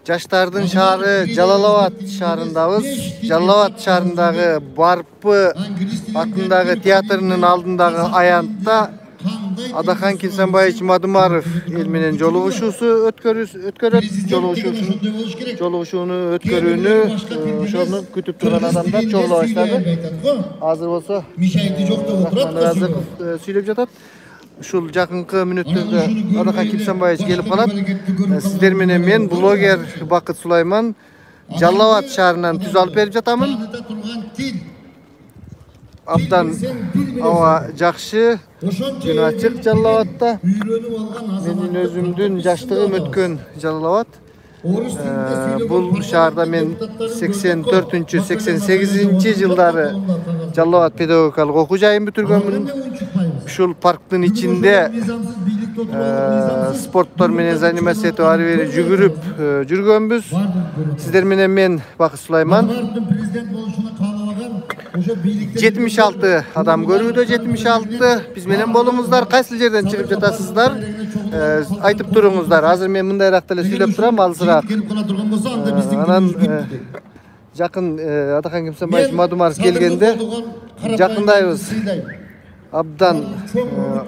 Жаштардын шаары Жалал-Абад шаарындабыз. Жалал-Абад шаарындагы Барпы атындагы театрынын алдындагы аянтта Адахан Кимсанбаевич Мадумаров эл менен жолугушуусу өткөрөт. Жолугушууну өткөрүүнү ошону күтүп турган адамдар чогула баштады. Азыр болсо Разыков сүйлөп жатат. Ушул жакынкы мүнөттөрдө Адахан Кимсанбаевич келип калат. Сиздер менен мен блогер Бакыт Сулайман Жалал-Абад шаарынан түз алып берип жатамын. Абдан аба жакшы, күн ачык Жалал-Абадта. Менин өзүмдүн жаштыгым өткөн Жалал-Абад. Бул шаарда мен 84-88 жылдары Жалал-Абад педагогикалык окуу жайын бүтүргөнмүн. Ушул парктын ичинде спорттор менен занимация этип ары бери жүгүрүп жүргөнбүз. Сиздер менен мен Бакыт Сулайман. 76 адам көрүүдө, 76. Биз менен болуңуздар. Кайсы жерден чыгып жатасыздар? Айтып туруңуздар. Азыр мен мындайраак деле сүйлөп турам, алысыраак. Анан жакын Адахан Кимсанбаевич Мадумаров келгенде жакындайбыз. Абдан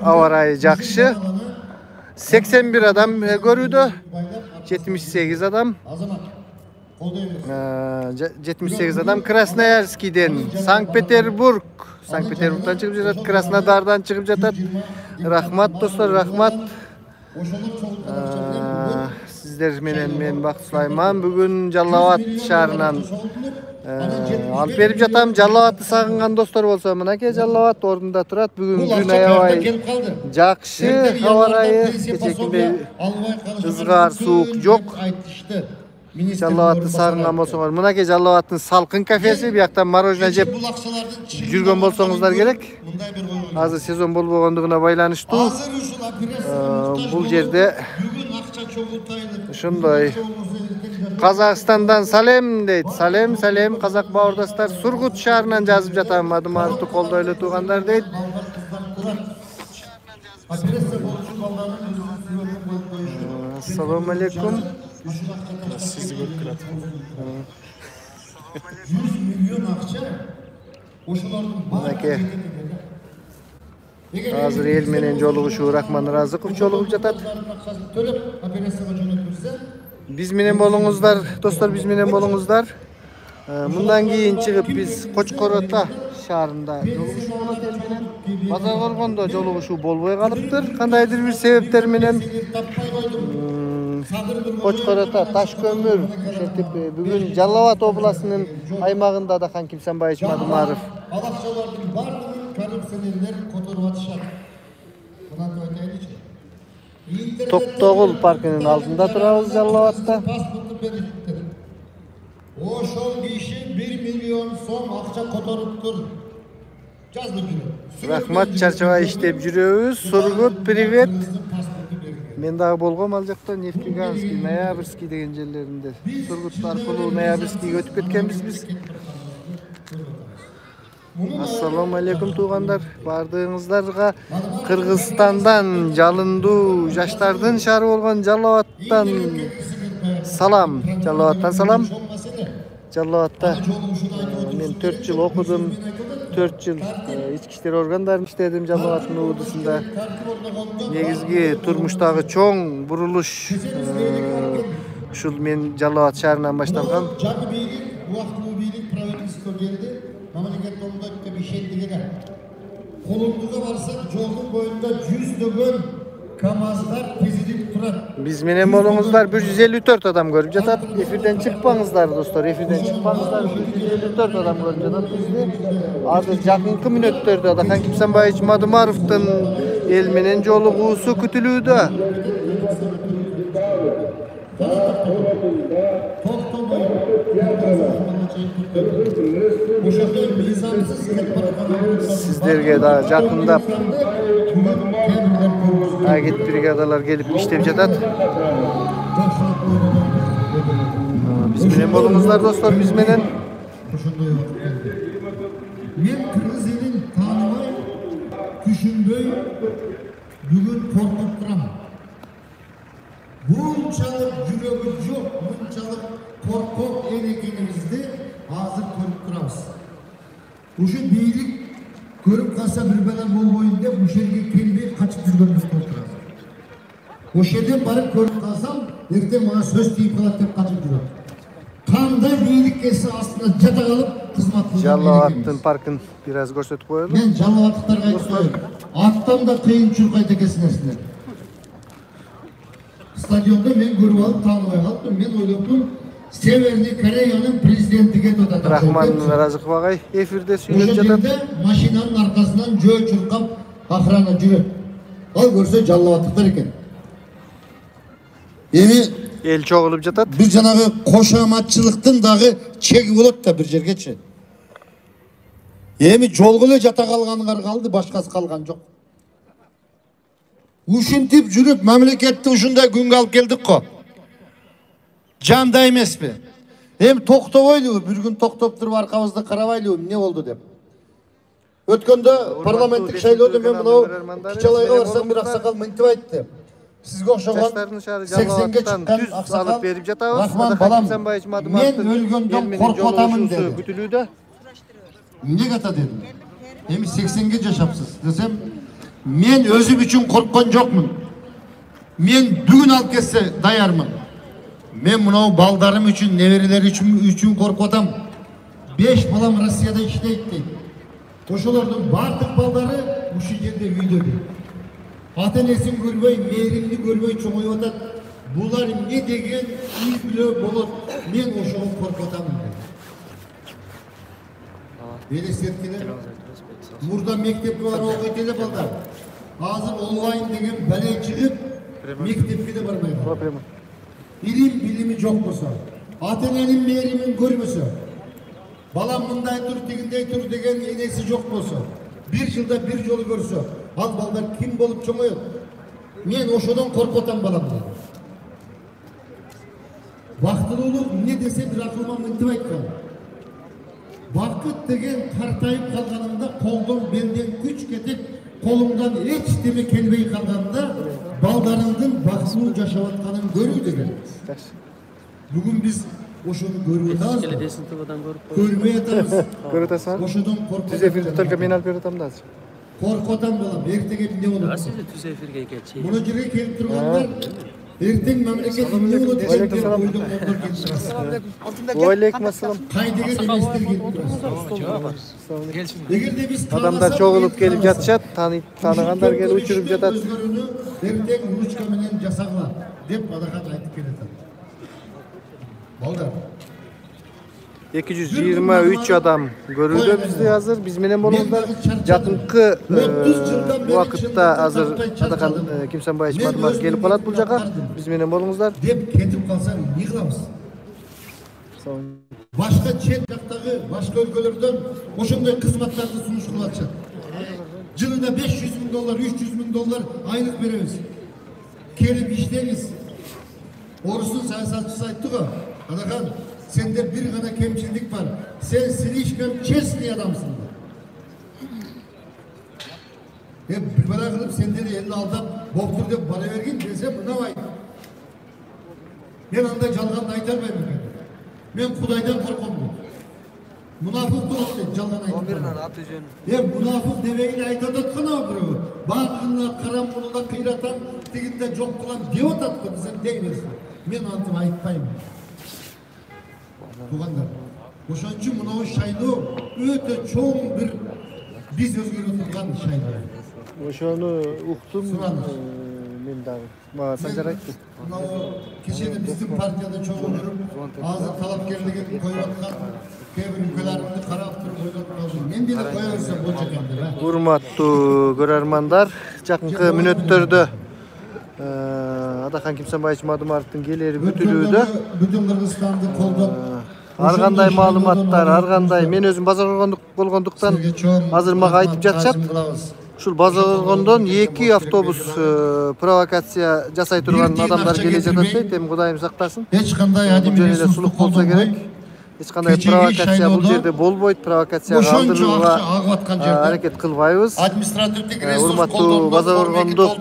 аба ырайы жакшы. 81 адам көрүүдө, 78 адам. 78 адам Красноярскийден, Санкт-Петербургтан чыгып жатат, Краснодардан чыгып жатат. Рахмат достор, рахмат. Сиздер менен мен Бакыт Сулайман бүгүн Жалал-Абад шаарынан алып берип жатам. Жалал-Абадты сагынган достор болсо, мынакей Жалал-Абад ордунда турат. Бүгүн күн аябай жакшы, аба ырайы, кечээкиндей ызгар, суук жок. Жалал-Абадты сагынган болсоңор, мынакей Жалал-Абадтын салкын кафеси, бияктан мороженое жеп жүргөн болсоңуздар керек. Азыр сезон болбогондугуна байланыштуу. Бул жерде ошондой Казакстандан салем дейт. Салем, казак бауырдастар. Сургут шаарынан жазып жатам. Мадумаровду колдойлу туугандар дейт. Ассаламу алейкум. Sizi görüp kırat. 100 milyon akça oşulardın Mınakey. Азыр эл менен жолугушуу Рахман Разыков жолугуп жатат. Биз менен болуңуздар, достор, биз менен болуңуздар. Мындан кийин чыгып биз Кочкорота шаарында жолугушуу болот эл менен. Базар Коргондо жолугушуу болбой калыптыр. Кандайдыр бир себептер менен Кочкорота, Ташкөмүр, ошентип бүгүн Жалал-Абад областынын аймагында Адахан Кимсанбаевич Мадумаров алакчалардын бардыгын коррупционерлер которуп атышат. Мындан айтайлычы. Токтогул паркынын алдында турабыз Жалал-Абадта. Ошол киши 1 миллион сом акча которуптур. Жаздыр жүрөт. Рахмат, чарчабай иштеп жүрөбүз. Сургут, привет. Мен дагы болгом ал жакта Нефтьюганский, Ноябрьский деген жерлеринде. Сургут аркылуу Ноябрьскийге өтүп кеткенбиз биз. Ассаламу алейкум туугандар. Бардыгыңыздарга Кыргызстандан жалындуу жаштардын шаары болгон Жалал-Абадтан салам. Жалал-Абадтан салам. Жалал-Абадта мен 4 жыл окудум. 4 жыл ички иштер органдарын иштедим Жалал-Абадтын УУДусунда. Негизги турмуштагы чоң бурулуш ушул мен Жалал-Абад шаарынан башталган. Жаңы бийлик, убактылуу бийлик правительство келди. Мамлекет домдойт деп ишендигине. Колундуга барсак, жолдун боюнда 100 КамАЗдар тизилип турат. Биз менен болуңуздар, 154 адам көрүп жатат. Эфирден чыкпаңыздар достор, эфирден чыкпаңыздар. 154 адам көрүп жатат бизди. Азыр жакынкы мүнөттөрдө Адахан Кимсанбаевич Мадумаровдун эл менен жолугуусу күтүлүүдө. Сиздерге да жакындап агит бригадалар келип иштеп жатат. Биз менен болуңуздар достор, биз менен. Мен кыргыз элин тааныбай, түшүнбөй бүгүн коркуп турам. Bunçalık жүрөгү жок, qanchalik qo'rqoq el ekanimizni hozir ko'rib turamiz. O'sha beylik ko'rib qolsa bir bilan bo'lmaydi deb o'sha yerga kelmay qochib yurganimiz ko'rib turamiz. O'sha yerdan borib ko'rib qolsam, ertaga mana so'z tiyib qoladi deb qochib yuradi. Qanday beylik kelsa aslida jata qilib xizmat qilgan. Jallovatdin parkini biraz ko'rsatib qo'yaylik. Men jallovatlarga aytdim. Atdan da qiyinchilik qayta kelsinlar. Stadionda men ko'rib olib, tanimay qoldim. Men o'yladim, Severniy Koreyaning prezidentiga o'tadi. Rahman Razıkov agay efirde suylab O'sha jatadi. yerda mashinaning orqasidan joy churqab охрана yuradi. Al ko'rsa jallovatlar ekan. Endi El çoğulup jatadi. biz janağı qo'shamatchilikdan dag'i chek bo'ladi da bir yergacha. Endi jolg'ili jata qolgani qaldi, boshqasi qolgan yo'q. Ушинтип жүрүп мамлекетти ушундай күнгө алып келдик-ко. Жанда эмеспи? Эми токтобойлубу? Бир күн токтоп туруп аркабызды карабайлыбы? Эмне болду деп. Өткөндө парламенттик шайлоодо мен мынау Кичалайга барсам бир аксакал мынтип айтты. Сизге окшогон 80ге чыккан аксакал берип жатабыз. Рахман балам, мен өлгөндөн коркуп атамын деди. Күтүлүүдө. Эмне ата дедим. Эми 80ге жашапсыз десем, men özüm için korkkan jokмун. Men бүгүн алып келсе даярмын. Men мынау балдарым үчүн, неберелер үчүн коркуп атам. 5 балам Россияда иштейт дейт. Ошолордун бардык балдары ушул жерде үйдөгү. Ата-энесин көрбөй, мээримди көрбөй чоңоюп атат. Булар эмне деген үй бүлө болот? Мен ошого коркуп атам. Элестеткилер. Мурда мектепке барып окуйт эле балдар. Азыр онлайн деген бале чыгып, мектепке де барбайбы. Илим билими жок болсо, ата-эненин мээримин көрмөсө, балам мындай тур, тигиндей тур деген энеси жок болсо, бир жылда бир жолу көрсө, ал балдар ким болуп чоңоет? Мен ошодон коркуп атам баламды. Бактылуулук эмне десе бир акылма мынтип айткан. Бакыт деген картайып калганында колдон белден күч кетип, колуңдан эч неме келбей калганда балдарыңдын бактылуу жашап атканын көрүү деген. Бүгүн биз ошону көрүп атабыз. Көрбөй атабыз. Көрүп атасың? Ошодон коркуп. Түз эфирде только мен алып берем да. Коркуп атам балам, эртеге эмне болот? Сиз түз эфирге келчи. Муну жерге келип тургандар эртең мамлекет эмне болот деп ойлоп келип. Алейкум ассалам. Кай деген эместер келип турат. Эгерде биз Адамдар чогулуп келип жатышат, тааныгандар келип учуруп жатат. Эртең ручка менен жасагыла деп адакат айтып келет. Балдар. 223 адам көрүүдө бизди азыр, биз менен болуңуздар. Жакынкы убакытта азыр Адакан Кимсанбаевич Мадумаров келип калат бул жака. Биз менен болуңуздар. Деп кетип калсаң эмне кылабыз? Башка чет жактагы, башка өлкөлөрдөн ошондой кызматтарды сунуш кылып атышат. Жылына $500,000, $300,000 айлык беребиз. Келип иштеңиз. Орустун саясатчысы айтты го, Адакан, sende bir gana kemçilik var. Sen слишком честный adamsın. Bir bana kılıp sende de elini aldap, boktur deyip bana vergin dese buna vay. Ben anda jalgan aytar mıyım? Ben Kudaydan korkum bu. Münafık da oldu, jalgan aytar. Münafık deveğini aytadat kana bu. Bağınla, karamboluna, kıyratan, tiginde çok kılan devotat bu. Sen deymiyorsun. Ben antım aytmayım. Тугандар, ошон үчүн мынау шайлоо өтө чоң бир биз өзгөрүп турган шайлоо. Ошону уктум мен дагы. Мага Санжар айтты. Мынау кечеде биздин партияда чогуу жүрүп, азыр талапкерлигин коюп аткан кээ бир өлкөлөрдү карап туруп ойлоп калдым. Мен деле кое берсем болчу экен деп. Урматтуу көрөрмандар, жакынкы мүнөттөрдө Адакан Кимсанбаевич Мадумаровдун келери бүтүлүүдө. Бүтүн Кыргызстанды колдоп Ар кандай маалыматтар, ар кандай мен өзүм базар болгондуктан азыр мага айтып жатышат. Ушул базар болгондон 2 автобус провокация жасай турган адамдар келе жатат дейт. Эми Кудайым сактасын. Эч кандай адимий сулук болсо керек. Eч kандай провокация бул жерде болбойт, провокацияга алдырууга аракет кылбайбыз. Административдик ресурс Урматтуу базар органдык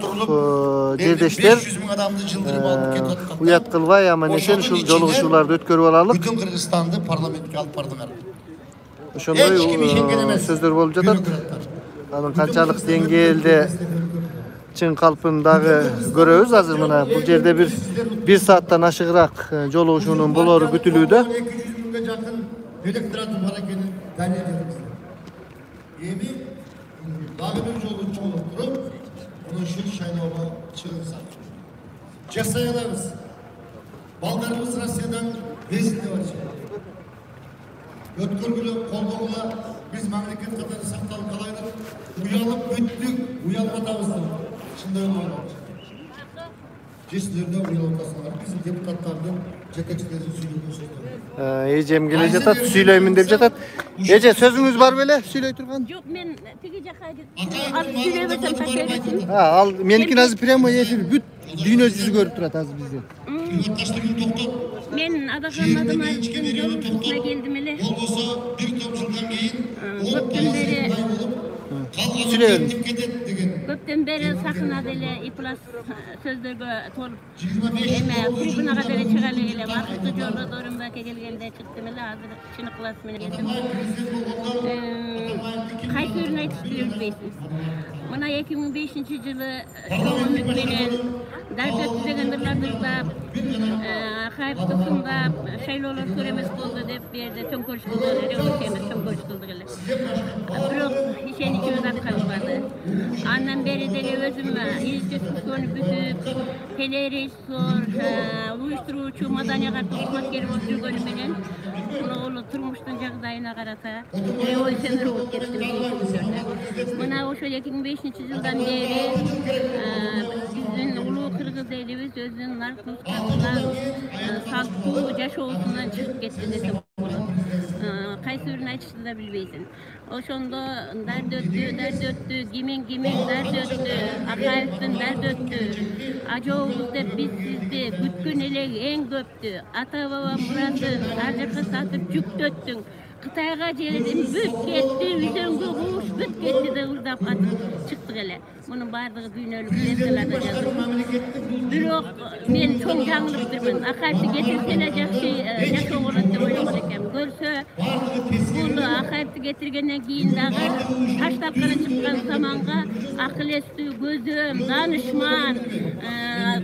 жердештер, 500 миң адамды жылдырып алып кетип аткан. уят кылбай аман эсен ушул жолугушууларды өткөрүп алалык. Бүтүн Кыргызстанды парламентке алып бардыңар. Ошондой сөздөр болуп жатат. Анын канчалык деңгээлде чын калпын дагы көрөбүз. Азыр мына бул жерде бир сааттан ашыгыраак жолугушуунун болору күтүлүүдө. 200 миңге жакын электорат бар экенин далилдедиңиз. Эми дагы бир жолу чогулуп туруп, ушул шайлоого чыгыңыздар. Жасай алабыз. Балдарыбыз Россиядан безинде барчу. Өткөргүлө, колдогула, биз мамлекет катары сакталып калайлык. Уялып бүттүк, уялып атабыз. Чындай болот. Жесилерде уялып атасыңар. Биз депутаттардын жетекчилерин сүйлөгөн сөздөр. Эжем келе жатат, сүйлөймүн деп жатат. Эже, сөзүңүз бар беле? Сүйлөй турган? Жоқ, мен тиги жака алып сүйлөй берсем качайберсин. Ал меникин азыр прямой эфир бүт дүйнө жүзү көрүп турат азыр бизде. Мен Адаханмадым айттын жолугушуусуна келдим эле. Болбосо бир топ жылдан кийин Көптөн бери көптөн бери сахнада эле иплас сөздөргө толуп эме трибунага деле чыга эле бакыттуу жолу Дорунбайга келгенде чыктым эле. Азыр чын ыкылас менен келдим. Кайсы бирин айтып билбейсиз. Мына 2005-жылы үмүт менен Дардет деген ырлардырдап, Акаевди сындап, шайлоолор көп эмес болду деп бу жерде төңкөрүш кылды, революция эмес төңкөрүш кылдык эле. Бирок ишеничибиз аткарылбады. Андан бери деле өзүм институттуну бүтүп, телережиссер, уюштуруучу, маданий агартуу кызматкери болуп жүргөнүм менен мына турмуштун жагдайына карата революционер болуп кеттим. Мына ошол 2005-жылдан бери биздин улуу кыргыз элибиз өзүнүн наркотикасынан, салттуу жашоосунан чыгып кетти десем болот. Кайсы бирин айтышты да билбейсиң. Ошондо дард өттү, кимин дард өттү, Акаевдин дард өттү. Ажообуз деп биз сизди күткөн элек эң көптү. Ата баба мурасын ар жакка сатып жүктөттүң. Кытайга желедим бүт кетти, үйдөнгө куш бүт кетти деп ырдап атып чыктык эле. Мунун баардыгы дүйнөлүк пресселерде жазылып. Бирок мен чоң жаңылыптырмын. Акаевди кетирсе эле жакшы жашоо болот деп ойлогон экенмин. Көрсө, бул Акаевди кетиргенден кийин дагы таштап гана чыккан заманга акыл эстүү, көзөм, данышман,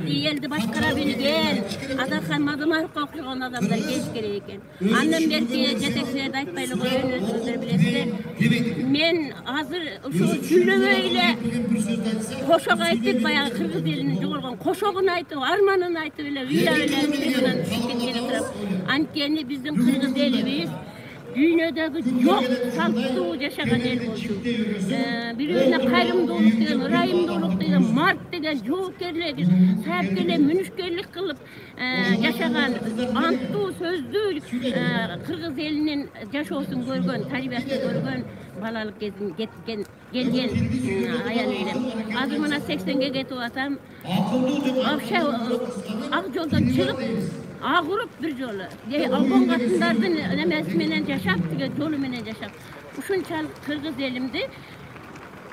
элди башкара билген Адаханмадым окшогон адамдар келиш керек экен. Андан берки жетекчилерди айтпайлы коюн, өзүңүздөр билесиздер. Мен азыр ушул сүйлөбөй эле кошок айтып, баягы кыргыз элинин жоголгон кошогун айтып, арманын айтып эле ыйлап эле трибунадан түшүп кеткени турат. Анткени биздин кыргыз элибиз дүйнөдөгү жок салттуу жашаган эл болчу. Бирөөсүнө кайрымдуулук деген, ырайымдуулук деген, март деген, жоопкерлик, саапкерлик, мүнүшкерлик кылып жашаган, анттуу, сөздүү кыргыз элинин жашоосун көргөн, тарбиясын көргөн, балалык кезин келген аял элем. Азыр мына 80ге кетип атам. Вообще ак жолдон чыгып, ак уруп бир жолу. Алгон катындардын немеси менен жашап, тиге жолу менен жашап. Ушунчалык кыргыз элимди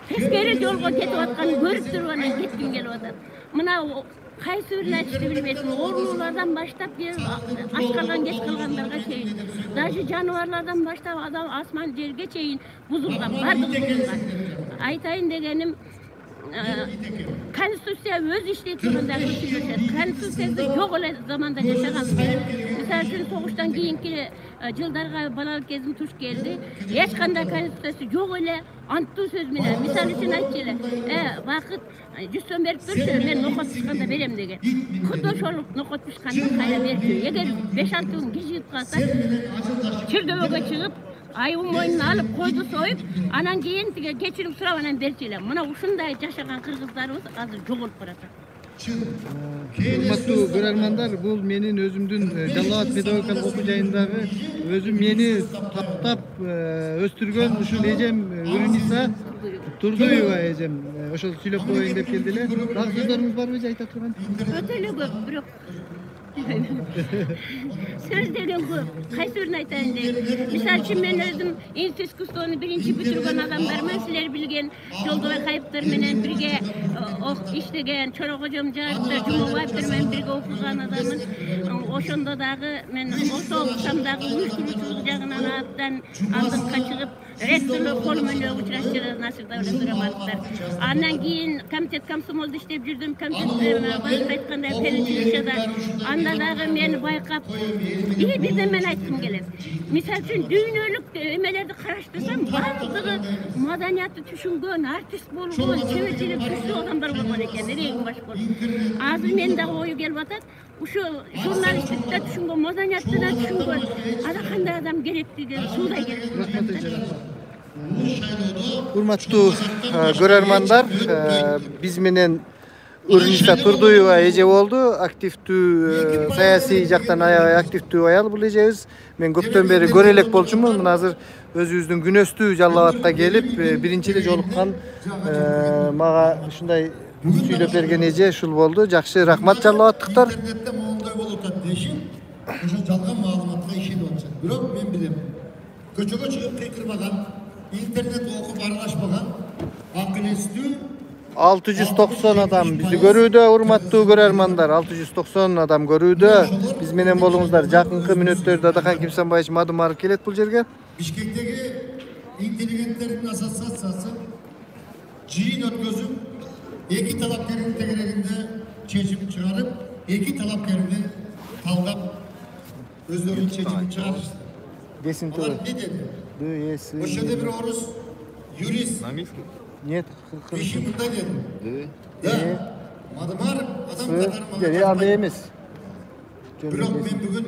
тескери жолго кетип атканын көрүп туруп анан кетким келип атат. Мына кайсы бирин айтышты билбейсиң. Оорулардан баштап, ач калган, кеч калгандарга чейин, даже жаныбарлардан баштап адам асман жерге чейин бузулган, бардыгы бузулган. Айтайын дегеним, Конституция өз иштей турганда сүйлөшөт. Конституциясы жок эле заманда жашаган. Мисалы үчүн согуштан кийинки жылдарга балалык кезим туш келди. Эч кандай конституциясы жок эле, анттуу сөз менен. Мисалы үчүн айтчу эле, бакыт 100 сом берип көрсө, мен нокот пышканда берем деген. Кудо ошол нокот пышканды кайра берчү. Эгер 5-6 күн кичигип калса, чирдөбөгө чыгып, айыбын мойнуна алып, койду союп, анан кийин тиге кечирим сурап анан берчү эле. Мына ушундай жашаган кыргыздарыбыз азыр жоголуп баратат. Урматтуу көрөрмандар, бул менин өзүмдүн Жалал Абад педагогикалык окуу жайындагы өзүм мени таптап өстүргөн ушул эжем Үрүниса Турдуева эжем. Ошол сүйлөп коеюн деп келди эле. Дагы сөздөрүңүз барбы, айта турган? Өтө эле көп, бирок Sözlerin көп. Qaysırını aytayın deyim. Misal için men özüm institut kursunu birinci bitirген adamlarman, sizler bilgen Жолдобай Кайыптар менен бирге иштеген, Чорок Hocam Жарыптар, Жумабаевтар менен бирге окуган адаммын. Ошондо дагы мен ошол самдагы уюштуруучулук жагынан абдан алдын качыгып, ректорлук кол менен учрашчы Насир Давлетович. Андан кийин комитет комсомолдо иштеп жүрдүм. Комитет башка айткандай перечилишеде. Анда дагы мени байкап, бирден мен айткым келет. Мисал үчүн дүйнөлүк эмелерди караштырсам, баардыгы маданиятты түшүнгөн, артист болгон, чеберчилик күчтүү адамдар болгон экен, эрегин баш болуп. Азыр мен дагы ою келип атат. Ушу журналисттикте түшүнгөн, маданиятты да түшүнгөн ада кандай адам керектиги суудай керек. Урматтуу көрөрмандар, биз менен Үрүнчү Турдуева эже болду. Активдүү саясий жактан аябай активдүү аял бул эжебиз. Мен көптөн бери көрө элек болчумун. Мына азыр өзүбүздүн күнөстүү Жалал Абадка келип, биринчи эле жолуккан мага ушундай сүйлөп берген эже ушул болду. Жакшы, рахмат Жалал Абадтыктар. Интернетте моундай болуп атат дешим. Ошо жалган маалыматка ишенип атышат. Бирок мен билем. Көчөгө чыгып кыйкырбаган, интернет окуп аралашпаган, акыл-эстүү 690 адам bizi görүүдө, урматтуу көрөрмандар. 690 адам көрүүдө. Биз менен болуңуздар. Жакынкы мүнөттөрдө Адахан Кимсанбаевич Мадумаров келет бул жерге. Бишкектеги интеллигенттердин ассоциациясы жыйын өткөзүп, эки талапкердин тегерегинде чечим чыгарып, эки талапкерди талдап өздөрүнүн чечимин чыгарышты. Десинти. Алар не деди? Ошол жерде бир орус юрист. Нет. Иши мындай деди. Да. Мадумаров адам Жери андай эмес. Бирок мен бүгүн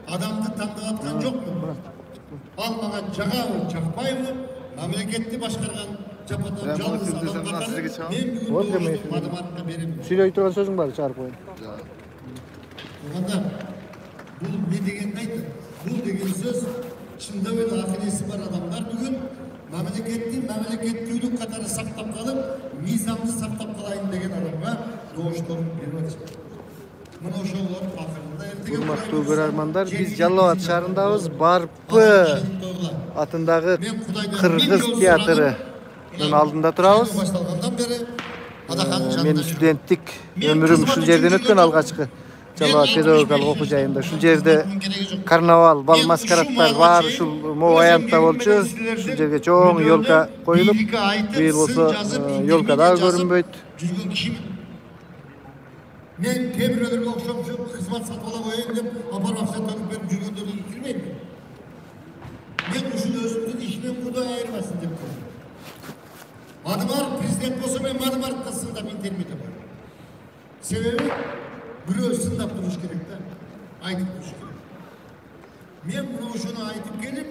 адамды тандап аткан жокмун. Ал мага жагабы, жакпайбы, мамлекетти башкарган жападан жалгыз адам катары мен бүгүн Мадумаровго берем. Сүйлөй турган сөзүң бар, чыгарып коюн. Анда бул не дегенди айтты? Бул деген сөз чындап эле акыл-эси бар адамдар бүгүн мамлекеттүүлүк катары сактап калып, мыйзамды сактап калайын деген адамга добушторун берип атышат. Мына ошолор акырында эртеге Урматтуу көрөрмандар, биз Жалал Абад шаарындабыз. Барпы атындагы Кыргыз театрынын алдында турабыз. башталгандан бери Менин студенттик өмүрүм ушул жерден өткөн, алгачкы Жалал Абад педагогикалык окуу жайында. Ушул жерде карнавал, бал маскарадтар бар, ушул могу аянтта болчу. Ушул жерге чоң ёлка коюлуп, быйыл болсо ёлка дагы көрүнбөйт. Мен кээ-бирөөлөргө окшоп кызмат сатып ала коеюн деп, апарып акча төгүп берип жүргөндөрдү билбейм. Мен ушул өзүмдүн ишимен кудай айырбасын деп коем. Мадумаров президент болсо мен Мадумаровго сындап интервью деп коем. Себеби бирөө сындап туруш керек да, айтып туруш керек. Мен мына ошону айтып келип,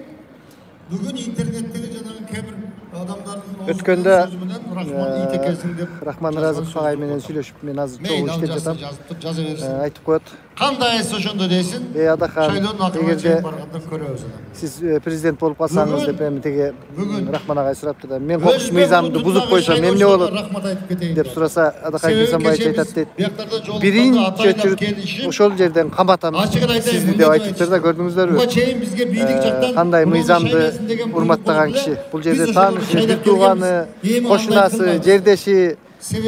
бүгүн интернеттеги жанагы кээ-бир адамдардын Өткөндө Рахман Итекесиң деп Рахман Разыков агай менен сүйлөшүп, мен азыр чогуу иштеп жатам. жаза берсин. Айтып коет. Кандай эс ошондо дейсин? Адахан, эгерде барганда көрөбүз. сиз президент болуп калсаңыз деп эми теге Рахман агай сураптыр да. Мен кокуш мыйзамды бузуп койсом эмне болот деп сураса, Адахан Кимсанбаевич айтат дейт. Биринчи очередь ошол жерден каматам сизди деп айтыптыр да, көрдүңүздөрбү? Чейин бизге бийлик жактан Кандай мыйзамды урматтаган киши. Бул жерде таанышы, бир тууганы, кошунасы, жердеши,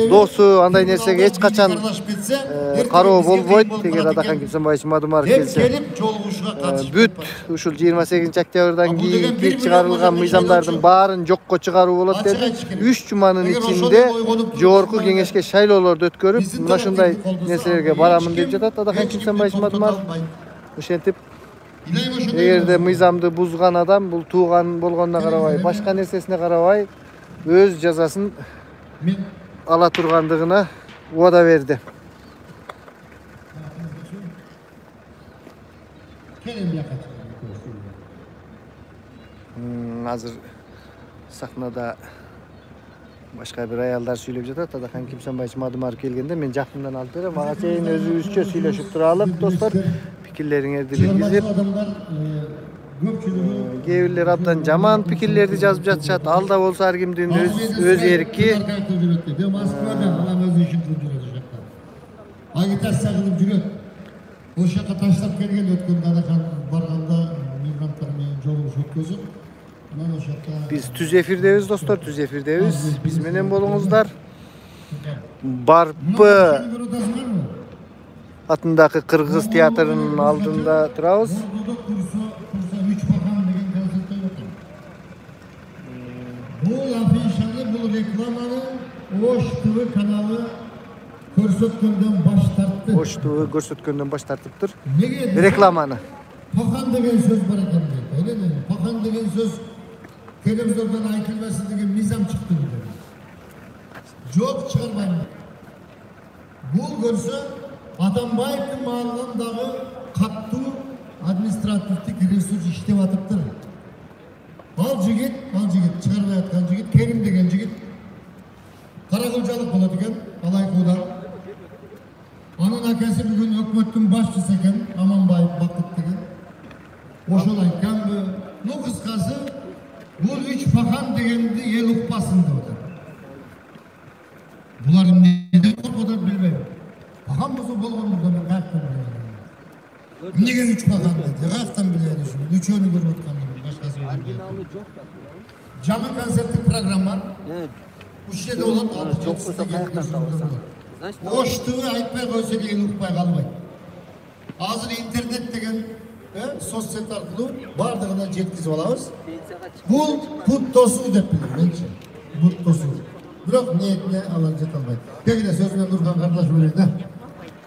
досу, андай нерсеге эч качан кароо болбойт. Эгер Адахан Кимсанбаевич Мадумаров келсе, бүт ушул 28-октябрдан кийинки чыгарылган мыйзамдардын баарын жокко чыгаруу болот деди. 3 жуманын ичинде жогорку кеңешке шайлоолорду өткөрүп, мына ушундай нерселерге барамын деп жатат Адахан Кимсанбаевич Мадумаров. Ошентип, эгерде мыйзамды бузган адам бул тууган болгонуна карабай, башка нерсесине карабай өз жазасын ала тургандыгына убада берди. Азыр сахнада башка бир аялдар сүйлөп жатат. Адахан Кимсанбаевич Мадумаров келгенде мен жакындан алып берем. Ага чейин өзүбүзчө сүйлөшүп туралык, достор. Пикирлериңерди билгизип. Кээ бирлер абдан жаман пикирлерди жазып жатышат. Алда болсо ар кимдин өз эрки. Агитация кылып жүрөт. Ошол жака таштап келген өткөндө Адахан Biz Tüz Efir'deyiz dostlar, Tüz Efir'deyiz. Biz menen bolуңуздар. Barpı atındaki Kırgız tiyatrının aldığında turabız. Bu afişanı, bu reklamını Oş TV kanalı көрсөткөндөн баш тартты. Oş TV көрсөткөндөн баш тартыптыр. Reklamаны. Pakan деген söz бар ekan deydi. Öyle mi? Pakan деген söz televizyondan aytılmasın деген mizam çıktı dedi. Жоқ çıkarmayın. Бұл көрсө Атамбаевдин маалындагы каттуу административдик ресурс иштеп атыптыр. Ал жигит чыгарбай аткан жигит, Керим деген жигит Каракылжалык болот экен, Алайкуудан. Анын акасы бүгүн өкмөттүн башчысы экен, Аманбаев Бакыт деген. Ошол айткан, ну кыскасы, бул 3 пахан дегенди эл укпасын деп атат. Булар эмнеден коркот билбейм. Пахан болсо болгондо мен каяктан билем. Эмнеге 3 пахан dedi? Каяктан билем ушуну? Үчөөнү көрүп атканмын, башкасы оригиналы жок. Жаңы концерттик программа. Үч жерде болот, жок болсо каяктан табылат. Ош TV айтпай койсо деген укпай калбайт. Азыр интернет деген соцсет аркылуу бардыгына жеткизип алабыз. Бул пут тосуу деп билем менчи. Пут тосуу. Бирок ниетине алар жете албайт. Кегине сөзүнө Нурхан кардаш берет да.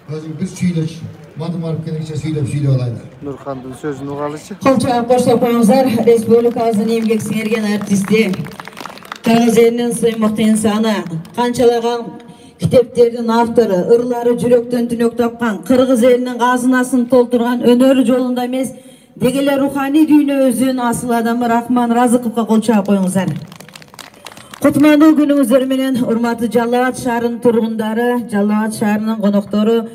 Өзүң бир сүйлөчү. Мадымаров керекче сүйлөп алайлы. Нурхандын сөзүн угалычы. Колчак коштоп коюңуздар, республикабыздын эмгек сиңирген артисти, Кыргыз элинин сыймыктуу инсаны, канчалаган китептердин автору, ырлары жүрөктөн түнөк тапкан, Кыргыз элинин казынасын толтурган өнөр жолунда эмес, деги эле руханий дүйнөбүздүн асыл адамы Рахман Разыковго кол чаап коюңуздар. Кутмандуу күнүңүздөр менен урматтуу Жалал Абад шаарынын тургундары, Жалал Абад шаарынын коноктору,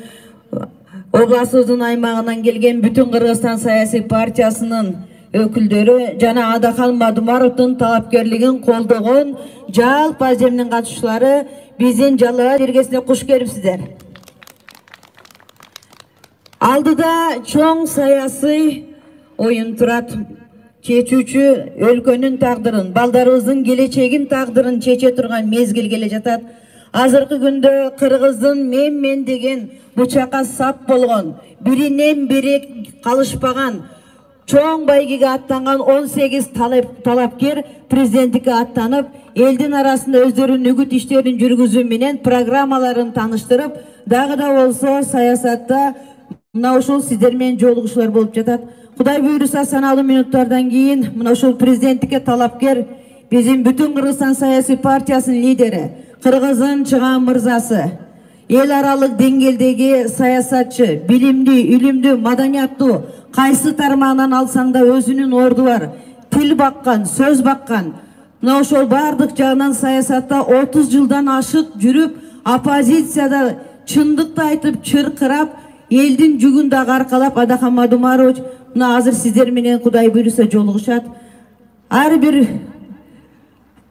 областыбыздын аймагынан келген бүтүн Кыргызстан саясий партиясынын өкүлдөрү жана Адахан Мадумаровдун талапкерлигин колдогон жалпы аземдин катышуулары биздин Жалал Абад эргесине куш келипсиздер. Алдыда чоң саясий оюн турат. Чечүүчү өлкөнүн тагдырын, балдарыбыздын келечегин тагдырын чече турган мезгил келе жатат. Азыркы күндө Кыргыздын мен деген бучакка сап болгон, биринен бири калышпаган, чоң байгеге аттанган 18 талапкер президенттикке аттанып, элдин арасында өздөрүнүн үгүт иштерин жүргүзүү менен программаларын таныштырып, дагы да болсо саясатта мына ушул сиздер менен жолугушуулар болуп жатат. Кудай буйруса саналуу минуттардан кийин мына ушул президенттикке талапкер биздин бүтүн Кыргызстан саясий партиясынын лидери, Кыргыздын чыган мырзасы, эл аралык деңгээлдеги саясатчы, билимдүү, үлүмдүү, маданияттуу, кайсы тармагынан алсаң да өзүнүн орду бар, тил баккан, сөз баккан. Мына ошол бардык жагынан саясатта 30 жылдан ашык жүрүп, оппозицияда чындыкты айтып, чыркырап, элдин жүгүн да аркалап Адахан Мадумарович мына азыр сиздер менен Кудай буйруса жолугушат. Ар бир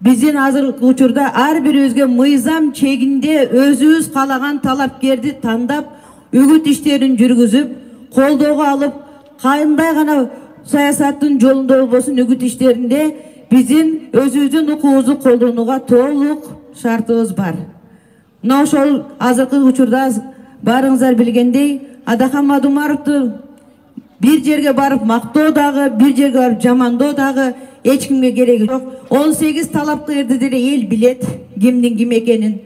биздин азыркы учурда ар бирибизге мыйзам чегинде өзүбүз каалаган талапкерди тандап, үгүт иштерин жүргүзүп, колдоого алып, кандай гана саясаттын жолунда болбосун үгүт иштеринде биздин өзүбүздүн укугубузду колдонууга толук шартыбыз бар. Мына ошол азыркы учурда барыңыздар билгендей, Адахан Мадумаровду бир жерге барып мактоо дагы, бир жерге барып жамандоо дагы эч кимге кереги жок. 18 талапкерди деле эл билет кимдин ким экенин.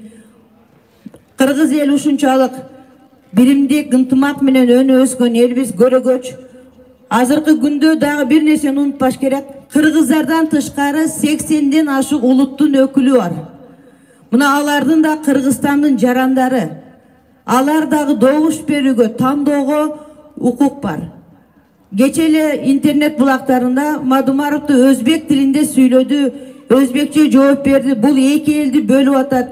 Кыргыз эл ушунчалык биримдик ынтымак менен өнө өскөн элбиз, көрөгөч. Азыркы күндө дагы бир нерсени унутпаш керек. Кыргыздардан тышкары 80ден ашык улуттун өкүлү бар. Мына алардын да Кыргызстандын жарандары. Алар дагы добуш берүүгө, тандоого укук бар. Кече эле интернет булактарында Мадумаровду өзбек тилинде сүйлөдү, өзбекче жооп берди, бул эки элди бөлүп атат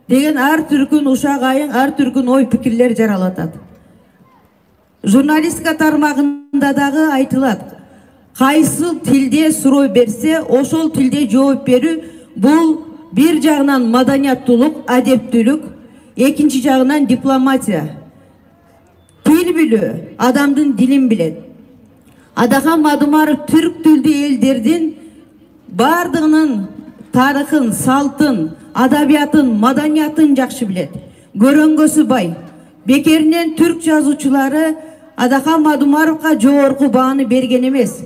деген ар түркүн ушак айың, ар түркүн ой пикирлер жаралып атат. Журналистика тармагында дагы айтылат. Кайсы тилде суроо берсе, ошол тилде жооп берүү, бул бир жагынан маданияттуулук, адептүүлүк, экинчи жагынан дипломатия. Тил билүү, адамдын дилин билет. Adaхан Мадумаров Türk tildi ellerden bardığının tarixin, saltın, adabiyatın, madaniyatın жақсы bilет. Göröngösü bay. Bekerinden Türk жазуучулары Adaхан Мадумаровқа жогорку baаны берген эмес.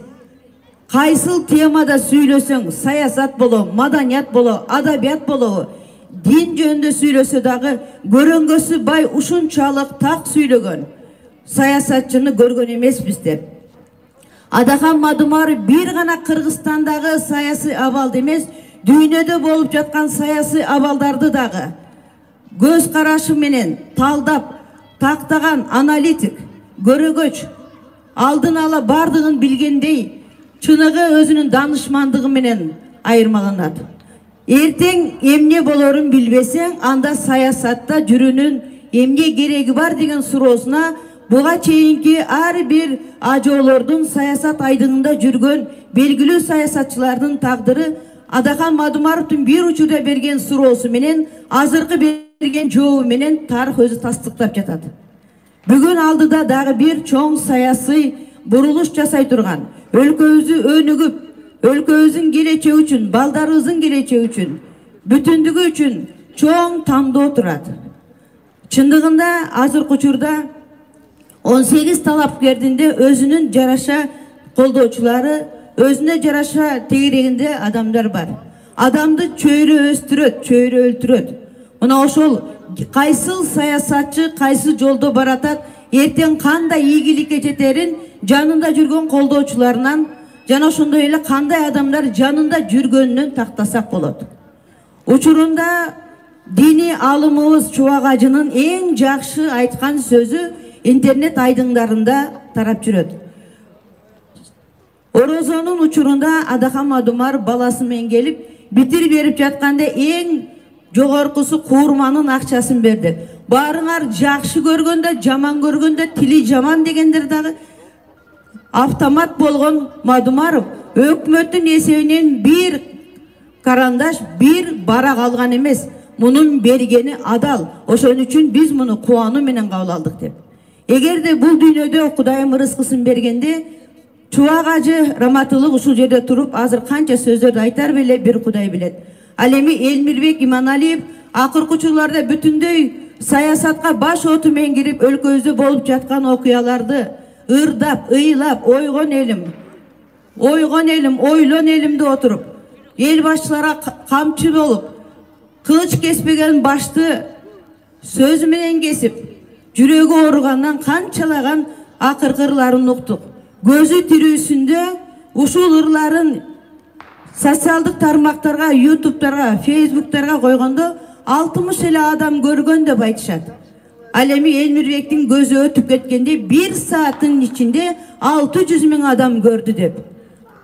Кайсыл темада сүйлөсөң, саясат боло, маданият боло, адабият боло, din жөнүндө сүйлөсө дагы көрөнгөсү бай ушунчалык так сүйлөгөн саясатчыны көргөн эмеспиз деп. Adaхан Мадумаров бир гана Кыргызстандагы саясий абалды эмес, дүйнөдө болуп жаткан саясий абалдарды дагы көз карашы менен талдап, тактаган аналитик, көрөгөч, алдын ала бардыгын билгендей, чыныгы өзүнүн данышмандыгы менен айырмаланат. Эртең эмне болорун билбесең, анда саясатта жүрүүнүн эмне кереги бар деген суроосуна буга чейинки ар бир ажоолордун саясат айдыңында жүргөн белгилүү саясатчылардын тагдыры Adaхан Мадумаровдун бир учурда берген суроосу менен азыркы берген жообу менен тарых өзү тастыктап жатат. Бүгүн алдыда дагы бир чоң саясий бурулуш жасай турган, өлкөбүздү өнүгүп, өлкөбүздүн келечеги үчүн, балдарыбыздын келечеги үчүн, бүтүндүгү үчүн чоң тандоо турат. Чындыгында азыркы учурда 18 талапкердин де өзүнүн жараша колдоочулары, өзүнө жараша тегерегинде адамдар бар. Адамды чөйрө өстүрөт, чөйрө өлтүрөт. Мына ошол кайсыл саясатчы кайсы жолдо баратат, эртең кандай ийгиликке жетерин жанында жүргөн колдоочуларынан, жана ошондой эле кандай адамдар жанында жүргөнүнөн тактасак болот. Учурунда диний алымыбыз Чубак ажынын эң жакшы айткан сөзү интернет айдыңдарында тарап жүрөт. Орозонун учурунда Adaхан Мадумаров баласы менен келип, битирип берип жатканда эң жогоркусу куурманын акчасын берди. Баарыңар жакшы көргөндө, жаман көргөндө, тили жаман дегендер дагы автомат болгон Мадумаров өкмөттүн эсебинен бир карандаш, бир барак алган эмес. Мунун бергени адал. Ошон үчүн биз муну кубануу менен кабыл алдык деп. Эгерде бул дүйнөдө Кудайым ырыскысын бергенде, Чубак ажы раматылык ушул жерде туруп, азыр канча сөздөрдү айтар беле бир Кудай билет. Ал эми Элмирбек Иманалиев акыркы учурларда бүтүндөй саясатка баш оту менен кирип, өлкөбүздө болуп жаткан окуяларды ырдап, ыйлап, ойгон элим, ойлон элимде отуруп, эл башчыларга камчы болуп, кылыч кеспеген башты сөзү менен кесип, жүрөгү ооругандан канчалаган акыркы ырларын уктук. Көзү тирүүсүндө ушул ырларын социалдык тармактарга, ютубтарга, фейсбуктарга койгондо 60 эле адам көргөн деп айтышат. Ал эми Элмирбектин көзү өтүп кеткенде 1 сааттын ичинде 600 000 адам көрдү деп.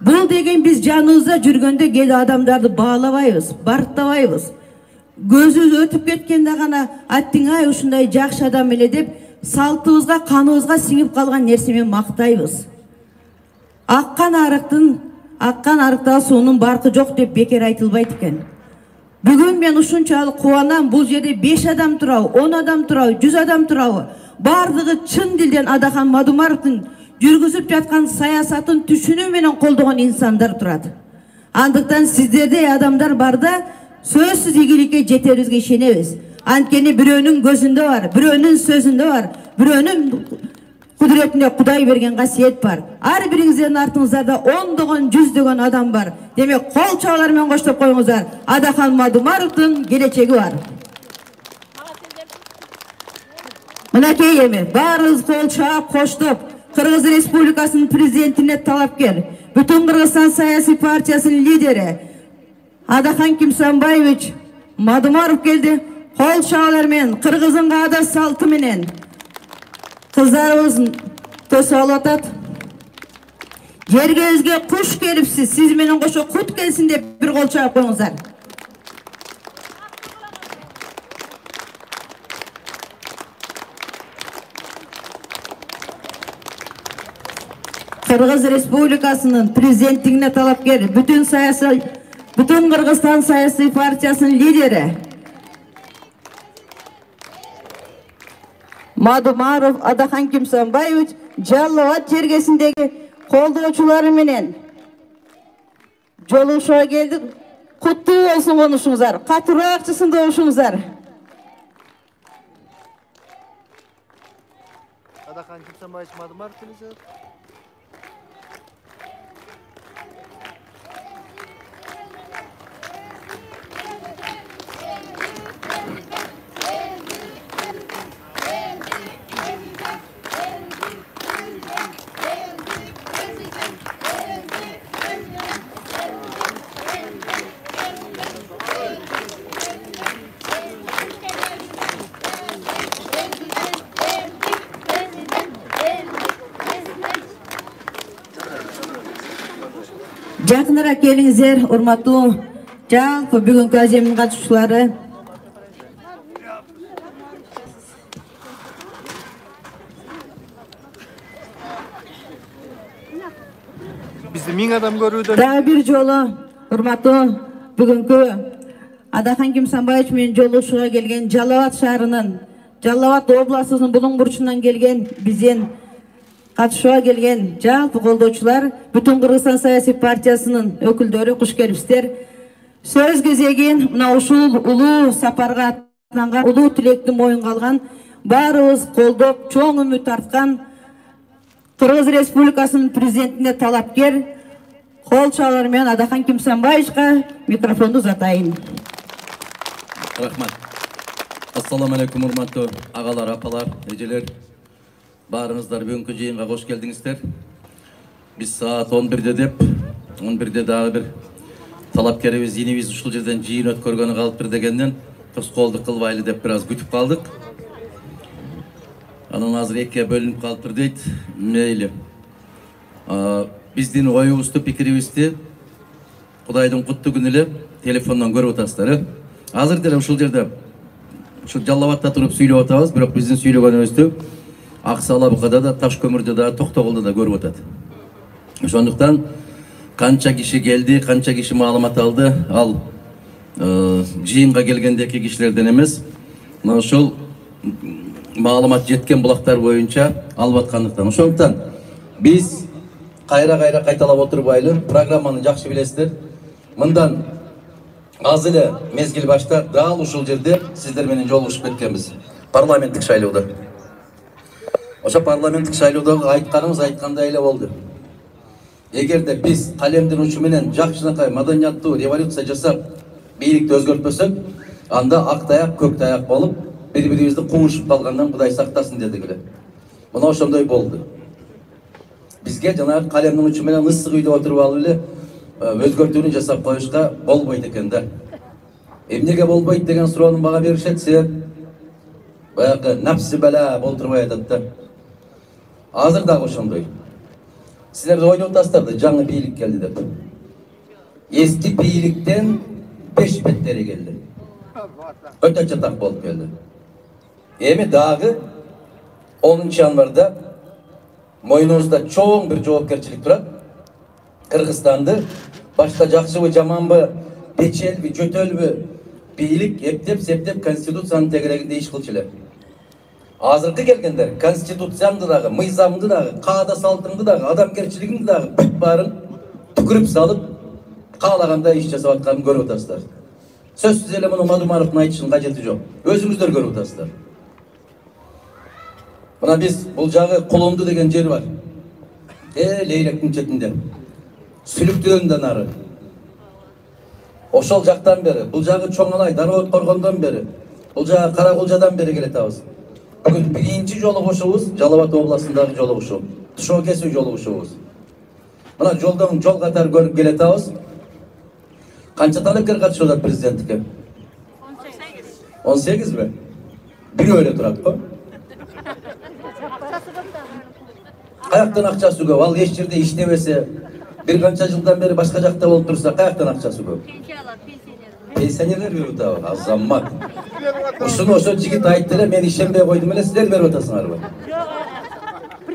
Бул деген биз жаныбызда жүргөндө кээ адамдарды баалабайбыз, барктабайбыз. Көзү өтүп кеткенде гана аттың ай ушундай жакшы адам эле деп салтыбызга, каныбызга сиңип калган нерсе менен мактайбыз. Аккан арыкта суунун баркы жок деп бекер айтылбайт экен. Бүгүн мен ушунчалык кубанам, бул жерде 5 адам турабы, 10 адам турабы, 100 адам турабы, бардыгы чын дилден Adaхан Мадумаровдун жүргүзүп жаткан саясатын түшүнүү менен колдогон инсандар турат. Андыктан сиздердей адамдар барда сөзсүз ийгиликке жетерибизге ишенебиз. Анткени бирөөнүн көзүндө бар, бирөөнүн сөзүндө бар, бирөөнүн кудуретинде Кудай берген касиет бар. Ар бириңиздердин артыңыздарда 10догон, 100дөгөн адам бар. Демек, кол чабалар менен коштоп коюңуздар. Adaхан Мадумаровдун келечеги бар. Мынакей эми баарыбыз кол чаап коштоп, Кыргыз Республикасынын президентине талапкер, бүтүн Кыргызстан саясий партиясынын лидери Adaхан Кимсанбаевич Мадумаров келди. Кол чабалар менен, кыргыздын каада салты менен кыздарыбыз төсөп алып атат. Жергебизге куш келипсиз, сиз менен кошо кут келсин деп бир кол чаап коюңуздар. Кыргыз Республикасынын президенттигине талапкер, бүтүн Кыргызстан саясий партиясынын лидери Мадумаров Adaхан Кимсанбаевич Жалал Абад жергесиндеги koldoочулары менен жолугушууга келдик. Куттуу болсун конушуңуздар. Катуураак чысындабышыңыздар. Adakan Kimsanbayevich Madumarov kelishadi. Жақынырақ келіңіздер, урматтуу жалпы бүгүнкү аземдин катышуучулары. Bizde 1000 adam görүүдө. Дагы бир жолу урматтуу бүгүнкү Адахан Кимсанбаевич менен жолугушууга келген Жалал Абад шаарынын, Жалал Абад областынын Булуң бурчунан келген биздин катышууга келген жалпы колдоочулар, бүтүн Кыргызстан саясий партиясынын өкүлдөрү, куш келипсиздер. Сөз кезегин мына ушул улуу сапарга аттанган, улуу тилекти моюнга алган, баарыбыз колдоп, чоң үмүт арткан Кыргыз Республикасынын президентине талапкер кол чалар менен Адахан Кимсанбаевичка микрофонду узатайын. Рахмат. Ассаламу алейкум, урматтуу агалар, апалар, эжелер. Барыңыздар бүгүнкү жыйынга кош келдиңиздер. Биз саат 11-де деп, 11-де дагы бир талапкерибиз, инибиз ушул жерден жыйын өткөргөнү калыптыр дегенден тоскоолдук кылбайлы деп бир аз күтүп калдык. Анан азыр экиге бөлүнүп калыптыр дейт. Мейли. Биздин оюбузду, пикирибизди Кудайдын куттуу күнү эле телефондон көрүп атасыздар. Азыр деле ушул жерде ушул Жалал Абадта туруп сүйлөп атабыз, бирок биздин сүйлөгөнүбүздү Аксалабыкада да, Ташкөмүрдө да, Токтогулда да көрүп атат. Ошондуктан канча киши келди, канча киши маалымат алды, ал жыйынга келгендеки кишилерден эмес. Мына ошол маалымат жеткен булактар боюнча алып аткандыктан. Ошондуктан биз кайра кайталап отурбайлы, программаны жакшы билесиздер. Мындан аз эле мезгил башта дал ушул жерде сиздер менен жолугушуп кеткенбиз. Парламенттик шайлоодо. Ошо парламенттик шайлоодогу айткандай эле болду. Эгерде биз калемдин учу менен жакшынакай маданияттуу революция жасап, бийликти өзгөртпөсөк, анда ак таяк, көк таяк болуп, бири-бирибизди куушуп калгандан Кудай сактасын дедик эле. Мына ошондой болду. Бизге жанагы калемдин учу менен ысык үйдө отуруп алып эле өзгөртүүнү жасап коюшка болбойт экен да. Эмнеге болбойт деген суроонун бага беришет, баягы напсы бала болтурбай атат да. Азыр дагы ошондой. Силер ойлоп атасыздар да, жаңы бийлик келди деп. Эски бийликтен 5 беттери келди. Өтө чатак болуп келди. Эми дагы 10 январда мойнубузда чоң бир жоопкерчилик турат. Кыргызстанды башка жакшыбы, жаманбы, бечелби, жөтөлбү бийлик эптеп-септеп конституциянын тегерегинде иш кылчу эле. Азыркы келгендер конституцияңды дагы, мыйзамды дагы, каада салтыңды дагы, адамгерчилигиңди дагы бүт баарын түкүрүп салып, каалагандай иш жасап атканын көрүп атасыздар. Сөзсүз эле муну Мадумаровдун айтышынын кажети жок. Өзүңүздөр көрүп атасыздар. Мына биз бул жагы Кулунду деген жер бар. Лейлектин четинде. Сүлүктөөндөн ары. Ошол жактан бери, бул жагы Чоңалай, Дароот Коргондон бери, бул жагы Карагулжадан бери келетабыз. Бүгүн биринчи жолугушуубуз Жалал Абад областындагы жолугушуу. Тушоо кесүү жолугушуубуз. Мына жолдон жол катар көрүп келетабыз. Канча талапкер катышып атат президенттикке? 18 ми? Бирөө эле турат го. Каяктан акчасы көп? Ал эч жерде иштебесе, бир канча жылдан бери башка жакта болуп турса, каяктан акчасы көп? Пенсионерлер берип атабы? Азамат. Ушуну ошо жигит айтты эле, мен ишенбей койдум эле, силер берип атасыңарбы?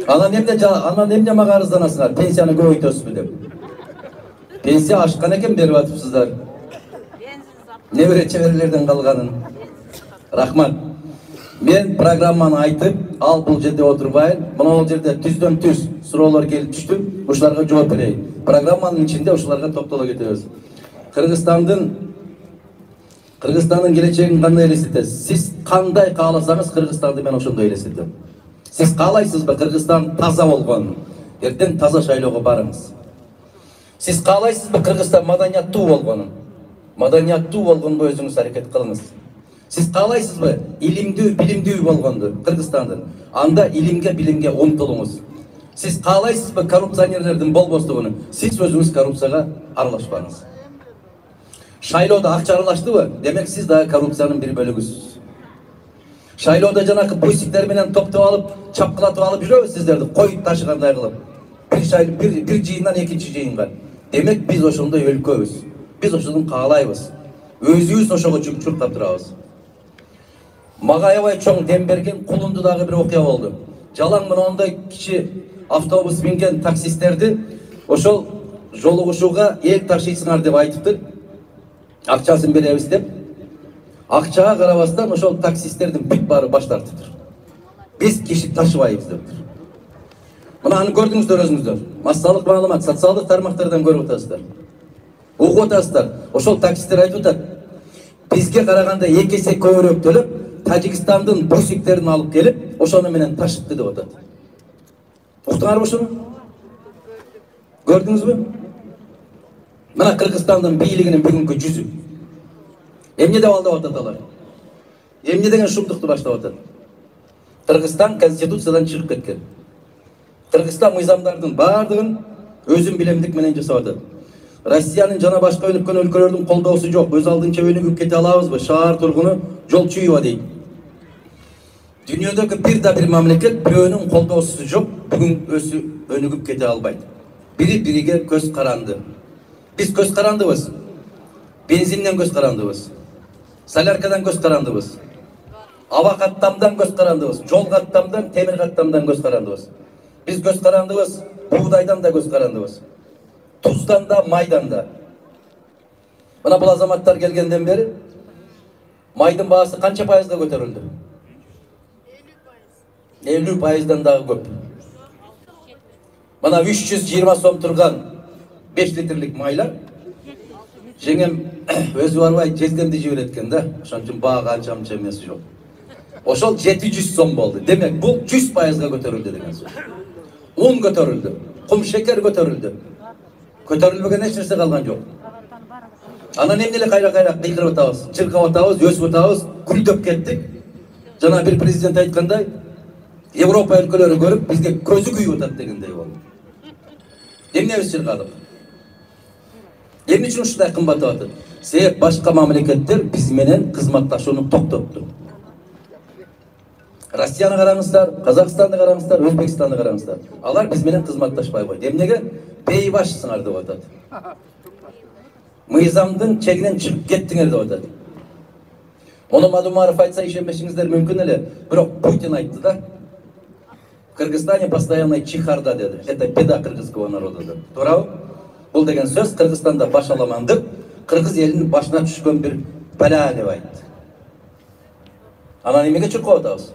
Анан эмне мага арызданасыңар? Пенсияны көбөйтөсүзбү деп. Пенсия ашкан экен берип атыпсыздар. Небере чеберлерден калганын. Рахмат. мен программаны айтып, ал бұл жерде отырбайын, мына жерде түздөн түз суроолор келип түштү, ушуларга жооп берейин. Программанын ичинде ушуларга токтоло кетебиз. Кыргызстандын келечегин кандай элестетесиз? Сиз кандай кааласаңыз Кыргызстанды мен ошондой элестетем. Сиз каалайсызбы Кыргызстан таза болгонун? Эртең таза шайлоого барыңыз. Сиз каалайсызбы Кыргызстан маданияттуу болгонун? Маданияттуу болгонго өзүңүз аракет кылыңыз. Сиз каалайсызбы илимдүү, билимдүү болгонду Кыргызстандын? Анда илимге, билимге умтулуңуз. Сиз каалайсызбы коррупционерлердин болбостугун? Сиз өзүңүз коррупцияга аралашпаңыз. Шайлоодо акча аралаштыбы? Демек сиз дагы коррупциянын бир бөлүгүсүз. Шайлоодо жанакы бусиктер менен топтоп алып, чапкылатып алып жүрөбүз сиздерди, коюп ташыгандай кылып. Bir жыйындан экинчи жыйынга. Демек биз ошондой өлкөбүз. Биз ошону каалайбыз. Өзүбүз ошого чуркап турабыз. Мага аябай чоң дем берген Кулундудагы бир окуя болду. Жалаң мындай кичи автобус минген таксисттерди ошол жолугушууга эл ташыйсыңар деп айтыптыр. Акчасын беребиз деп. Акчага карабастан ошол таксисттердин бүт баары баш тартыптыр. Биз киши ташыбайбыз дептир. Мына аны көрдүңүздөр өзүңүздөр. Массалык маалымат, социалдык тармактардан көрүп атасыздар. Угуп атасыздар. Ошол таксисттер айтып атат. Бизге караганда 2 эсе көбүрөөк төлөп, Тажикстандын бусиктерин алып келип, ошону менен ташыпты деп атат. Уктуңарбы ошону? Көрдүңүзбү? Мына Кыргызстандын бийлигинин бүгүнкү жүзү. Эмне деп алдап атат алар? Эмне деген шумдукту баштап атат? Кыргызстан конституциядан чыгып кеткен. Кыргызстан мыйзамдардын баардыгын өзүн билемдик менен жасап атат. Россиянын жана башка өнүккөн өлкөлөрдүн колдоосу жок. Өз алдынча өнүгүп кете алабызбы? Шаар тургуну жол чүйүбө дейт. Дүйнөдөгү бир мамлекет бирөөнүн колдоосу жок, бүгүн өзү өнүгүп кете албайт. Бири-бириге көз каранды. Биз көз карандыбыз. Бензинден көз карандыбыз. Соляркадан көз карандыбыз. Аба каттамдан көз карандыбыз. Жол каттамдан, темир каттамдан көз карандыбыз. Биз көз карандыбыз, бугдайдан да көз карандыбыз. Туздан да, майдан да. Мына бул азаматтар келгенден бери майдын баасы канча пайызга көтөрүлдү? 50%дан дагы көп. Мына 320 сом турган 5 литрлик майлар жеңем өзү барбай жездемди жиберет экен да. Ошон үчүн баага анча эмеси жок. Ошол 700 сом болду. Демек бул 100%га көтөрүлдү деген сөз. Un көтөрүлдү, кум шекер көтөрүлдү. Көтөрүлбөгөн эч нерсе калган жок. Анан эмне эле кайра кыйкырып атабыз, чыркап атабыз, өсүп атабыз, гүлдөп кеттик. Жана бир президент айткандай, Европа өлкөлөрү көрүп бизге көзү күйүп атат дегендей болду. Эмне биз чыркадык? Эмне үчүн ушундай кымбаттап атат? Себеп башка мамлекеттер биз менен кызматташууну токтотту. Россияны караңыздар, Казакстанды караңыздар, Өзбекстанды караңыздар. Алар биз менен кызматташпай койду. Эмнеге? Бейбашсыңар деп атат. Мыйзамдын чегинен чыгып кеттиңер деп атат. Ону Мадумаров айтса ишенбешиңиздер мүмкүн эле, бирок Путин айтты да. В Кыргызстане постоянно чихарда деди. Это беда кыргызского народа деп. Туурабы? Бул деген сөз Кыргызстанда баш аламандык, кыргыз элинин башына түшкөн бир бала деп айтты. Анан эмнеге чуркап атабыз?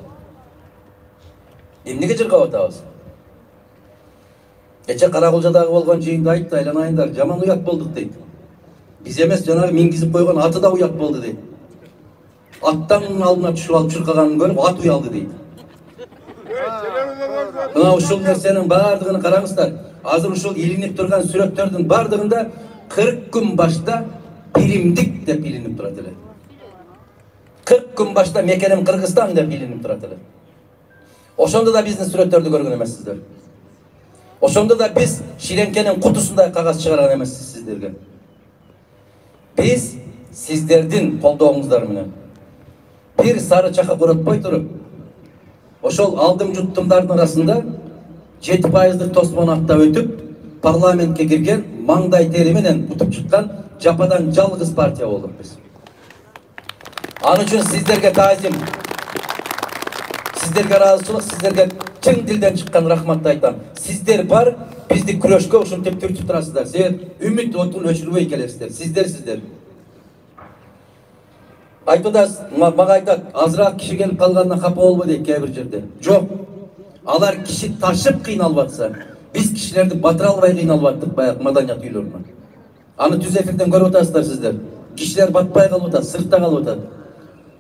Эмнеге чыркап атабыз? Кече Каракулжадагы болгон жыйында айтты, айланайындар, жаман уят болдук дейт. Биз эмес, жанагы мингизип койгон аты да уят болду дейт. Аттан алдына түшүп алып чуркаганын көрүп, ат уялды дейт. Мына ушул нерсенин баардыгын караңыздар. Азыр ушул илинип турган сүрөттөрдүн баардыгында 40 күн башта биримдик деп илинип турат эле. 40 күн башта мекеним Кыргызстан деп илинип турат эле. Ошондо да биздин сүрөттөрдү көргөн эмессиздер. Ошондо да биз ширенкенин кутусундай кагаз чыгарган эмессиз сиздерге. Биз сиздердин колдооңуздар менен бир сары чака курутпой туруп, ошол алдым жуттумдардын арасында 7%дык тосмон аттап өтүп, парламентке кирген, маңдай тери менен утуп чыккан жападан жалгыз партия болдук биз. Аны үчүн сиздерге таазим, сиздерге ыраазычылык, сиздерге чын дилден чыккан рахматты айтам. Сиздер бар, бизди күрөшкө ушинтип түртүп турасыздар. Сиздер үмүт отун өчүрбөй келесиздер. Сиздер. Айтуда мага айтат, азыраак киши келип калганына капа болбо дейт кээ бир жерде. Жок. Алар киши ташып кыйналып атса, биз кишилерди батыра албай кыйналып аттык баягы маданият үйлөрүнө. Аны түз эфирден көрүп атасыздар сиздер. Кишилер батпай калып атат, сыртта калып атат.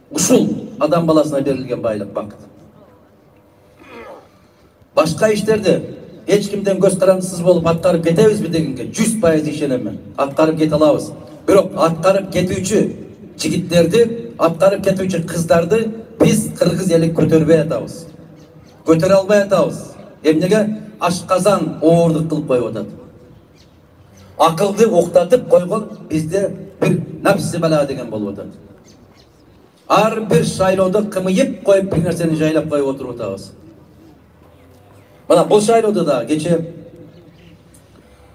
Ушул адам баласына берилген байлык, бакыт. Башка иштерди эч кимден көз карандысыз болуп аткарып кетебизби дегенге 100% ишенем мен. Аткарып кете алабыз. Бирок аткарып кетүүчү жигиттерди, аткарып кетүүчү кыздарды биз кыргыз эли көтөрбөй атабыз. Көтөрө албай атабыз. Эмнеге? Ашказан оордук кылып коюп атат. Акылды октатып койгон бизде бир напсы бала деген болуп атат. Ар бир шайлоодо кымыйып коюп бир нерсени жайлап коюп отуруп атабыз. Мына бул шайлоодо да кече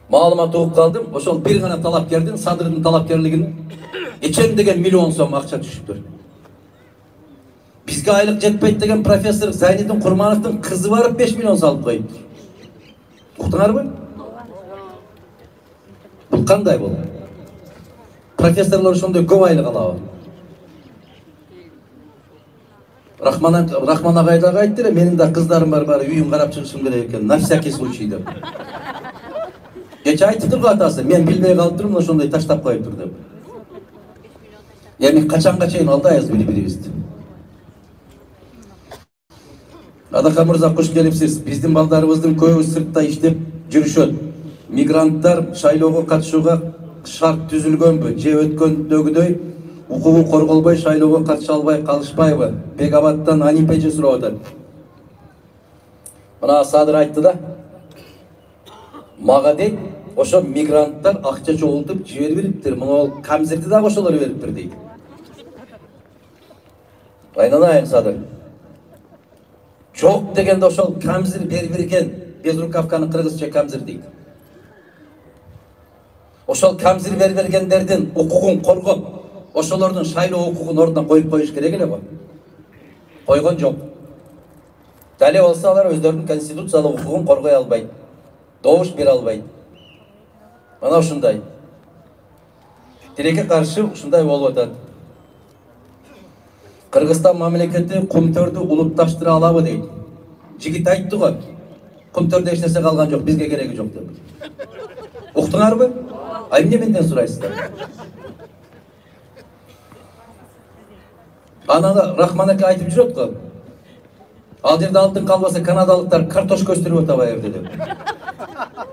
маалымат угуп калдым. Ошол бир гана талапкердин, Садырдын талапкерлигин эчен деген миллион сом акча түшүптүр. Бизге айлык жетпейт деген профессор Зайнидин Курмановдун кызы барып 5 миллион салып коюптур. Уктуңарбы? Бул кандай болот? Профессорлор ошондой көп айлык алабы? Рахман агай дагы айтты эле, менин да кыздарым бар, үйүн карап чыгышым керек экен, на всякий случай деп. Кече айтыптыр го атасы, мен билбей калыптырмын, ошондой таштап коюптур деп. Эми качанга чейин алдайбыз бири-бирибизди? Адака мырза куш келипсиз. Биздин балдарыбыздын көбү сыртта иштеп жүрүшөт. Мигранттар шайлоого катышууга шарт түзүлгөнбү? Же өткөндөгүдөй укугу корголбой шайлоого катыша албай калышпайбы? Бегабаттан Анипеже сурап атат. Мына Садыр айтты да. Мага дейт, ошо мигранттар акча чогултуп жиберип бериптир. Мына камзирди дагы ошолор бериптир дейт. Айнанайын Садыр. Жок дегенде ошол камзир берип берген. Безрукавканы кыргызча камзир дейт. Ошол камзир берип бергендердин укугун коргоп, ошолордун шайлоо укугун ордуна коюп коюш керек эле го. Койгон жок. Дале болсо алар өздөрүнүн конституциялык укугун коргой албайт. Добуш бере албайт. Мына ушундай. Тилекке каршы ушундай болуп атат. Кыргызстан мамлекети Кумтөрдү улутташтыра алабы дейт. Жигит айтты го. Кумтөрдө эч нерсе калган жок, бизге кереги жок деп. Уктуңарбы? Ай эмне менден сурайсыздар? Анага Рахман ака айтып жүрөт го. Ал жерде алтын калбаса канадалыктар картошка өстүрүп атабайбы деп.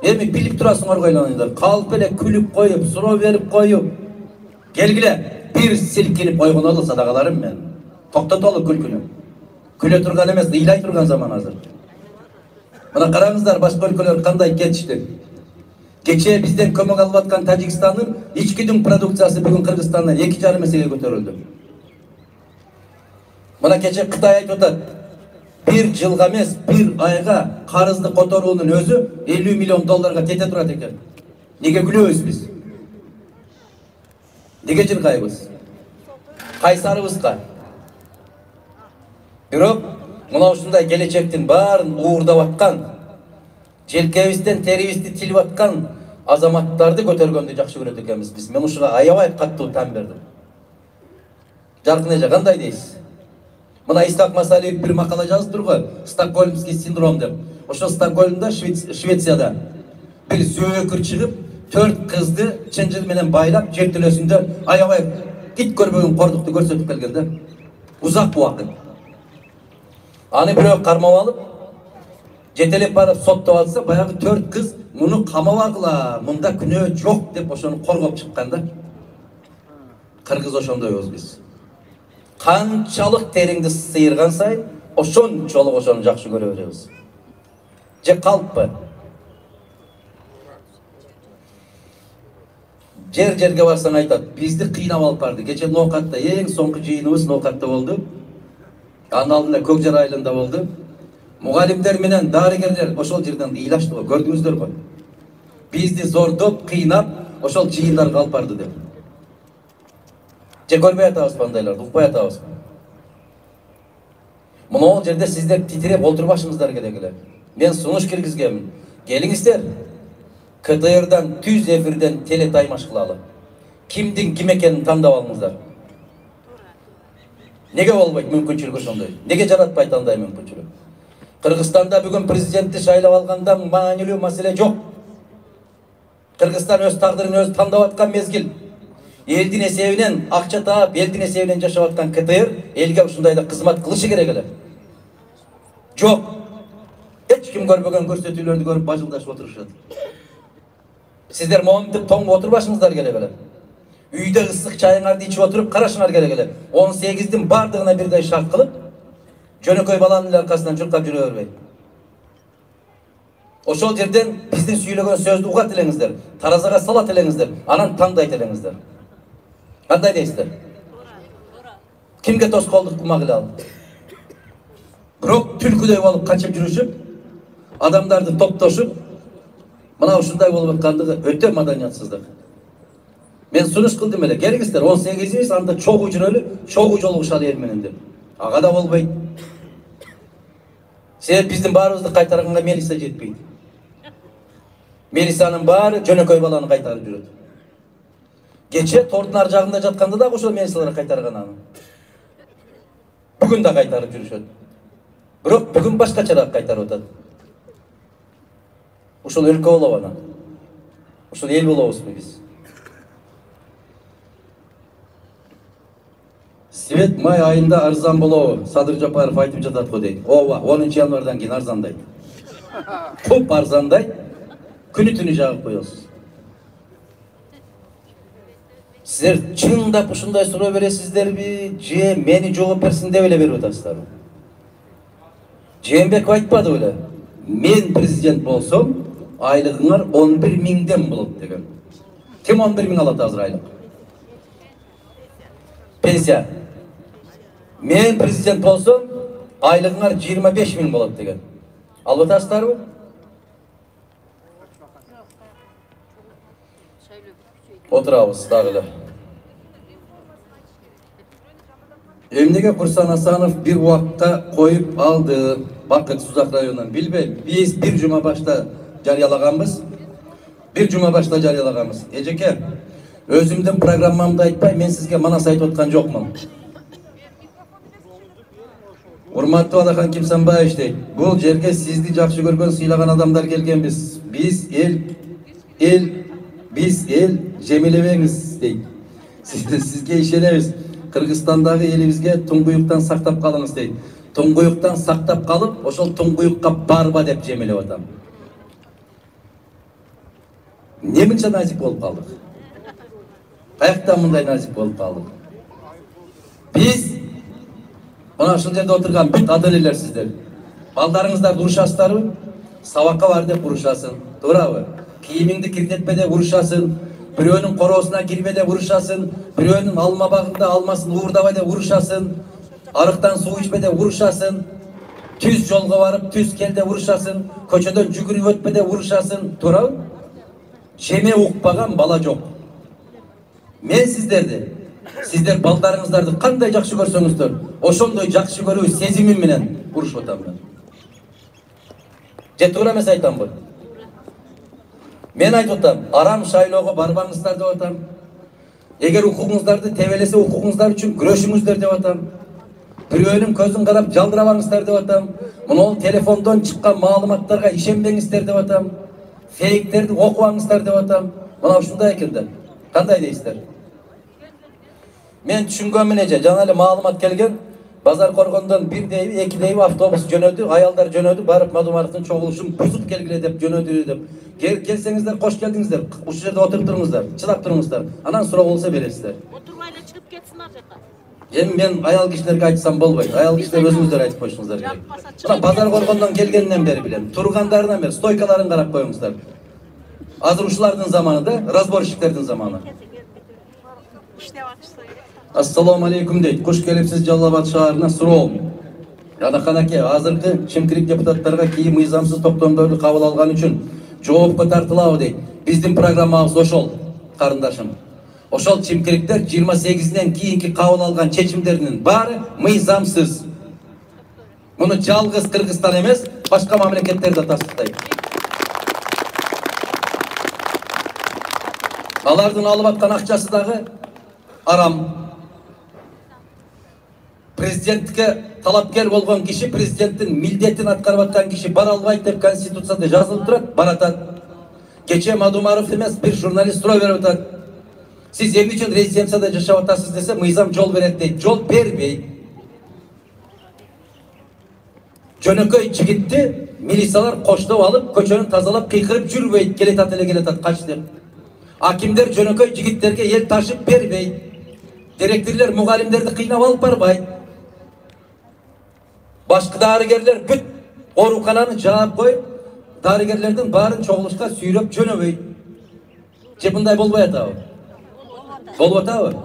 Эми билип турасыңар го айланыңдар. Калып эле күлүп коюп, суроо берип коюп. Келгиле, бир силкинип койгон эле садагаларым мен. Токтотолу күлкүнү. Күлө турган эмес, ыйлай турган заман азыр. Мына караңыздар, башка өлкөлөр кандай кетишти. Кече бизден көмөк алып аткан Тажикстандын ичкидин продукциясы бүгүн Кыргызстандан 2,5 эсеге көтөрүлдү. Мына кече Кытай айтып атат. Bir жылга эмес, bir айга карызды которуунун өзү 50 миллион долларга тете турат экен. Неге күлөбүз биз? Неге жыргайбыз? Кайсарыбызга? Бирок мына ушундай келечектин баарын уурдап аткан, желкебизден терибизди тилип аткан азаматтарды көтөргөндү жакшы көрөт экенбиз биз. Мен ушуга аябай каттуу тан бердим. Жаркын эже кандай дейсиз? Мына Исхак Масалиев бир макала жазыптыр го, Стокгольмский синдром деп. Ошо Стокгольмда, Швецияда бир зөөкүр чыгып, 4 кызды чынжыр менен байлап, жертөлөсүндө аябай ит көрбөгөн кордукту көрсөтүп келген да. Узак убакыт. Аны бирөө кармап алып, жетелеп барып соттоп алса, баягы 4 кыз муну камабагыла, мында күнөө жок деп ошону коргоп чыккан да. Кыргыз ошондойбуз биз. Канчалык териңди сыйырган сайын, ошончолук ошону жакшы көрө беребиз. Же калппы? Жерге барсаң айтат, бизди кыйнап алып барды. Кече Ноокатта эң соңку жыйыныбыз Ноокатта болду. Анын алдында Көк Жар айылында болду. Мугалимдер менен дарыгерлер ошол жерден ыйлашты го, көрдүңүздөр го. Бизди зордоп, кыйнап, ошол жыйындарга алып барды деп. Же көрбөй атабызбы андайларды, укпай атабызбы? Мына жерде сиздер титиреп олтурбашыңыздар керек эле. Мен сунуш киргизгенмин. Келиңиздер. КТРдан түз эфирден теле таймаш кылалы. Кимдин ким экенин тандап алыңыздар. Неге болбойт мүмкүнчүлүк ошондой? Неге жаратпайт андай мүмкүнчүлүк? Кыргызстанда бүгүн президентти шайлап алганда маанилүү маселе жок. Кыргызстан өз тагдырын өзү тандап аткан мезгил. Элдин эсебинен акча таап, элдин эсебинен жашап аткан КТР элге ушундайда кызмат кылышы керек эле. Жок. Эч ким көрбөгөн көрсөтүүлөрдү көрүп бажылдашып отурушат. Сиздер момунтип тоңуп отурбашыңыздар керек эле. Үйдө ысык чайыңарды ичип отуруп карашыңар керек эле. 18-дин бардыгына бирдей шарт кылып, жөнөкөй баланын аркасынан чуркап жүрө бербей. Ошол жерден биздин сүйлөгөн сөздү угат элеңиздер, таразага салат элеңиздер, анан тандайт элеңиздер. Кандай дейсиздер? Кимге тоскоолдук кылмак эле ал? Бирок түлкүдөй болуп качып жүрүшүп, адамдарды топтошуп, мына ушундай болуп аткандыгы өтө маданиятсыздык. Мен сунуш кылдым эле, келиңиздер 18-биз анда чогуу жүрөлү, чогуу жолугушалы эл менен деп. Ага да болбойт. Себеп биздин баарыбызды кайтарганга милиция жетпейт. Милициянын баары жөнөкөй баланы кайтарып жүрөт. Кече тордун ар жагында жатканда да ошол милициялар кайтарган аны. Бүгүн да кайтарып жүрүшөт. Бирок бүгүн башкачараак кайтарып атат. Ушул өлкө болобу ана? Ушул эл болобузбу биз? Свет май айында арзан болобу? Садыр Жапаров айтып жатат го дейт. Ооба, 10 январдан кийин арзандайт. Куп арзандайт. Күнү түнү жагып коесуз. Сиздер чындап ушундай суроо бересиздерби, же мени жооп берсин деп эле берип атасыздарбы? Жээнбеков айтпады беле? Мен президент болсом, айлыгыңар 11 миңден болот деген. Ким 11 миң алат азыр айлык? Пенсия. Мен президент болсом, айлыгыңар 25 миң болот деген. Алып атасыздарбы? Отурабыз дагы эле. Эмнеге Курсан Асанов бир убакта коюп алды? Бакыт Сузак районунан билбейм. Биз бир жума башта жарыялаганбыз. Эжеке, өзүмдүн программамды айтпай, мен сизге манас айтып аткан жокмун. Урматтуу Алахан Кимсанбаевич дейт. Бул жерге сизди жакшы көргөн, сыйлаган адамдар келгенбиз. Биз эл жемелебеңиз дейт. Сизге ишенебиз. Кыргызстандагы элибизге туңгуюктан сактап калыңыз дейт. Туңгуюктан сактап калып, ошол туңгуюкка барба деп жемелеп атам. Неминче назик болуп калдык? Каяктан мындай назик болуп калдык? Биз мына ушул жерде отурган бүт ата энелер сиздер. Балдарыңыздарды урушасыздарбы? Сабакка бар деп урушасын. Туурабы? Кийимиңди кирдетпе деп урушасын. Бирөөнүн короосуна кирбе деп урушасын. Бирөөнүн алма багында алмасын уурдабай деп урушасын. Арыктан суу ичпе деп урушасын. Түз жолго барып түз кел деп урушасын. Көчөдөн жүгүрүп өтпе деп урушасын. Туурабы? Жеме укпаган бала жок. Мен сиздер балдарыңыздарды кандай жакшы көрсөңүздөр, ошондой жакшы көрүү сезимим менен урушуп атам мен. Же туура эмес айтамбы? Мен айтып атам, арам шайлоого барбаңыздар деп атам. Эгер укугуңуздарды тебелесе укугуңуздар үчүн күрөшүңүздөр деп атам. Бирөөнүн көзүн карап жалдырабаңыздар деп атам. Мына телефондон чыккан маалыматтарга ишенбеңиздер деп атам. Фейктерди окубаңыздар деп атам. Мына ушундай экен да. Кандай дейсиздер? Мен түшүнгөн мененче жана эле маалымат келген. Базар Коргондон 1-2 дейби автобус жөнөдү, аялдар жөнөдү, барып Мадумаровдун чогулушун бузуп келгиле деп жөнөдү деп. Келсеңиздер, кош келдиңиздер. Ушул жерде отуруп туруңуздар, чыдап туруңуздар. Анан суроо болсо бересиздер. Отурбай эле чыгып кетсин ар жака. Эми мен аял кишилерге айтсам болбойт. Аял кишилер өзүңүздөр айтып коюшуңуздар керек. Мына Базар Коргондон келгенден бери билем. Тургандарынан бери стойкаларын карап коюңуздар. Азыр ушулардын заманы, разборщиктердин заманы. Ассаламу алейкум дейт. Куш келипсиз Жалал Абад шаарына суроо. Радахан аке, азыркы чимкирик депутаттарга кийин мыйзамсыз токтомдорду кабыл алган үчүн жоопко тартылабы дейт. Биздин программабыз ошол, карындашым. Ошол чимкириктер 28-ден кийинки кабыл алган чечимдердин баары мыйзамсыз. Муну жалгыз Кыргызстан эмес, башка мамлекеттер да тастыктайт. Алардын алып аткан акчасы дагы арам. президентке талапкер болгон киши, президенттин милдетин аткарып аткан киши бара албайт деп конституцияда жазылып турат, баратат. Кече Мадумаров эмес, бир журналист суроо берип атат. Сиз эмне үчүн резиденцияда жашап атасыз десе, мыйзам жол берет дейт. Жол бербейт. Жөнөкөй жигитти милициялар коштоп алып, көчөнү тазалап, кыйкырып жүрбөйт, келетат эле келетат, кач деп. Акимдер жөнөкөй жигиттерге эл ташып бербейт. Директорлор мугалимдерди кыйнап алып барбайт. Башкы дарыгерлер бүт оорукананы жаап коюп, дарыгерлердин баарын чогулушка сүйрөп жөнөбөйт. Же мындай болбой атабы? Болуп атабы?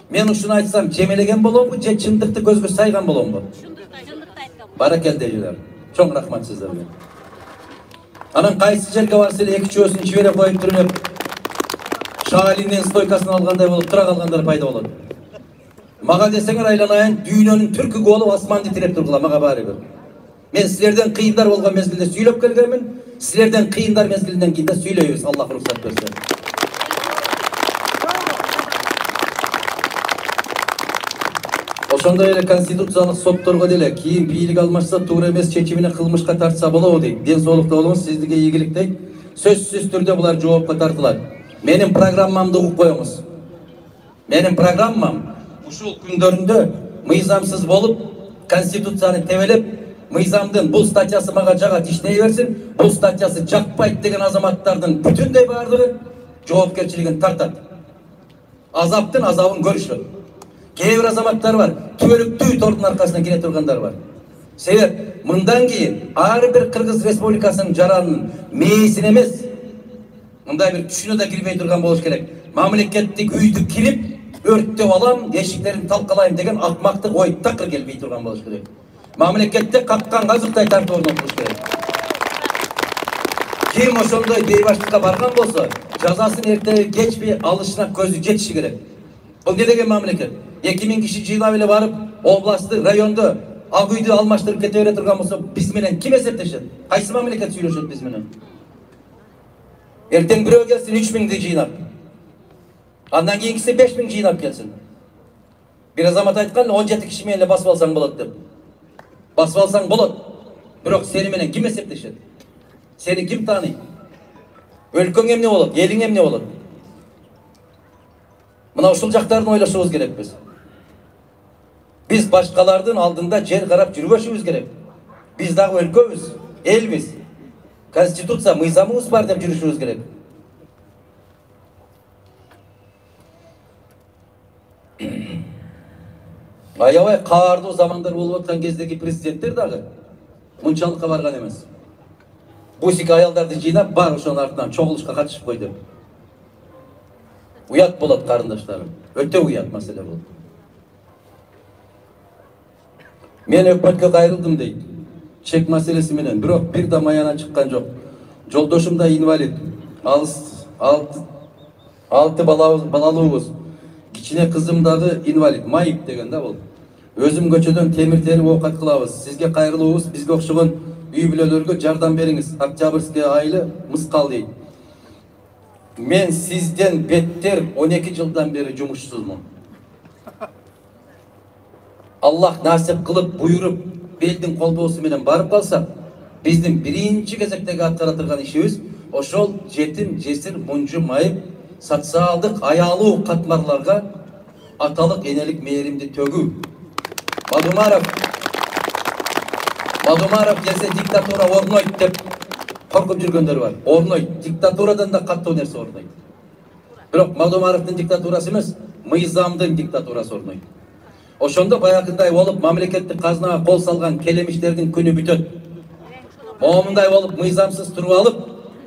Мен ушуну айтсам, жемелеген боломбу, же чындыкты көзгө сайган боломбу? Баракелде жылар. Чоң рахмат сиздерге. Анан кайсы жерге барса эле 2 чөсүн жибере коюп туруп, шаалинин стойкасын алгандай болуп тура калгандар пайда болот. Мага десеңер айланайын, дүйнөнүн түркү болуп асманды тиреп тургула, мага баары бир. Мен силерден кыйындар болгон мезгилде сүйлөп келгенмин, силерден кыйындар мезгилинен кийин да сүйлөйбүз, Аллах уруксат берсе. Ошондой эле конституциялык сотторго деле кийин бийлик алмашса туура эмес чечимине кылмышка тартса болобу дейт. Ден соолукта болуңуз, сиздерге ийгилик дейт. Сөзсүз түрдө булар жоопко тартылат. Менин программамды угуп коюңуз. Менин программам ушул күндөрүндө мыйзамсыз болуп, конституцияны тебелеп, мыйзамдын бул статьясы мага жагат, иштей берсин, бул статьясы жакпайт деген азаматтардын бүтүндөй баардыгы жоопкерчилигин тартат. Азаптын азабын көрүшөт. Кээ бир азаматтар бар, түбөлүктүү тордун аркасына кире тургандар бар. Себеп мындан кийин ар бир Кыргыз Республикасынын жаранын мээсин эмес, мындай бир түшүнө да кирбей турган болуш керек. Мамлекеттик үйдү кирип, өрттөп алам, эшиктерин талкалайм деген акмактык ой такыр келбей турган болуш керек. Мамлекетте капкан казыктай тартып орнотулуш керек. Ким ошондой бейбаштыкка барган болсо, жазасын эртеби кечпей алышына көзү жетиши керек. Бул не деген мамлекет? 2000 киши жыйлап эле барып, областты, районду, ак үйдү алмаштырып кете бере турган болсо, биз менен ким эсептешет? Кайсы мамлекет сүйлөшөт биз менен? Эртең бирөө келсин 3000ди жыйнап. Андан кийинкиси 5000 жыйнап келсин. Бир азамат айткан 17 киши менен эле басып алсаң болот деп. Басып алсаң болот. Бирок сени менен ким эсептешет? Сени ким тааныйт? Өлкөң эмне болот? Элиң эмне болот? Мына ушул жактарын ойлошубуз керек биз. Биз башкалардын алдында жер карап жүрбөшүбүз керек. Биз дагы өлкөбүз, элбиз. Конституция, мыйзамыбыз бар деп жүрүшүбүз керек. Аябай каардуу замандар болуп аткан кездеги президенттер дагы мынчалыкка барган эмес. Бусик аялдарды жыйнап, бар ошонун артынан чогулушка катышып кой деп. Уят болот карындаштарым. Өтө уят маселе болот. Мен өкмөткө кайрылдым дейт. Чек маселеси менен, бирок бир да маяна чыккан жок. Жолдошум да инвалид. Алты балалуубуз. Кичине кызым дагы инвалид, майып деген да бул. Өзүм көчөдөн темир терип оокат кылабыз. Сизге кайрылуубуз, бизге окшогон үй бүлөлөргө жардам бериңиз. Октябрьский айылы Мыскал дейт. Мен сизден беттер 12 жылдан бери жумушсузмун. Аллах насип кылып, буйруп, элдин колдоосу менен барып калсак, биздин биринчи кезектеги аткара турган ишибиз ошол жетим, жесир, мунжу, майып, социалдык, аялуу катмарларга аталык энелик мээримди төгүү. Мадумаров келсе диктатура орнойт деп коркуп жүргөндөр бар. Орнойт. Диктатурадан да каттуу нерсе орнойт. Бирок Мадумаровдун диктатурасы эмес, мыйзамдын диктатурасы орнойт. Ошондо баягындай болуп мамлекеттик казынага кол салган келемиштердин күнү бүтөт. Момундай болуп мыйзамсыз туруп алып,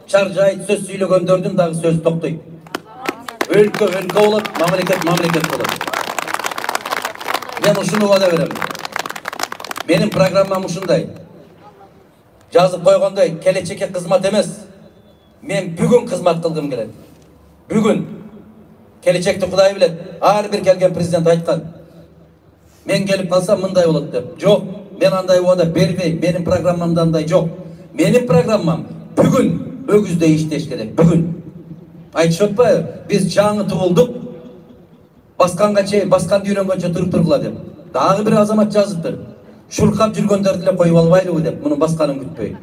чаржайт сөз сүйлөгөндөрдүн дагы сөзү токтойт. Өлкө болот, мамлекет болот. Мен ушуну вада берем. Менин программам ушундай. Жазып койгондой, келечекке кызмат эмес. Мен бүгүн кызмат кылгым келет. Бүгүн. Келечекти Кудай билет. Ар бир келген президент айткан. Мен келип калсам мындай болот деп. Жок, мен андай вада бербейм. Менин программамда андай жок. Менин программам бүгүн өгүздөй иштеш керек. Бүгүн. Айтышып атпайбы? Биз жаңы туулдук. Басканга чейин, басканды үйрөнгөнчө туруп тургула деп. Dagы bir azamat жазыптыр. Шуркап жүргөндөрдү эле коюп албайлыбы деп, мунун басканын күтпөй.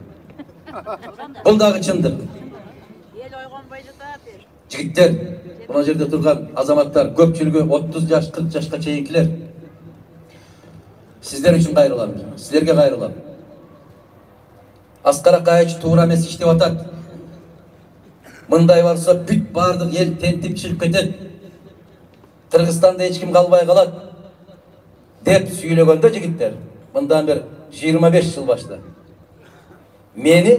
Бул дагы чындык. Жигиттер, мына жерде турган азаматтар, көпчүлүгү 30 жаш, 40 жашка чейинкилер. Сиздер үчүн кайрылам, силерге кайрылам. Аскар Акаевич туура эмес иштеп атат. Мындай болсо бүт бардык эл тентип чыгып кетет. Кыргызстанда эч ким калбай калат деп сүйлөгөндө жигиттер, мындан бир 25 жыл башта. Мени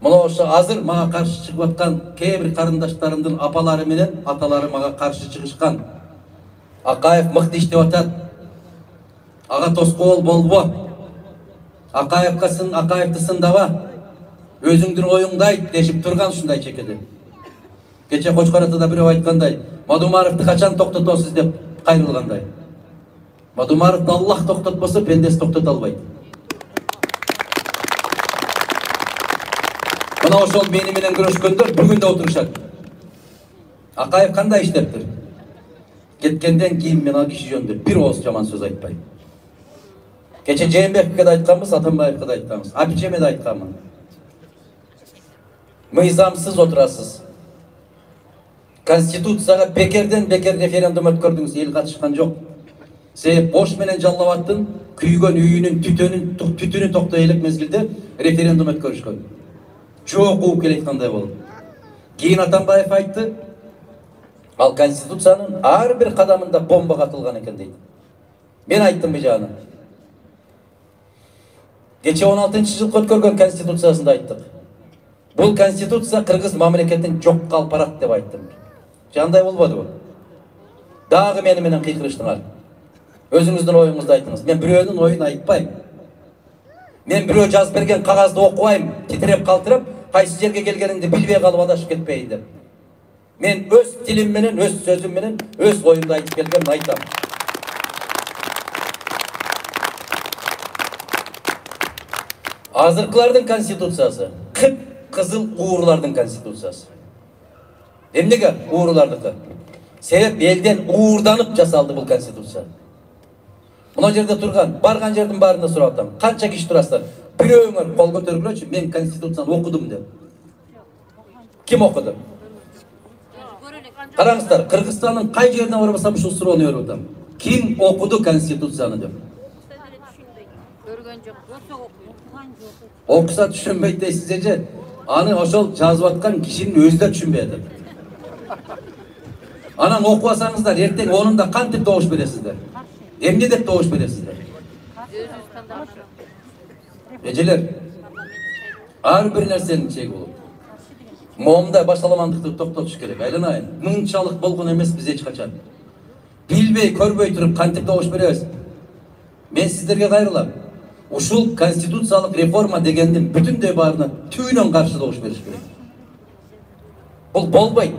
мына ошо азыр мага каршы чыгып аткан кээ бир карындаштарымдын апалары менен аталары мага каршы чыгышкан. Акаев мыкты иштеп атат. Ага тоскоол болбо. Акаевди сындаба. Өзүңдүн оюңду айт дешип турган ушундай чекеде. Кече Кочкоратада бирөө айткандай, Мадумаровду качан токтотосуз деп кайрылгандай. Мадумаровду Аллах токтотпосо, пендеси токтото албайт. Мына ошол мени менен күрөшкөндөр бүгүн да отурушат. Акаев кандай иштептир? Кеткенден кийин мен ал киши жөнүндө бир ооз жаман сөз айтпайм. Кече Жээнбековке да айтканбыз, Атамбаевке да айтканбыз, Абичеме да айтканмын. Мыйзамсыз отурасыз. Конституцияга бекерден бекер референдум өткөрдүңүз, эл катышкан жок. Себеп Бош менен Жаллабаттын күйгөн үйүнүн түтүнү токтой элек мезгилде референдум өткөрүшкөн. Жок кууп келеткандай болду. Кийин Атамбаев айтты, ал Конституциянын ар бир кадамында бомба катылган экен дейт. Мен айттым бижаны. Кече 16-жылкы өткөргөн Конституциясында айттык. Бул Конституция Кыргыз мамлекетин жок калпарат деп айттым. Жандай болбодубу? Дагы мени менен кыйкырыштыңар. Өзүңүздүн оюңузду айтыңыз. Мен бирөөнүн оюн айтпайм. Мен бирөө жазып берген кагазды окубайм, титиреп калтырып, кайсы жерге келгениңди билбей калып адашып кетпейин деп. Мен өз тилим менен, өз сөзүм менен, өз оюмду айтып келгенин айтам. Азыркылардын конституциясы кып-кызыл уурлардын конституциясы. Эмнеге уурлардыкы? Себеп элден уурданып жасалды бул конституция. Мына жерде турган, барган жердин баарында сурап атам. Канча киши турасыздар? Бирөөңөр кол көтөргүлөчү, мен конституцияны окудум деп. Ким окуду? Караңыздар, Кыргызстандын кай жерине барбасам ушул суроону берип атам. Ким окуду конституцияны деп? Окуса түшүнбөйт дейсиз же? Аны ошол жазып аткан кишинин өзү да түшүнбөй атат. Анан окубасаңыздар, эртең онунда кантип добуш бересиздер? Эмне деп добуш бересиздер? Эжелер, ар бир нерсенин чеги болот. Моомда башаламандыкты токтотуш керек. Айланайын, мынчалык болгон эмес биз эч качан. Билбей, көрбөй туруп кантип добуш беребиз? Мен сиздерге кайрылам. Ушул конституциялык реформа дегендин бүтүндөй баарына түбүнөн каршы добуш бериш керек. Бул болбойт.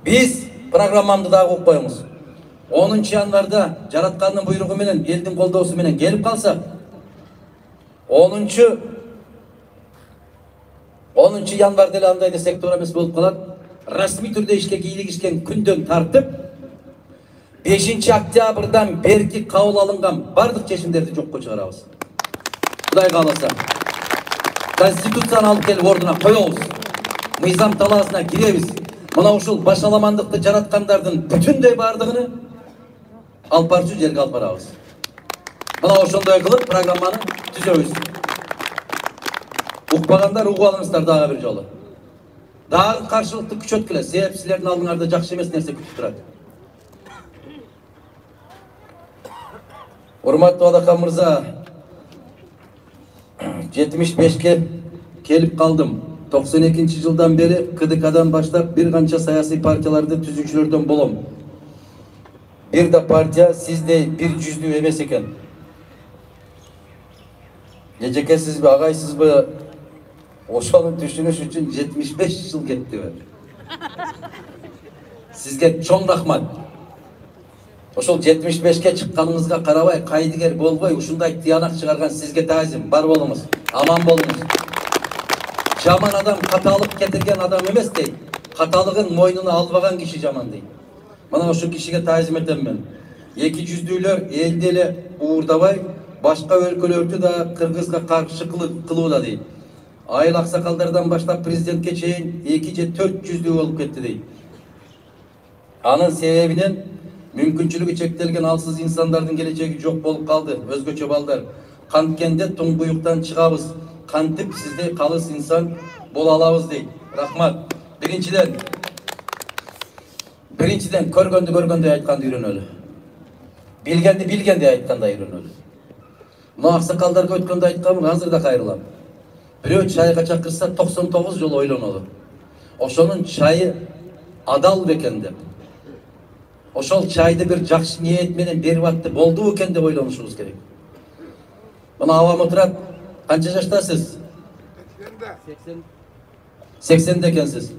Биз программамды дагы угуп коюңуз. 10 январда жараткандын буйругу менен, элдин колдоосу менен келип калсак, 10 январда эле андай десек туура эмес болуп калат. Расмий түрдө ишке кийлигишкен күндөн тартып 5 октябрдан берки кабыл алынган бардык чечимдерди жокко чыгарабыз. Кудай кааласа, конституцияны алып келип ордуна коебуз. Мыйзам талаасына киребиз. Мына ушул башаламандыкты жараткандардын бүтүндөй бардыгын алып барчу жерге алып барабыз. Мына ошондой кылып программаны түзөбүз. Укпагандар угуп алыңыздар дагы бир жолу. Дагы каршылыкты күчөткүлө, себеп силердин алдыңарда жакшы эмес нерсе күтүп турат. Урматтуу Адакан мырза, 75ке келип калдым. 92-жылдан бери КДКдан баштап бир канча саясий партияларды түзүүчүлөрдөн болом. Бир да партия сиздей бир жүздүү эмес экен. Эжекесизби, агайсызбы? Ошону түшүнүш үчүн 75 жыл кеттиби? Сизге чоң рахмат. Ошол 75ке чыкканыңызга карабай, кайдыгер болбой, ушундай тыянак чыгарган сизге таазим. Бар болуңуз, аман болуңуз. Жаман адам каталык кетирген адам эмес дейт. Каталыгын мойнуна албаган киши жаман дейт. Мына ошол кишиге таазим этем мен. Eki yüzdüler elde ele uğurdabay, başka өлkөлөрдү da Kırgızga karşı kılууda deyip. Ayıl aksakallardan başlap prezidentke çeyin 2 je 4 yüzdүү olup ketти deyip. Anın sebebinin mümkünçülüğü çektirilgen alsız insanların geleceği çok bolup kaldı. Özgöçö balдар. Kantkende tuңguyuктан çıkabız. Kantip sizde kalыс insan bola alabız deyip. Rahmat. Birinciden көргөндү айтканды үйрөнөлү. Билгенди айтканды үйрөнөлү. Мына аксакалдарга өткөндө айтканмын, азыр да кайрылам. Бирөө чайга чакырса 99 жолу ойлонолу. Ошонун чайы адал бекен деп. Ошол чайды bir жакшы ниет менен берип атты болду экен деп ойлонушубуз керек. Мына абам отурат. Канча жаштасыз? 80'de ekensiniz.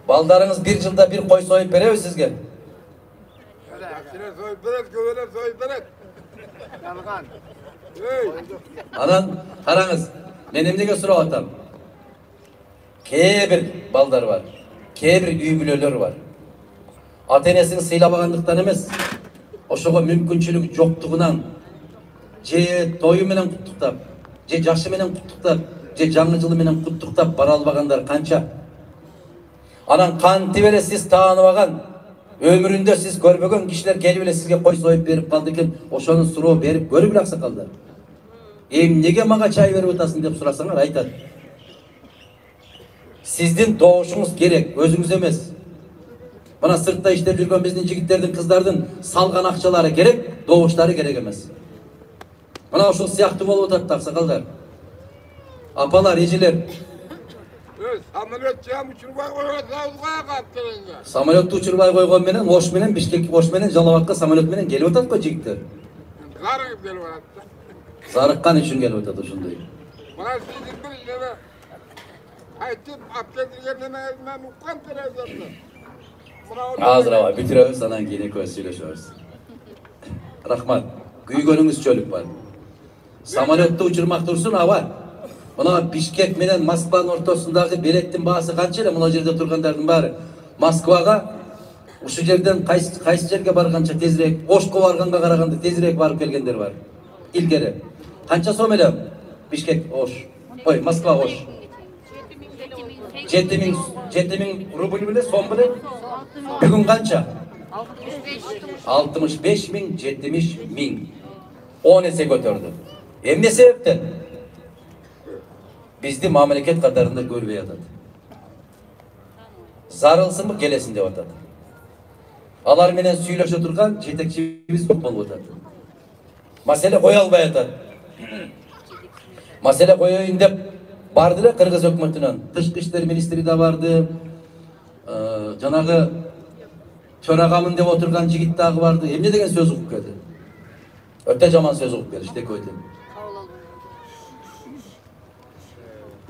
Baldarınız bir yılda bir koy soyup veriyor sizge. Anan, karаңыз, men emnege surap atam. Kee bir baldar var. Kee bir üybülöler var. Ata-enesini sıylabagandыкtan emes. Oşoga mümkünçülük joktugunan je toyu menen kuттуктап, je жашы менен kuттуктап, je жаңы жылы менен kuттуктап бара албагандар канча? Anan kantip ele siz taanıbagan, ömründe siz görmөгөн kişiler gelip ele sizge koy soyup berip kaldı eken, oşonun suroo berip görüp ele aksakalдар. Nege maga çay berip atasın dep surasaңар aytat. Sizdin doğuşunuz gerek, özünüz emes. Bana sırtta işlep жүргөн биздин жигиттердин, кыздардын салган акчалары gerek, doğuşları gerek emes. Bana ошол сыяктуу болуп атат аксакалдар. Apalar, eciler. Samolyottu uçurmay koygon menen, Oş menen, Bişkek, Oş menen, Жалабатка samolyot menen gelip atat ko jigitler. Zarık gelip atat. Zarıkkan üçün gelip atat ошондой. Bana sizin bir yere aytip apkedirgenine ezmen ukkan televizyonda. Azır ava, bitirebiz, anan keyine köz söyleşiyoruz. Rahmat, güygönüңүз çölük var. Samolyottu uçurmak dursun ava. Buna Bişkek menen Moskvanın ortasındaki biletin bahası kança ele muna jerde turgandardın bari. Moskvaga uşu жерден kaysı жерге bargança tezirek, Oşko barganga karaganda tezirek barıp kelgenler var. İlgeri. Kança som ele Bişkek, Oş. Oy, Moskva, Oş. 7000 rubl bile, som bile. Bugün kança? 65.000, 70.000. 10 ese götürdü. Hem ne sebepten? Bizdi mamleket katarında görmeye atadı. Zarılsın mı gelesin diye atadı. Alar menen süйлöşe turgan jetekçimiz yok bolup atadı. Masele koy albay atadı. Masele koyayın dep bardılar Kırgız hökümetinden. Dışkı işler ministri de vardı. Janagı töragamın dep oturgan jigit dagı vardı. Emne degen söz ukup keldi. Öte jaman söz ukup keldi. İşte koydum.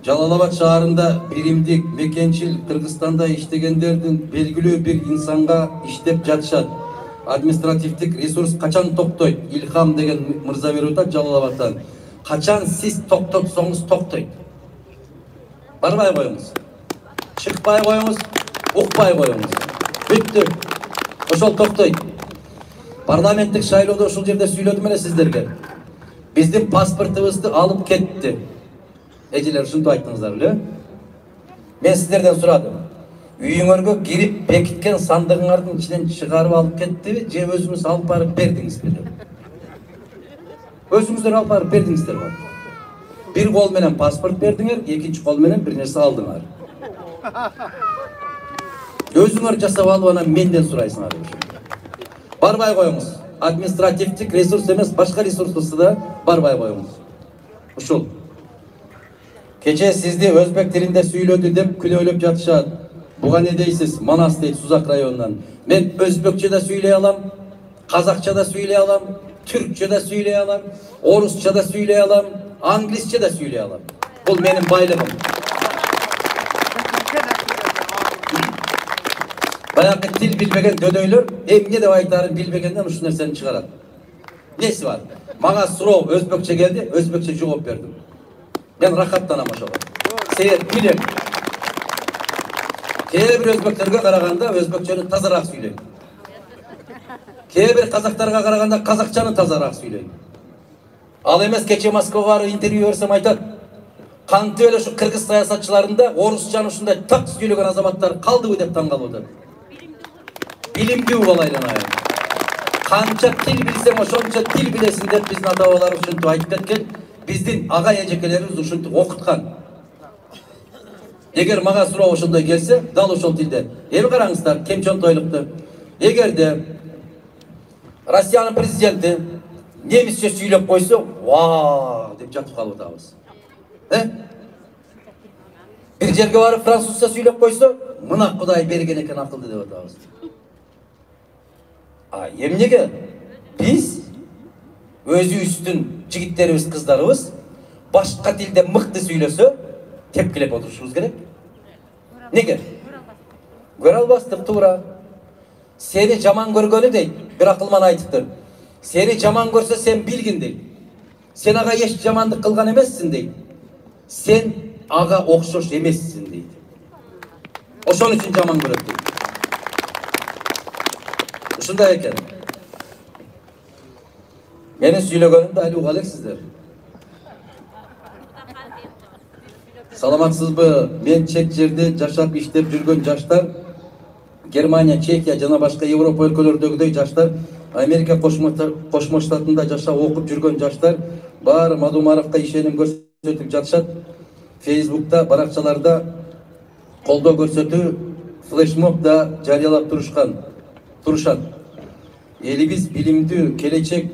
Jalalabad şaharında birimdik, mekençil, Kırgızstanda iştegenlerden belgili bir insanga iştep jatышат. Administratiftik resurs kaçan toktoyt? İlham degen mırza berip Jalalabad'dan. Kaçan siz toktotsoңuz toktoyt? Barбай koyuңuz. Çıkpay koyuңuz, ukpay koyuңuz. Büttü. Oşol toktoyt. Parlamenttik şaylooda oşol jerde süйлödüm ele sizlerge. Bizdin pasportubuzdu alıp ketti. Eciler şunu da ayttыңыздар öyle. Ben sizlerden suradım. Үйүңөргө girip bekitken sandığыңардын içinden çıkarıp alıp ketти mi? Je özünüz alıp barıp berdiңiz mi? Özünüzler alıp barıp berdiңizdер var. Bir kol menen pasport berdiңер, ikinci kol menen bir nerse aldыңар. Özüңөр жасап alып анан менден сурайсыңар. Барбай коюңуз. Administratiftik resurs emес, başka resurslarsa da барбай коюңуз. Ушул. Keçe sizde Özbek tilinde süylödü dep külölöp jatышат. Buga ne deysiz? Manas deyt Suzak rayonundan. Men Özbekçe de süyley alam, Kazakça da süyley alam, Türkçe de süyley alam, Orusça da süyley alam, Anglisçe de süyley alam. Bu benim baylığım. Bayakı til bilbegen dödöylөр, emne de aytarın bilbegenden uşu nerseni çıkarat. Nesi var? Maga surov Özbekçe geldi, Özbekçe cevap verdim. Ben rahatlanam oşoga. Seyret bilem. Kee bir Özbeklerge karaganda Özbekçeni tazarak süyleyim. Kээ бир казактарга караганда казакчаны тазараак сүйлөйт. Ал эмес кече Москвага барып интервью берсем айтат. Кантип эле ушу кыргыз саясатчыларында орусчаны ушундай так сүйлөгөн азаматтар калдыбы деп таң калып атат. Билимдүү бала айланайын. Канча тил билсең ошончо тил билесиң деп биздин ата бабаларыбыз ушинтип айтып кеткен. Биздин ага эжекелерибиз ушинтип окуткан. Эгер мага суроо ошондой келсе, дал ошол тилде. Эми караңыздар, кемчонтойлукту. Эгерде Россиянын президенти немисче сүйлөп койсо, "Ва" деп жатып калып атабыз. Бир жерге барып французча сүйлөп койсо, "Мына Кудай берген экен акылды" деп атабыз. Эмнеге биз өзүбүздүн жигиттерибиз, кыздарыбыз башка тилде мыкты сүйлөсө, тепкилеп отурушубуз керек? Неге? Көрө албастык, туура. Сени жаман көргөнү дейт, бир акылман айтыптыр. Сени жаман көрсө сен билгин дейт. Сен ага эч жамандык кылган эмессиң дейт. Сен ага окшош эмессиң дейт. Ошон үчүн жаман көрөт дейт. Ушундай экен. Менин сүйлөгөнүмдү али уга элексиздер. Саламатсызбы? Мен чет жерде жашап иштеп жүргөн жаштар, Германия, Чехия жана башка Европа өлкөлөрдөгүдөй жаштар, Америка Кошмо Штатында жашап окуп жүргөн жаштар баары Мадумаровго ишеним көрсөтүп жатышат. Facebook'ta, баракчаларда колдоо көрсөтүү, флешмоб да жарыялап турушат. Элибиз билимдүү келечек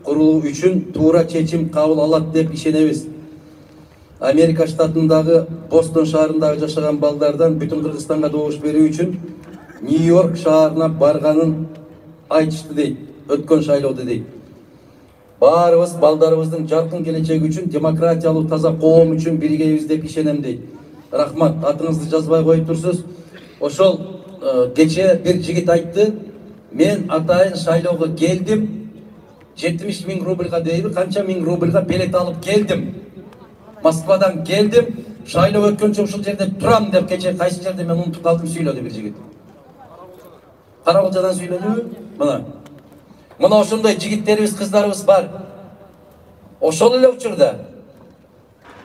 куруу үчүн туура чечим кабыл алат деп ишенебиз. Америка штатындагы Бостон шаарындагы жашаган балдардан бүтүн Кыргызстанга добуш берүү үчүн Нью-Йорк шаарына барганын айтышты дейт, өткөн шайлоодо дейт. Баарыбыз балдарыбыздын жаркын келечеги үчүн, демократиялуу таза коом үчүн биригебиз деп ишенем дейт. Рахмат, атыңызды жазбай коюп турсуз. Ошол кече бир жигит айтты, мен атайын шайлоого келдим, 70 000 рубльга дейби, канча миң рубльга билет алып келдим. Москвадан келдим, шайлоо өткөнчө ушул жерде турам деп кече кайсы жерде мен унутуп калдым сүйлөдү бир жигит. Карабалжадан сүйлөдү, мына ошондой жигиттерибиз, кыздарыбыз бар. Ошол эле учурда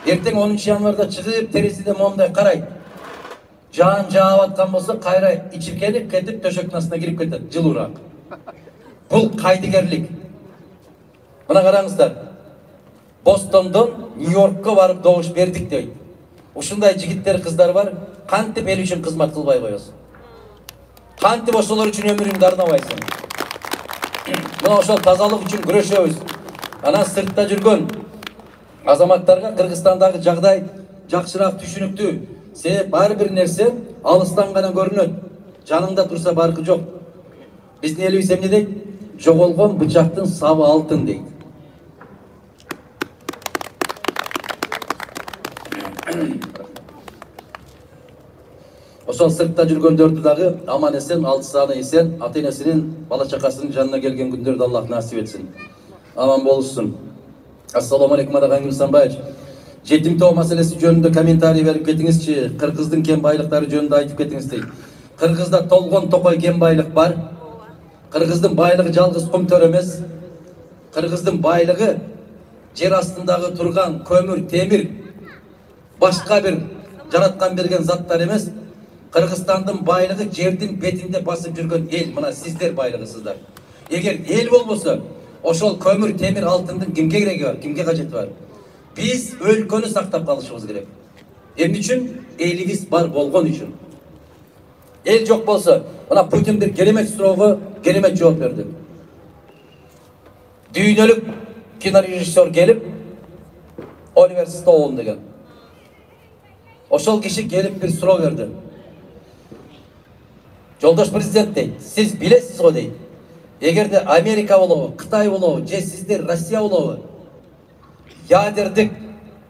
эртең 10 январда чыгып терезеде момундай карайт. Жаан жаап аткан болсо кайра ичиркенип кетип төшөктүн астына кирип кетет, жылуураак. Бул кайдыгерлик. Мына караңыздар. Бостондон Нью-Йоркко барып добуш бердик дейт. Ушундай жигиттер, кыздар бар, кантип эл үчүн кызмат кылбай коесуң? Кантип ошолор үчүн өмүрүңдү арнабайсың? Мына ошол тазалык үчүн күрөшөбүз. Анан сыртта жүргөн азаматтарга Кыргызстандагы жагдай жакшыраак түшүнүктүү. Себеп баары бир нерсе алыстан гана көрүнөт. Жаныңда турса баркы жок. Биздин элибиз эмне дейт? Жоголгон бычактын сабы алтын дейт. Ошол сыртта жүргөндөрдү дагы аман эсен, алты саны эсен, ата-энесинин, бала чакасынын жанына келген күндөрдү Аллах насип этсин. Аман болушсун. Ассаламу алейкум Адаган Санбаевич. Жетимтоо маселеси жөнүндө комментарий берип кетиңизчи. Кыргыздын кен байлыктары жөнүндө айтып кетиңиз дейт. Кыргызда толгон токой кен байлык бар. Кыргыздын байлыгы жалгыз кум төр эмес. Кыргыздын байлыгы жер астындагы турган көмүр, темир, башка бир жараткан берген заттар эмес. Кыргызстандын байлыгы жердин бетинде басып жүргөн эл. Мына сиздер байлыгысыздар. Эгер эл болбосо, ошол көмүр, темир, алтындын кимге кереги бар, кимге кажети бар? Биз өлкөнү сактап калышыбыз керек. Эмне үчүн? Элибиз бар болгон үчүн. Эл жок болсо, мына Путин бир керемет суроого керемет жооп берди. Дүйнөлүк кинорежиссер келип, Оливер Стоун деген. Ошол киши келип бир суроо берди. Жолдош президент дейт, сиз билесиз го дейт. Эгерде Америка болобу, Кытай болобу, же сиздер Россия болобу, ядердик,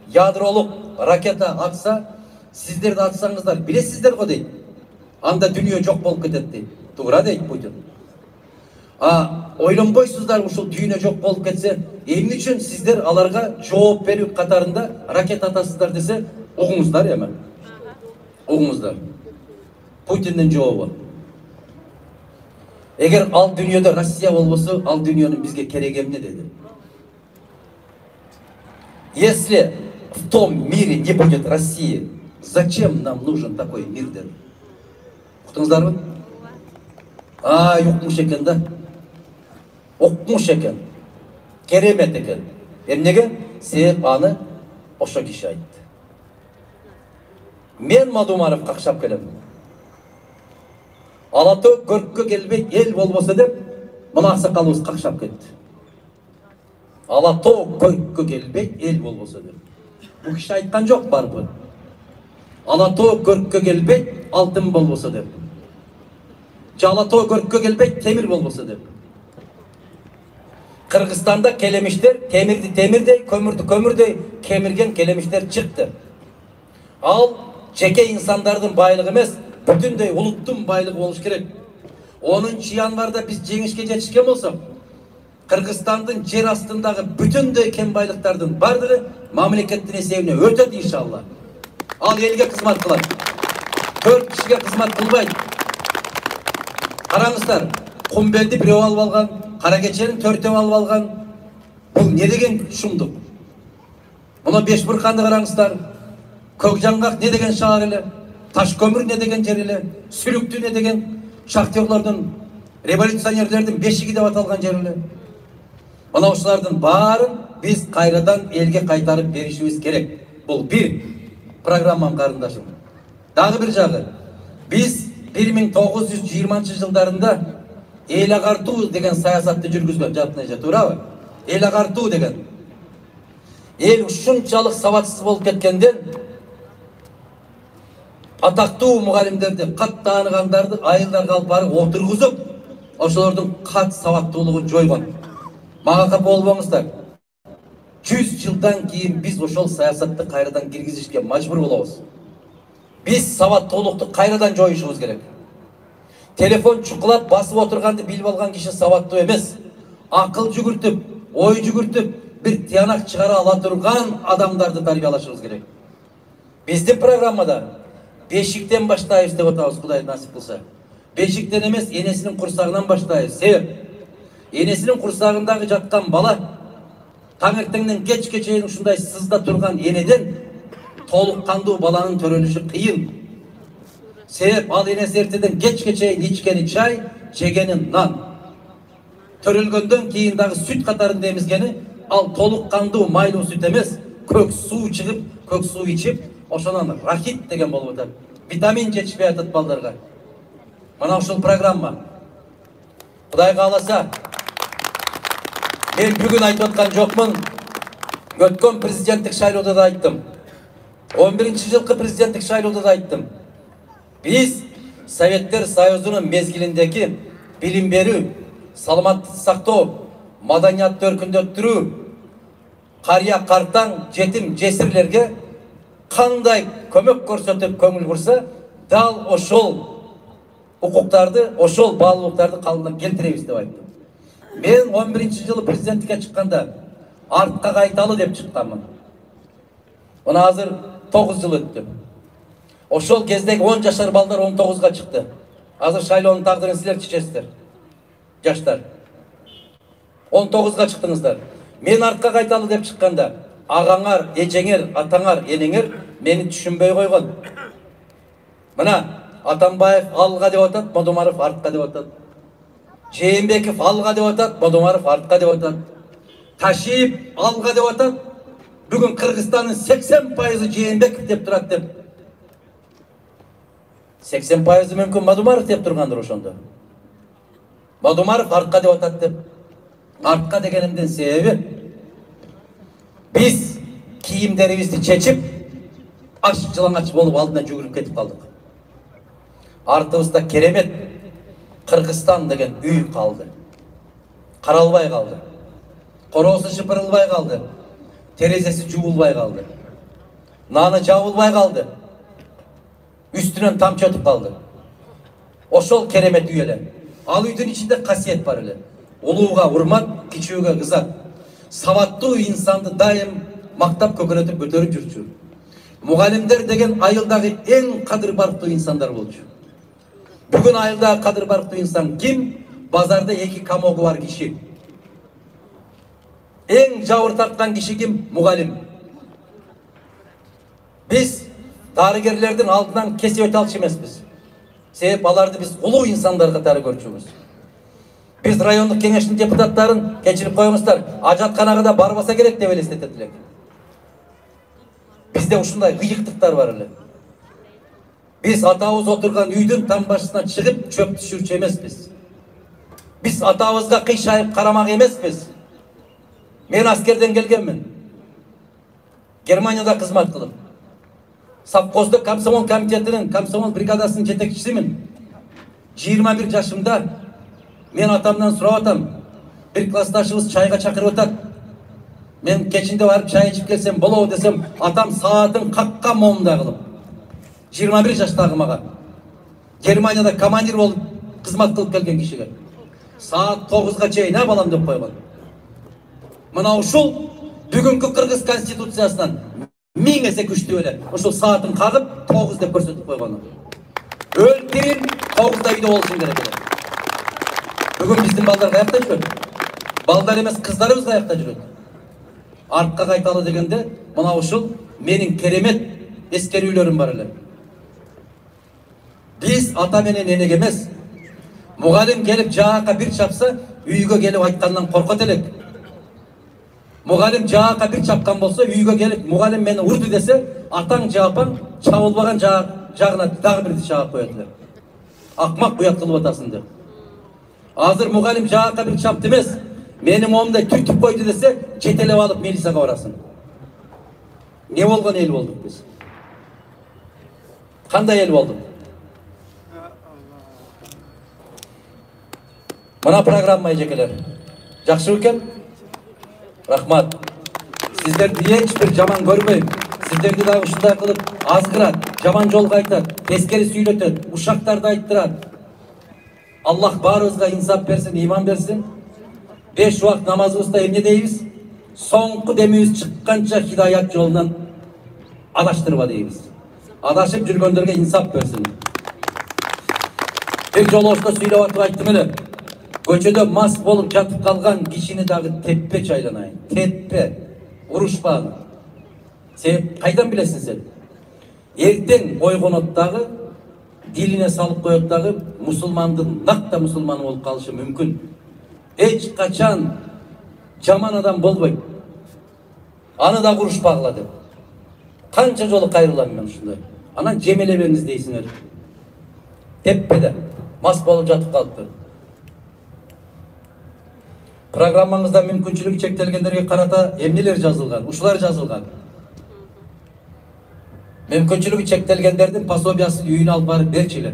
ядролук ракета атса, сиздер да атсаңыздар, билесиздер го дейт. Анда дүйнө жок болуп кетет дейт. Туура дейт Путин. Ойлонбойсуздар ушул дүйнө жок болуп кетсе, эмне үчүн сиздер аларга жооп берүү катарында ракета атасыздар десе, угуңуздар эми. Угуңуздар. Путиндин жообу. Eğer al dünyada Rusya olması, al dünyanın bizge keregi emne dedi. Если в том мире не будет России, зачем нам нужен такой мир dedi. Uqtыңыздар mı? Yo'qmuş ekan da. O'qmuş ekan. Keremet ekan. Emnege? Sebep anı oşa kişi aytdı. Men Madumarov qaqshab kelaman. Alato ko'rkka kelbey el bo'lmasa deb muna aqsoqolimiz qaqshab ketdi. Alato ko'rkka kelbey el bo'lmasa deb. Bu kishi aytgan jo'q baribir. Alato ko'rkka kelbey oltin bo'lmasa deb. Alato ko'rkka kelbey temir bo'lmasa deb. Qirg'izistonda kelemişler temirdi temirday, kömürdi kömürday kemirgen kelemişler çıktı. Al çeke insanlardan baylığı emas, bütünday uluttun baylığı oluş gerek. 10 yanvarda biz jеңишке жетишкен болсок, Kırgızistan'ın yer astındağı bütünday kem baylıklardan bardығы mamlekеттин esebine ötedi inşallah. Al elge kızmat kılar. 4 kişiге kızmat kılbaydı. Qarаңыздар, Құмбелді біреу алып алған, Қаракеченің 4-еу алып алған. Бұл не деген шумдық? Мұны Бешбұрқанды қараңыздар. Көкжаңғақ не деген шағар елі? Ташкөмір не деген жер елі? Сүлікті не деген шахтерлердің, революционерлердің бешігі деп аталған жер елі? Мұнаушылардың барын біз қайрадан елге қайтарып берішіміз керек. Бұл бір программам қарындашым. Дағы бір жағы. Biz 1920 жылдарында ел ағарту деген саясатты жүргізген, жатынайжа, тура ба? Ел ағарту деген. Ел ушунчалык сабатсыз болып кеткенден атактуу мұғалімдерді, кат таанығандарды айылдарға алып барып отырғызып, ошолордун кат сабаттуулугун жойгон. Мага капа болбоңуздар. 100 жылдан кийин биз ошол саясатты кайрадан киргизишке мажбур болобуз. Biz сабаттуулукту кайрадан жоюшубуз керек. Telefon çukulap basıp oturgandı bilip algan kişi savattуу emес. Akıl жүгүртүп, ой жүгүртүп, bir tiyanak çıkara ala turgan adamlardı tarbiyalaşırız gerek. Bizdin programmada beşikten başlayız деп atabız, Kuday nasip kılsa. Beşikten emес, enesinin kursağından başlayız. Sebep, enesinin kursağındaki жатқан bala, tаңертеңнен кечке чейин ушундай сызда турган eneden толуккандуу баланын төрөлүшү кыйын. Sebep al enesi erteden kечке чейин içkeni çay, жегени нан. Төрөлгөндөн кийин дагы süt катарында эмизгени al толуккандуу майлуу süt эмес, көк суу чыгып, көк суу ичип, ошонан рахит деген болуп атат. Витамин жетишпей атат балдарга. Мына ушул программа. Кудай кааласа, мен бүгүн айтып аткан жокмун. Өткөн президенттик шайлоодо да айттым. 11-жылкы президенттик шайлоодо да айттым. Biz Советтер Союзунун мезгилиндеги билим берүү, саламаттыкты сактоо, маданиятты өркүндөттүрүү, карыя картаң, жетим, жесирлерге кандай көмөк көрсөтүп көңүл бурса, дал ошол укуктарды, ошол баалуулуктарды калыбына келтиребиз деп айттым. Мен 11-жылы президенттикке чыкканда артка кайталы деп чыкканмын. Мына азыр 9 жыл өттү. Ошол кездеги 10 жашар балдар 19-га чыкты. Азыр шайлоонун тагдырын силер чечесиздер. Жаштар. 19-га чыктыңыздар. Мен артка кайталы деп чыкканда, агаңар, эжеңер, атаңар, энеңер мени түшүнбөй койгон. Мына Атамбаев алга деп атат, Мадумаров артка деп атат. Жээнбеков алга деп атат, Мадумаров артка деп атат. Ташиев алга деп атат. Бүгүн Кыргызстандын 80% Жээнбеков деп турат деп. 80% мүмкүн Мадумаров деп тургандыр ошондо. Мадумаров артка деп атат деп. Артка дегенимдин себеби биз кийимдерибизди чечип, аш жылаңач болуп алдына жүгүрүп кетип калдык. Артыбызда керемет Кыргызстан деген үй калды. Каралбай калды. Короосу шыпырылбай калды. Терезеси жуулбай калды. Наны жабылбай калды. Üstünden tam çatıp kaldı. Ошол керемет үй эле. Ал үйдүн ичинде касиет бар эле. Улууга урмат, кичүүгө кызат. Сабаттуу инсанды дайым мактап көкөрөтүп көтөрүп жүрчү. Мугалимдер деген айылдагы эң кадыр барктуу инсандар болчу. Бүгүн айылдагы кадыр барктуу инсан ким? Bazarda 2 kamogu var kişi. En jabır tartkan kişi kim? Mugalim. Biz darıgerlerden altından kesi öte alış emesmiz. Sebep alardı biz ulu insanlar katары görчүбүз. Biz rayonduk kengeштин депутаттарын кечирип коюңуздар, ажатканага да барбаса керек деп элестетет элек. Bizde ушундай кыйыктыктар бар эле. Biz атабыз отурган үйдүн тамбашына чыгып чөп түшүрчү эмеспиз. Biz атабызга кыйшайып карамак эмеспиз. Мен аскерден келгенмин. Германияда кызмат кылдым. Совхозда комсомол комитетinin, комсомол бригадасынын жетекчисимин. 21 жашымда мен атамдан сурап атам. Bir классташыбыз чайга чакырып атат. Men keçinde barıp çay içip gelsem bolobу desem, atam saatın kakkan momunda kılıp. 21 yaştagı maga. Germaniyada komandir olup kızmat kılıp kelgen kişiler. Saat 9'ga çeyin ha balam dep koygan. Mına uşul bugünkü Kırgız konstitutsiyasынан 1000 есе күчтүү эле. Ошол saatın kagıp 9 деп көрсөтүп койгон. Өлтүрүн 9'da үйдө болушун керек эле. Бүгүн биздин балдар каякта жүрөт? Балдар эмес кыздарыбыз каякта жүрөт? Arka kaytalı degende bana uşul menin keremet eskerүүлөрүm бар эле. Biz ata menen enek emес. Mugalim gelip жаакка bir çapsa үйгө gelip aytkandan korkot elek. Mugalim жаакка bir çapkan bolsa үйгө gelip mugalim meni urdu dese ataң жаапаң çabılbagan жагына dagы bir çaap koyot эле. Akmak buyak kılıp atasın деп. Azır mugalim жаакка bir çaptı emес. Benim oğlumda tütüp koydu dese çetelep alıp milisaga barasın. Ne bolgan el olduk biz? Kanday el olduk? Mına programma ejekeler. Jakşı eken? Rahmat. Sizlerdi hiç bir jaman görmeyim. Sizlerdi daha uşunday kılıp azgırat, jaman jolga aytat, teskeri süйлөтөт, uşaktardı ayttırat. Allah barыбызга insap bersin, iman bersin. 5 vakt namazımızda emne deyimiz, soңку demimiz çıkkança hidayat yolundan adaştırma deyimiz. Adaşıp жүргөндөргө insap versin. Bir жолоошто сүйлөп атып айттым эле. Көчөдө мас болуp жатып калган кишини дагы теппе чайланайын. Теппе, урушпагын. Себеп кайдан билесиң сен? Эртең ойгонот дагы, дилине салып коет дагы, мусулмандын накта мусулманы болуп калышы мүмкүн. Hiç kaçan jaman adam bolboyt. Anı da kuruşpagla деп. Kança jolu kayrılam men uşunday. Anan jemelebеңиz дейсиңер. Teppede mas bolup жатып калыптыр. Programmаңызda мүмкүнчүлүгү чектелгендерге карата эмнелер жазылган? Ушулар жазылган. Мүмкүнчүлүгү чектелгендердин пособиясын үйүнө алып барып берчилер.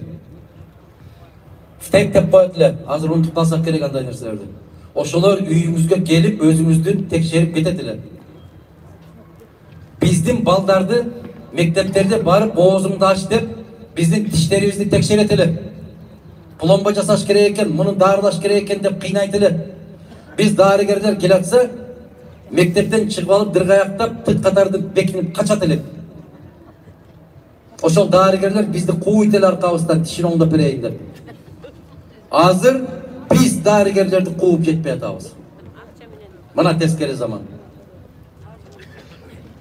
Tek tep koyat эле. Азыр унутуп калсак керек андай нерселерди. Ошолор үйүңүзгө келип, өзүңүздүн текшерип кетет эле. Биздин балдарды мектептерде барып оозуңду ач деп, биздин тиштерибизди текшерет эле. Пломба жасаш керек экен, муну дарылаш керек экен деп кыйнайт эле. Biz darıgerler gelatsa, mektepten çıkıp alıp dırgayактап, tıt katardın bekinip kaçat elek. Oşol darıgerler bizde kuvvet el arkabızdan tişin onda pereyin dep. Hazır biz darıgerlerdi kovup jetmey atabız. Mana teskeri zaman.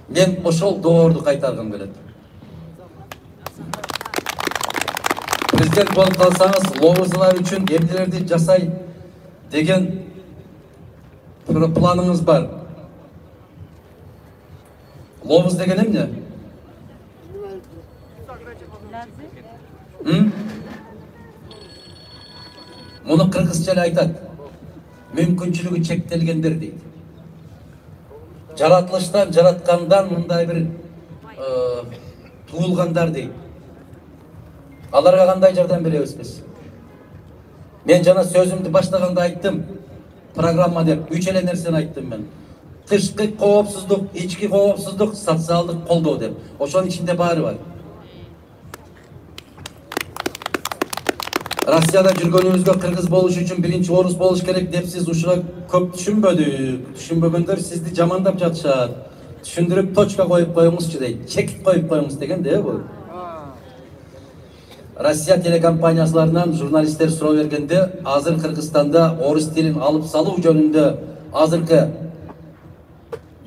Men oşol doğurdu kaytargım gelet. Prezident bolup kalsanız, lobuzlar üçün emnilerdi jasay degen planınız var. Lobuz degenim ne? Bunu Kırgızça aytat. Mümkünçülüğü çektelgendir deydi. Jaratılıştan, jaratkandan mınday bir tuğulgandar deydi. Alarga qanday jardan berебиз biz? Men jana sözümdü başlaganda ayttım. Programma dep 3 ele nerseni ayttım ben. Tышкы коопсуздук, ички коопсуздук, социалдык колдоо деп. Ошонун ичинде баары бар. Россияда жүргөнүбүзгө кыргыз болуш үчүн биринчи орус болуш керек деп сиз ушуга көп түшүнбөдүк. Түшүнбөгөндөр сизди жамандап жатышат. Түшүндүрүп точка коюп коюңузчу дейт. Чекит коюп коюңуз деген де бул. Россия телекомпаниясыларынан журналисттер суроо бергенде, азыр Кыргызстанда орус тилин алып салуу жөнүндө азыркы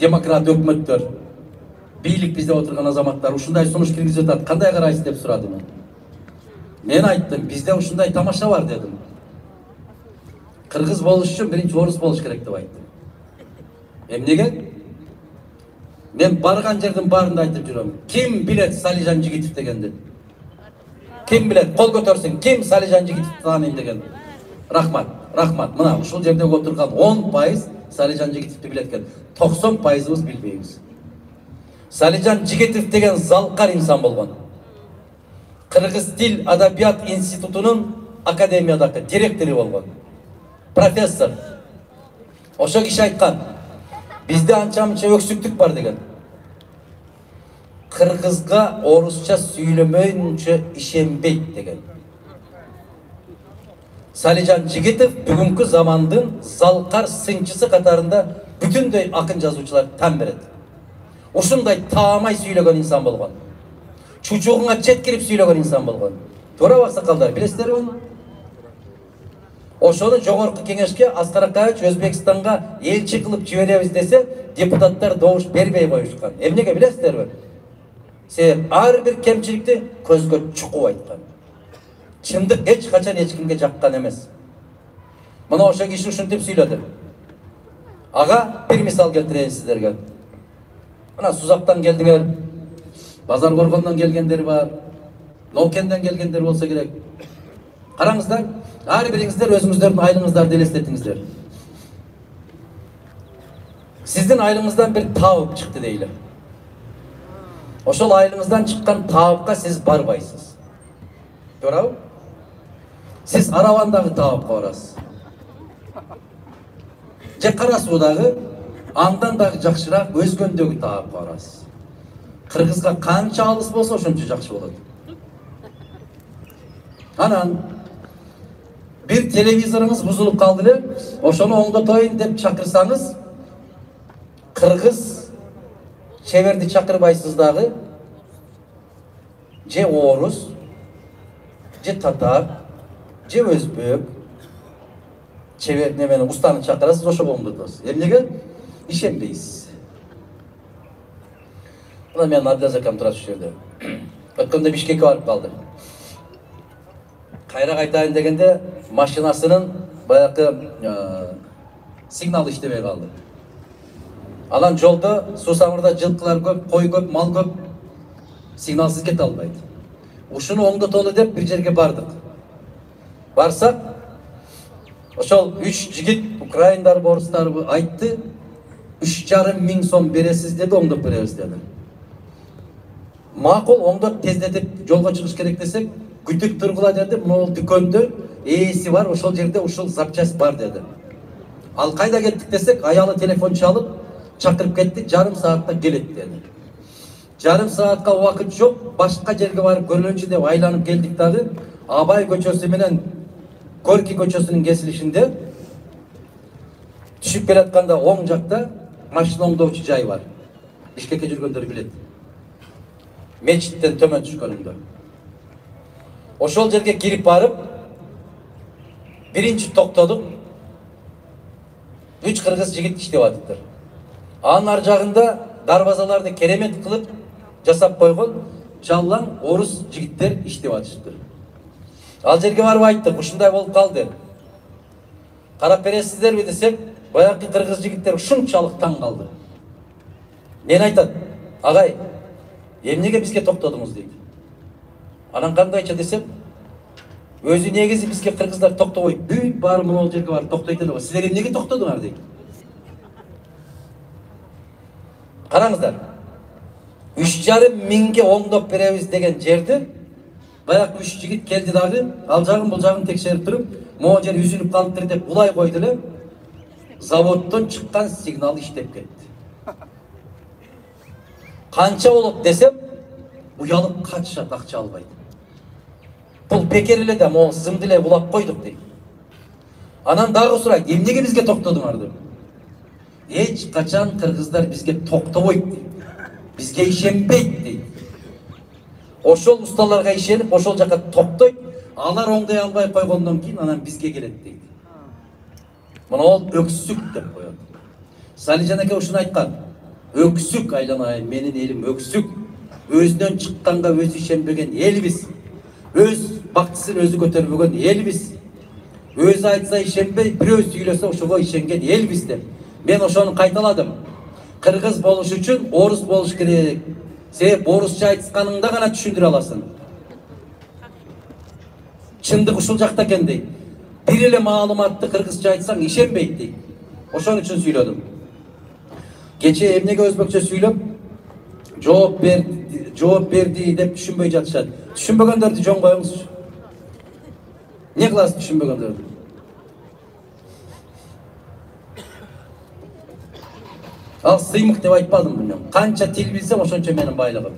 демократ өкмөттөр, бийлик бизде отурган азаматтар ушундай сунуш киргизип атат. Кандай карайсыз деп сурадым. Мен айттым, бизде ушундай тамаша бар дедим. Кыргыз болуш үчүн биринчи орус болуш керек деп айттым. Эмнеге? Мен барган жердин баарында айтып жүрөм. Ким билет Салижан Жигитов дегенди? Ким билет? Кол көтөрсүн. Ким Салижан Жигитовду тааныйм деген? Рахмат, рахмат. Мына ушул жерде отурган 10% Салижан Жигитовду билет экен. 90%ыбыз билбейбиз. Салижан Жигитов деген залкар инсан болгон. Кыргыз тил адабият институтунун академиядагы директору болгон. Профессор. Ошо киши айткан. Bizde ança-mınça öksüklük var деген. Kırgızga orusça söylemeyince işenbeyt деген. Salijan Jigitov bugünkü zamandın zalkar sınçısı katarında bütünдөй akın жазуучулар tan beredi. Ушундай таамай сүйлөгөн insan болгон. Чучугуңа чет кирип сүйлөгөн insan болгон. Туура аксакалдар, билесиздерби муну? Ошону жогорку кеңешке Аскар Акаевич Өзбекстанга элчи кылып жиберебиз десе, депутаттар добуш бербей коюшкан. Эмнеге билесиздерби? Себеп ар бир кемчиликти көзгө чукуп айткан. Чындык эч качан эч кимге жаккан эмес. Мына ошо киши ушинтип сүйлөдү. Ага, бир мисал келтирейин сиздерге. Мына Сузактан келдиңер, Базар Коргондон келгендер бар, Нокенден келгендер болсо керек. Караңыздар, ар бириңиздер өзүңүздөрдүн айлыгыңыздарды элестетиңиздер. Сиздин айлыгыңыздан бир таап чыкты дейли. Ошол айлыгыңыздан чыккан таапка сиз барбайсыз. Туурабы? Сиз Аравандагы таапка барасыз. Же Кара Суудагы, андан дагы жакшыраак Өзгөндөгү таапка барасыз. Кыргызга канча алыс болсо ошончо жакшы болот. Анан bir televizorunuz buzulup kaldı эле, ошону оңдотоюн деп чакырсаңыз, кыргыз чеберди чакырбайсыз дагы, же орус, же татар, же өзбек, чебер немени устаны чакырасыз, ошого оңдотосуз. Эмнеге? Ишенбейсиз. Мына менин Абдилазиз акам турат ушул жерде. Өткөндө Бишкекке барып калды. Кайра кайтайын дегенде машинасынын баягы сигналы иштебей калды. Анан жолдо суусамырда жылкылар көп, кой көп, мал көп, сигналсыз кете албайт. Ушуну оңдотолу деп бир жерге бардык. Барсак, ошол 3 жигит украиндар, орустар айтты, 3,5 миң сом бересиз деди, оңдоп беребиз деди. Макул, оңдоп тездетип жолго чыгыш керек десек, күтүп тургула деди, могул дүкөндө ээси бар, ошол жерде ушул запчасть бар деди. Ал кайда кеттик десек, аялы телефон чалып, чакырып кетти, жарым саатта келет деди. Жарым саатка убакыт жок, башка жерге барып көрөлүнчү деп айланып келдик дагы, Абай көчөсү менен Горький көчөсүнүн кесилишинде түшүп келатканда оң жакта машина оңдоочу жай бар. Бишкекке жүргөндөр билет. Мечиттен төмөн түшкөнүндө. Ошол жерге кирип барып, биринчи токтодук. 3 кыргыз жигит иштеп атыптыр. Анын ар жагында дарбазаларды керемет кылып жасап койгон жаллаң орус жигиттер иштеп атышыптыр. Ал жерге барып айттык, ушундай болуп калды. Карап бересиздерби десек, баягы кыргыз жигиттер ушунчалык таң калды. Мен айтат, агай, эмнеге бизге токтодуңуз дейт. Анан кандайча десем, өзү негизи бизге кыргыздар токтобойт, бүт баары могул жерге барып токтойт эле. Силер эмнеге токтодуңар дейт. Караңыздар, 3,5 миңге оңдоп беребиз деген жерди баягы 3 жигит келди дагы, ал жагын бул жагын текшерип туруп, могул жер үзүлүп калыптыр деп булай койду эле. Заводдон чыккан сигнал иштеп кетти. Канча болот десем, уялып качат, акча албайт. Бул бекер эле да, могу сызымды эле булап койдук дейт. Анан дагы сурайт, эмнеге бизге токтодуңар деп. Эч качан кыргыздар бизге токтобойт дейт. Бизге ишенбейт дейт. Ошол усталарга ишенип, ошол жака токтойт. Алар оңдой албай койгондон кийин анан бизге келет дейт. Мына ол өксүк деп коет. Салижан аке ушуну айткан. Өксүк айланайын, менин элим өксүк. Өзүнөн чыкканга өзү ишенбеген элбиз. Өз бактысын өзү көтөрбөгөн элбиз. Өзү айтса ишенбей, бирөө сүйлөсө ошого ишенген элбиз деп. Мен ошону кайталадым. Кыргыз болуш үчүн орус болуш керек. Себеп орусча айтышканыңда гана түшүндүрө аласың. Чындык ушул жакта экен дейт. Бир эле маалыматты кыргызча айтсаң ишенбейт дейт. Ошон үчүн сүйлөдүм. Кече эмнеге өзбекче сүйлөп жооп берди деп түшүнбөй жатышат. Түшүнбөгөндөрдү жон коюңузчу. Не кыласыз түшүнбөгөндөрдү? Ал сыймык деп айтпадым мен. Канча тил билсем ошончо менин байлыгым.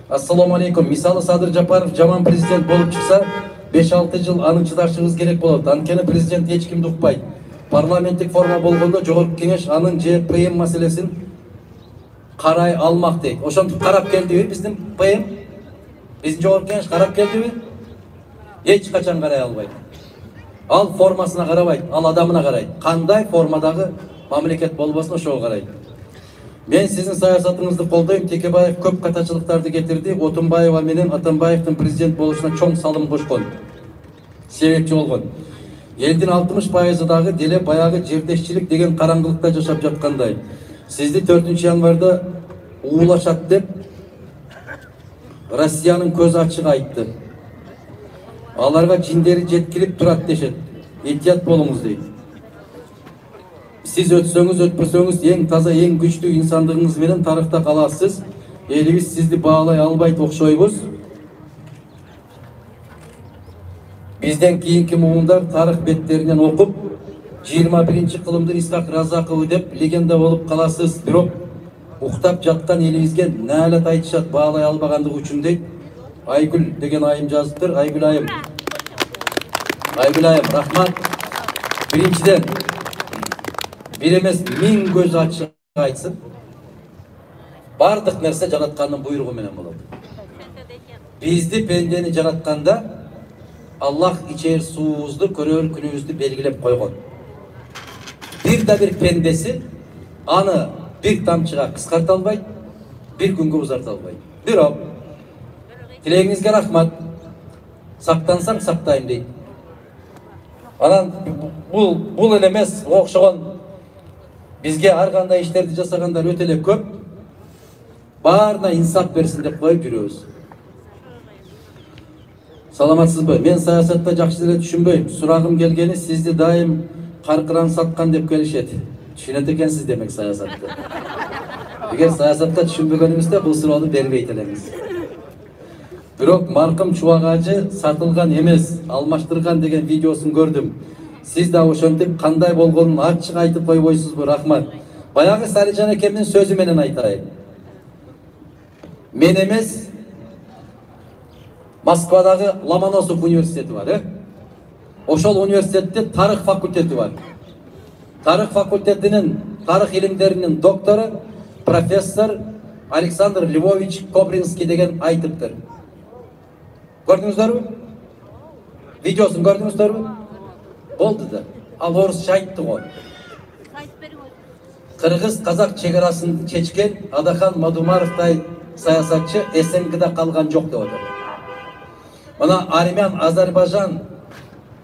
Ассаламу алейкум. Мисалы Садыр Жапаров жаман президент болуп чыкса, 5-6 жыл аны чыдашыбыз керек болот. Анткени президент эч кимди укпайт. Парламенттик форма болгондо жогорку кеңеш анын же ПМ маселесин карай алмак дейт. Ошентип карап келдиби биздин ПМ? Биздин жогорку кеңеш карап келдиби? Эч качан карай албайт. Ал формасына карабайт, ал адамына карайт. Кандай формадагы мамлекет болбосун ошого карайт. Мен сиздин саясатыңызды колдойм. Текебаев көп катачылыктарды кетирди. Отунбаева менен Атамбаевдин президент болушуна чоң салым кошкон. Себепчи болгон. Элдин 60% дагы деле баягы жердешчилик деген караңгылыкта жашап жаткандай. Сизди 4 январда уулашат деп Россиянын көз ачык айтты. Аларга жиндери жеткирип турат дешет. Этият болуңуз дейт. Сиз өтсөңүз, өтпөсөңүз эң таза, эң күчтүү инсандыгыңыз менен тарыхта каласыз. Элибиз сизди баалай албайт окшойбуз. Бизден кийинки муундар тарых беттеринен окуп, 21-кылымдын Исхак Разакову деп легенда болуп каласыз. Бирок уктап жаткан элибизге наалат айтышат баалай албагандыгы үчүн дейт. Айгүл деген айым жазыптыр. Айгүл айым. Айгүл айым, рахмат. Биринчиден бир эмес 1000 көз ачык айтсын. Бардык нерсе жараткандын буйругу менен болот. Бизди пендени жаратканда Аллах ичер суубузду, көрөр күнүбүздү белгилеп койгон. Бир пендеси аны бир тамчыга кыскарта албайт, бир күнгө узарта албайт. Бирок тилегиңизге рахмат. Сактансаң сактайм дейт. Анан бул эле эмес, окшогон бизге ар кандай иштерди жасагандар өтө эле көп. Баарына инсап берсин деп коюп жүрөбүз. Саламатсызбы? Мен саясатта жакшы эле түшүнбөйм. Сурагым келгени сизди дайым каркыран саткан деп келишет. Түшүнөт экенсиз демек саясатты. Эгер саясатта түшүнбөгөнүңүздө бул суроonu бербейт элеңиз. Бирок маркым Чубак ажы сатылган эмес, алмаштырган деген видеосун көрдүм. Сиз да ошентип кандай болгонун ачык айтып койбойсузбу? Рахмат. Баягы Салижан экемдин сөзү менен айтайын. Мен эмес, Москвадагы Ломоносов университети бар, Ошол университетте тарых факультети бар. Тарых факультетинин тарых илимдеринин доктору профессор Александр Львович Кобринский деген айтыптыр. Көрдүңүздөрбү? Видеосун көрдүңүздөрбү? Болду да. Ал орусча айтты го. Кыргыз казак чегарасын чечкен Адахан Мадумаровдай саясатчы СНГда калган жок деп атат. Мына Армян Азербайжан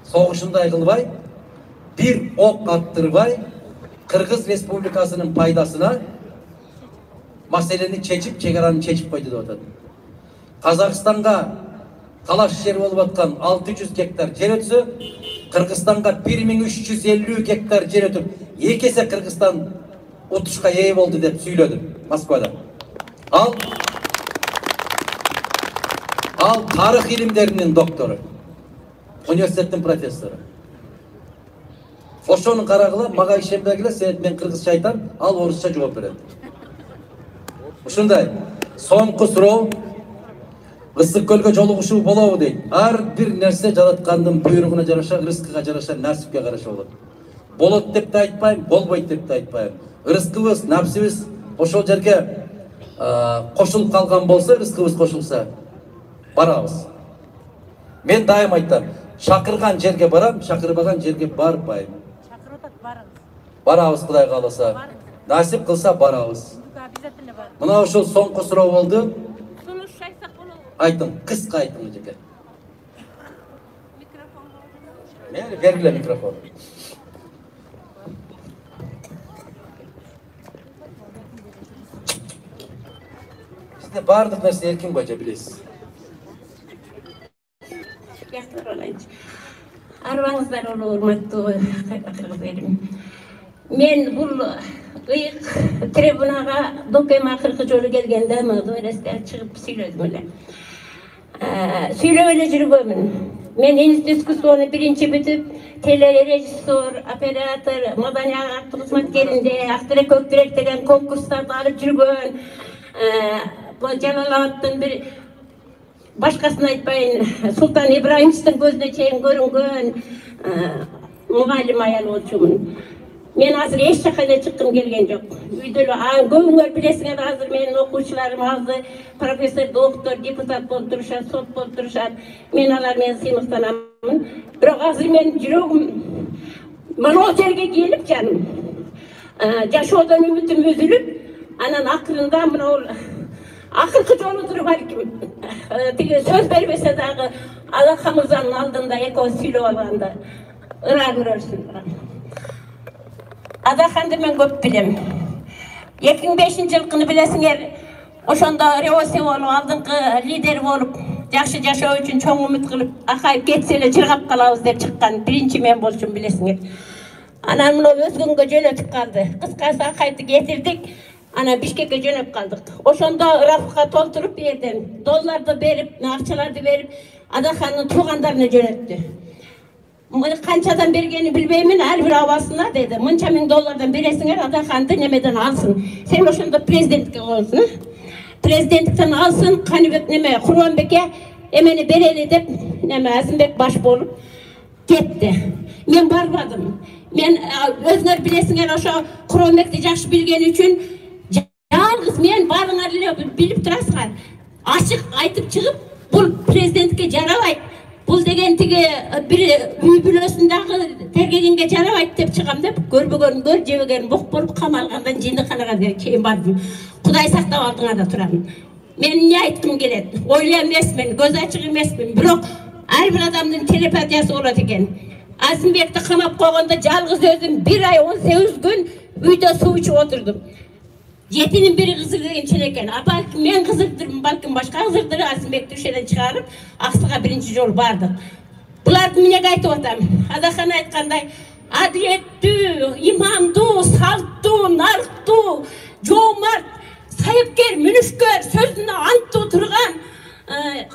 согушундай кылбай, бир ок аттырбай, Кыргыз Республикасынын пайдасына маселени чечип, чегараны чечип койду деп атат. Казакстанга талаш жер болуп аткан 600 гектар жер өтсө, Кыргызстанга 1350 гектар жер өтүп, эки эсе Кыргызстан утушка ээ болду деп сүйлөдү Москвада. Ал тарых илимдеринин доктору, университеттин профессору. Ошону карагыла, мага ишенбегиле, себеп мен кыргызча айтам, ал орусча жооп берет. Ушундай соңку суроо, ысык көлгө жолугушуу болобу дейт. Ар бир нерсе жараткандын буйругуна жараша, ырыскыга жараша, насипке караша болот. Болот деп да айтпайм, болбойт деп да айтпайм. Ырыскыбыз, напсибиз ошол жерге кошулуп калган болсо, ырыскыбыз кошулса, Барабыз. Мен дайым айтам, шақырған жерге барам, шақырбаған жерге барпайм. Барабыз Құдай қаласа. Насип қылса барабыз. Мына ошол соңғы суроо болду. Айтың, қысқа айтың жеке. Бергіле микрофон. Сізде бардық нәрсе еркін бойынша білесіз. Арбаңыздар олы урматтуу кыргыздарым. Мен бул ыйык трибунага докем акыркы жолу келгенде мыгыресте чыгып сүйлөдүм эле. Сүйлөп эле жүргөмүн. Мен институциону биринчи бүтүп, телережиссер, оператор, маданият кызматкеринде, Актырек Көктүрек деген конкурстарды алып жүргөн. Жалалабадтын бир башкасын айтпайын, Султан Ибраимовичтин көзүнө чейин көрүнгөн мугалим аял болчумун. Мен азыр эч жака эле чыккым келген жок. Үйдө эле көбүңөр билесиңер, азыр менин окуучуларым азыр профессор, доктор, депутат болуп турушат, сот болуп турушат. Мен алар менен сыймыктанамын. Бирок азыр менин жүрөгүм мына жерге келип жаным. Жашоодон үмүтүм үзүлүп, анан акырында мына акыркы жолудур балким. Тиги сөз бербесе дагы Алака мырзанын алдында экөөбүз сүйлөп алганда ыра көрөрсүң. Адаханды мен көп билем. 2005-жылкыны билесиңер, ошондо революция болуп, алдыңкы лидер болуп, жакшы жашоо үчүн чоң үмүт кылып, акайып кетсе эле жыргап калабыз деп чыккан биринчи мен болчумун билесиңер. Анан мына өзгөнгө жөнөтүп калды. Кыскасы акайтты кетирдик, анан Бишкекке жөнөп калдык. Ошондо рафка толтуруп бердим, долларды берип, акчаларды берип, Адахандын туугандарына жөнөттү. Канчадан бергени билбеймин, ар бир абасына деди. Мынча миң доллардан бересиңер, Адаханды немеден алсын. Сен ошондо президентке койсуң. Президенттиктен алсын, Каныбек неме Курманбекке эмени берели деп, неме Азимбек баш болуп кетти. Мен барбадым. Мен өзүңөр билесиңер, ошо Курманбекти жакшы билген үчүн жалгыз мен баарыңар эле билип турасыңар. Ачык айтып чыгып, бул президентке жарабайт. Бул деген тиги бир үй бүлөсүндөгү тергегенге жарабайт деп чыгам деп, көрбөгөн көр, жебеген бук болуп камалгандан жындыканага чейин бардым. Кудай сактап алдыңарда турам. Мен эмне айткым келет? Ойлой эмесмин, көз ачык эмесмин, бирок ар бир адамдын телепатиясы болот экен. Азимбекти камап койгондо жалгыз өзүм 1 ай 18 күн үйдө суу ичип отурдум. Жетинин бири кызыгын ченекен. Балким мен кызыктырмын, балким башка кызыктыр. Азимбекти ошеден чыгарып, Аксыга биринчи жолу бардык. Буларды эмнеге айтып атам? Адахан айткандай, адилеттүү, имандуу, салттуу, нарыктуу, жоомарт, сайыпкер, мүнүшкөр, сөзүнө анттуу турган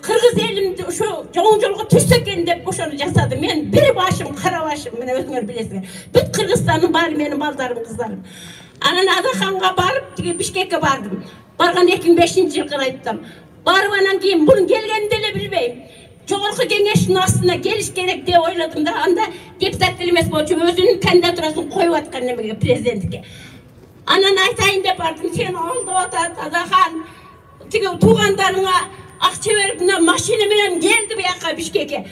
кыргыз элимди ошо жоң жолго түшсө экен деп ошону жасады. Мен бир башым, кара башым, мына өзүңөр билесиңер. Бүт Кыргызстандын баары менин балдарым, кыздарым. Анан Адаханга барып, тиги Бишкекке бардым. Барган 2005-жылкы айттым. Барып анан кийин бунун келгенин деле билбейм. Жогорку кеңештин астына келиш керек деп ойлодум да, анда депутат эмес болчу, өзүнүн кандидатурасын коюп аткан немеге президентке. Анан айтайын деп бардым, сен алдап атат Адахан, тиги туугандарыңа акча берип, машина менен келди буяка Бишкекке.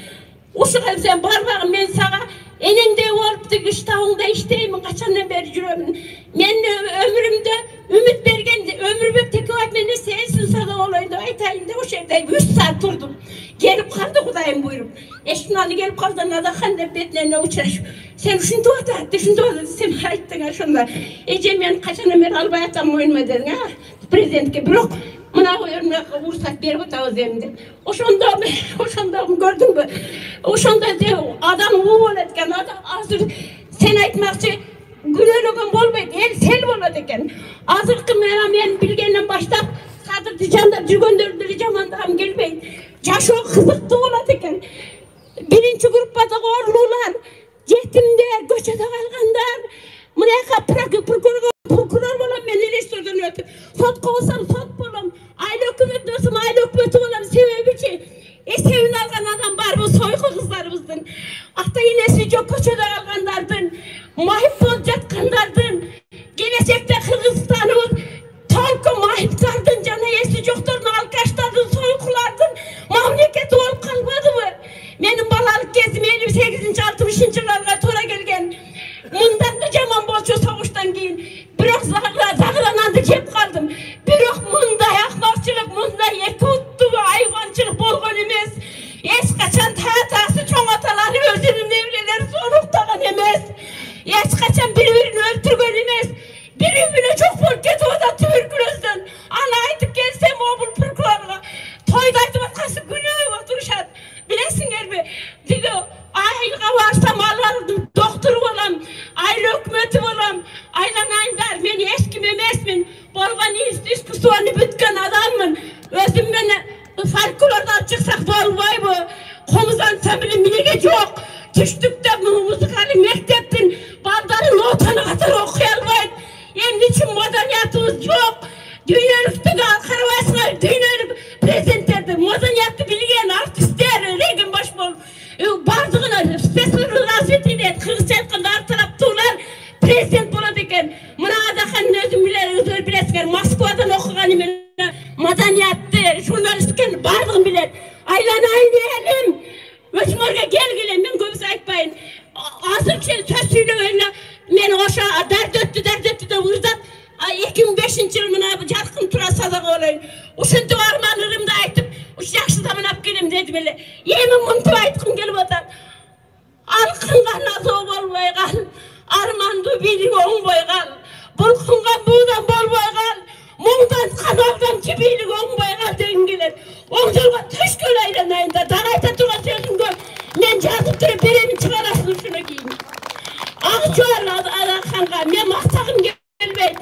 Ушуга сен барбагын, мен сага энеңдей болуп тиги штабыңда иштеймин, качандан бери жүрөмүн. Мен өмүрүмдө үмүт берген Өмүрбек Текебаев менен сенсиң сада болоюн деп айтайын деп ошо жерде 3 саат турдум. Келип калды Кудайым буйруп. Эшиктин алдына келип калды, Адахан деп бетине учурашып. Сен ушинтип атат, сен айттың ошондо. Эже мен качандан бери албай атам моюнума дедиң, президентке. Бирок мына уруксат берип атабыз эми. Ошондо көрдүңбү? Ошондо адам уу болот экен. Азыр сен айтмакчы күнөөлөгөн болбойт, эл сел болот экен. Азыркы мен билгенден баштап садырды жандап жүргөндөрдү деле жамандагым келбейт. Жашоо кызыктуу болот экен. Биринчи группадагы оорулуулар, жетимдер, көчөдө калгандар, мына прокурор болом, мен элестөрдөн өтүп, сотко болсом сот болом, айыл өкмөтү болсом айыл өкмөтү болом. Себебичи эсебин алган адам барбы сойку кыздарыбыздын, ата энеси жок көчөдө калгандардын, майып болуп жаткандардын, келечекте Кыргызстаныбыз толку майыптардын жана эси жоктордун, алкаштардын, сойкулардын, мамиле барсам алардым доктор болам, айыл өкмөтү болам, айланайындар, мен эчким эмесмин, болгон искусствону бүткөн адаммын, өзүм менен фольклордон чыксак болбойбу, комуз ансам эле эмнеге жок, түштүктө музыкалык мектептин балдары нотаны катары окуй албайт, эмне үчүн маданиятыбыз жок, дүйнөлүктөгү карабайсыңар, дүйнөлүк президенттерди, маданиятты билген артисттер, реген баш болуп, бардыгына спецификалык развитие, кыргызча айтканда ар тараптуулар президент болот экен. Мына Адаханын өзүм билесиңер, Москвадан окуганы менен маданиятты, журналисткени бардыгын билет. Айланайын элим, өчмөргө келгиле, мен көбүсү айтпайын. Азыр сөз сүйлөгөнүнө мен ошо дардөттү деп уздап 2005-жылы мына жаркын тура садак болоюн. Ушинтип арманымды айтып, уш жакшы заман алып келем дедим эле. Эми мынтип айткым келип атат. Алкынга назоо болбой кал, арманды бийлик оңбой кал. Булкунган буудан болбой кал, муңданткан алдамчы бийлик оңбой кал дегим келет. Оң жолго түшкөн айланайында, дагы айта турган сөзүм көп. Мен жазып туруп беремин, чыгарасың ушуну кийин. Акчуар Адаханга мен мактагым келбейт.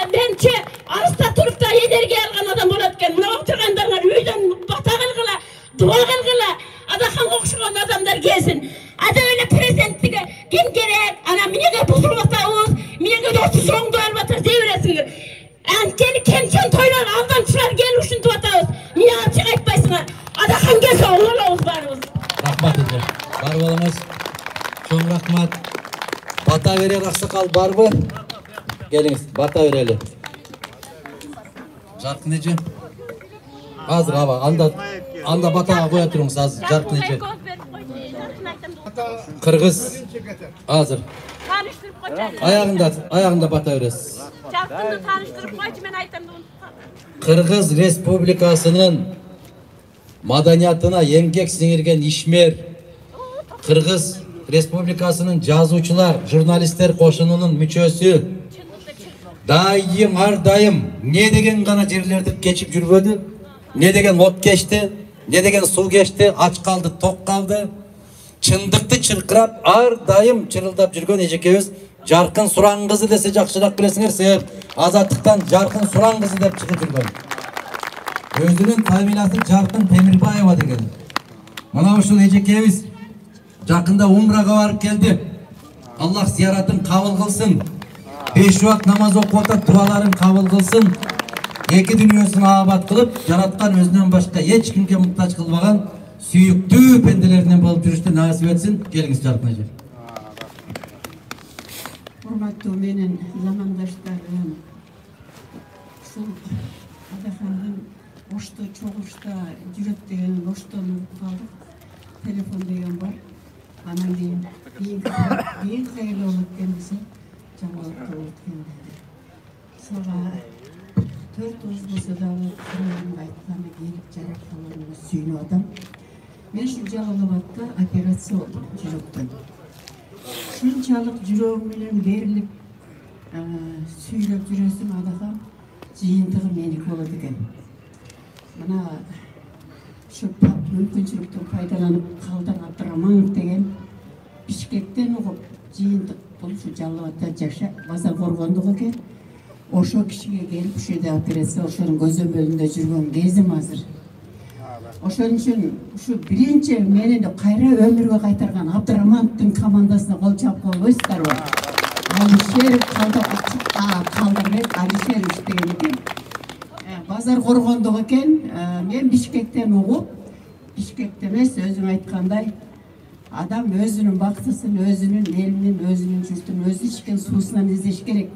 Менче алыста туруп да энергия алган адам болот экен. Мына отургандарга үйдөн бата кылгыла, дуа кылгыла, Адаханга окшогон адамдар келсин. Ада эле президенттиге ким керек? Ана эмнеге бузулуп атабыз? Эмнеге досу оңдой албатыр дей бересиңер. Анткени кемчен тойлор алдамчылар келип ушинтип атабыз. Эмне ачык айтпайсыңар? Адахан келсе оңолобуз баарыбыз. Рахмат эже. Барып алыңыз. Чоң рахмат. Бата берер аксакал барбы? Келиңиз, бата берели. Жаркын эже. Азыр аба, анда батага коя туруңуз, азыр Жаркын эже. Кыргыз. Азыр. Таныштырып койчу. Аягында бата бересиз. Жаркынды таныштырып койчу, мен айтам да Кыргыз Республикасынын маданиятына эмгек сиңирген ишмер, Кыргыз Республикасынын жазуучулар, журналисттер кошунунун мүчөсү, дайым, ар дайым не деген гана жерлерди кечип жүрбөдү, не деген от кечти, не деген суу кечти, ач калды, ток калды, чындыкты чыркырап, ар дайым чырылдап жүргөн эжекебиз Жаркын Сураң кызы десе жакшыраак билесиңер, себеп Азаттыктан Жаркын Сураң кызы деп чыгып жүргөн. Өзүнүн фамилиясы Жаркын Темирбаева деген. Мына ушул эжекебиз жакында умрага барып келди. Аллах зияратын кабыл кылсын. 5 убак намаз окуп атат, дуаларын кабыл кылсын. Эки дүйнөсүн абат кылып, жараткан өзүнөн башка эч кимге муктаж кылбаган сүйүктүү пенделеринен болуп жүрүштү насип этсин. Келиңиз Жаркын эже. Урматтуу менен замандаштарым, ушул Адахандын ошто чогушта жүрөт деген оштон калдык. Телефон деген бар. Анан кийин кайра болот экен десе, жаңылык болот экен деди. Сага 4 болсо дагы кыргызга айтканы келип жаратканына сүйүнүп атам. Мен ушул Жалалабадда операция болдум жүрөктөн. Шунчалык жүрөгүм менен берилип сүйлөп жүрөсүң, Адахан жыйынтыгы меники болот экен. Мына ушу мүмкүнчүлүктөн пайдаланып Калдан Абдыраманов деген Бишкектен угуп жыйынтык болуп ушу Жалалабадда жашап базар коргондук экен. Ошо кишиге келип ушул жерде операция, ошонун көзөмөлүндө жүргөн кезим азыр. Ошон үчүн ушу биринчи мени кайра өмүргө кайтарган Абдырамановдун командасына кол чапып койбойсуздарбы? Алишер Калдырбек Алишерович деген экен. Базар коргондук экен. Мен Бишкектен угуп, Бишкекте эмес, өзүң айткандай, адам өзүнүн бактысын, өзүнүн элинин, өзүнүн журтун өзү ичкен суусунан издеш керек.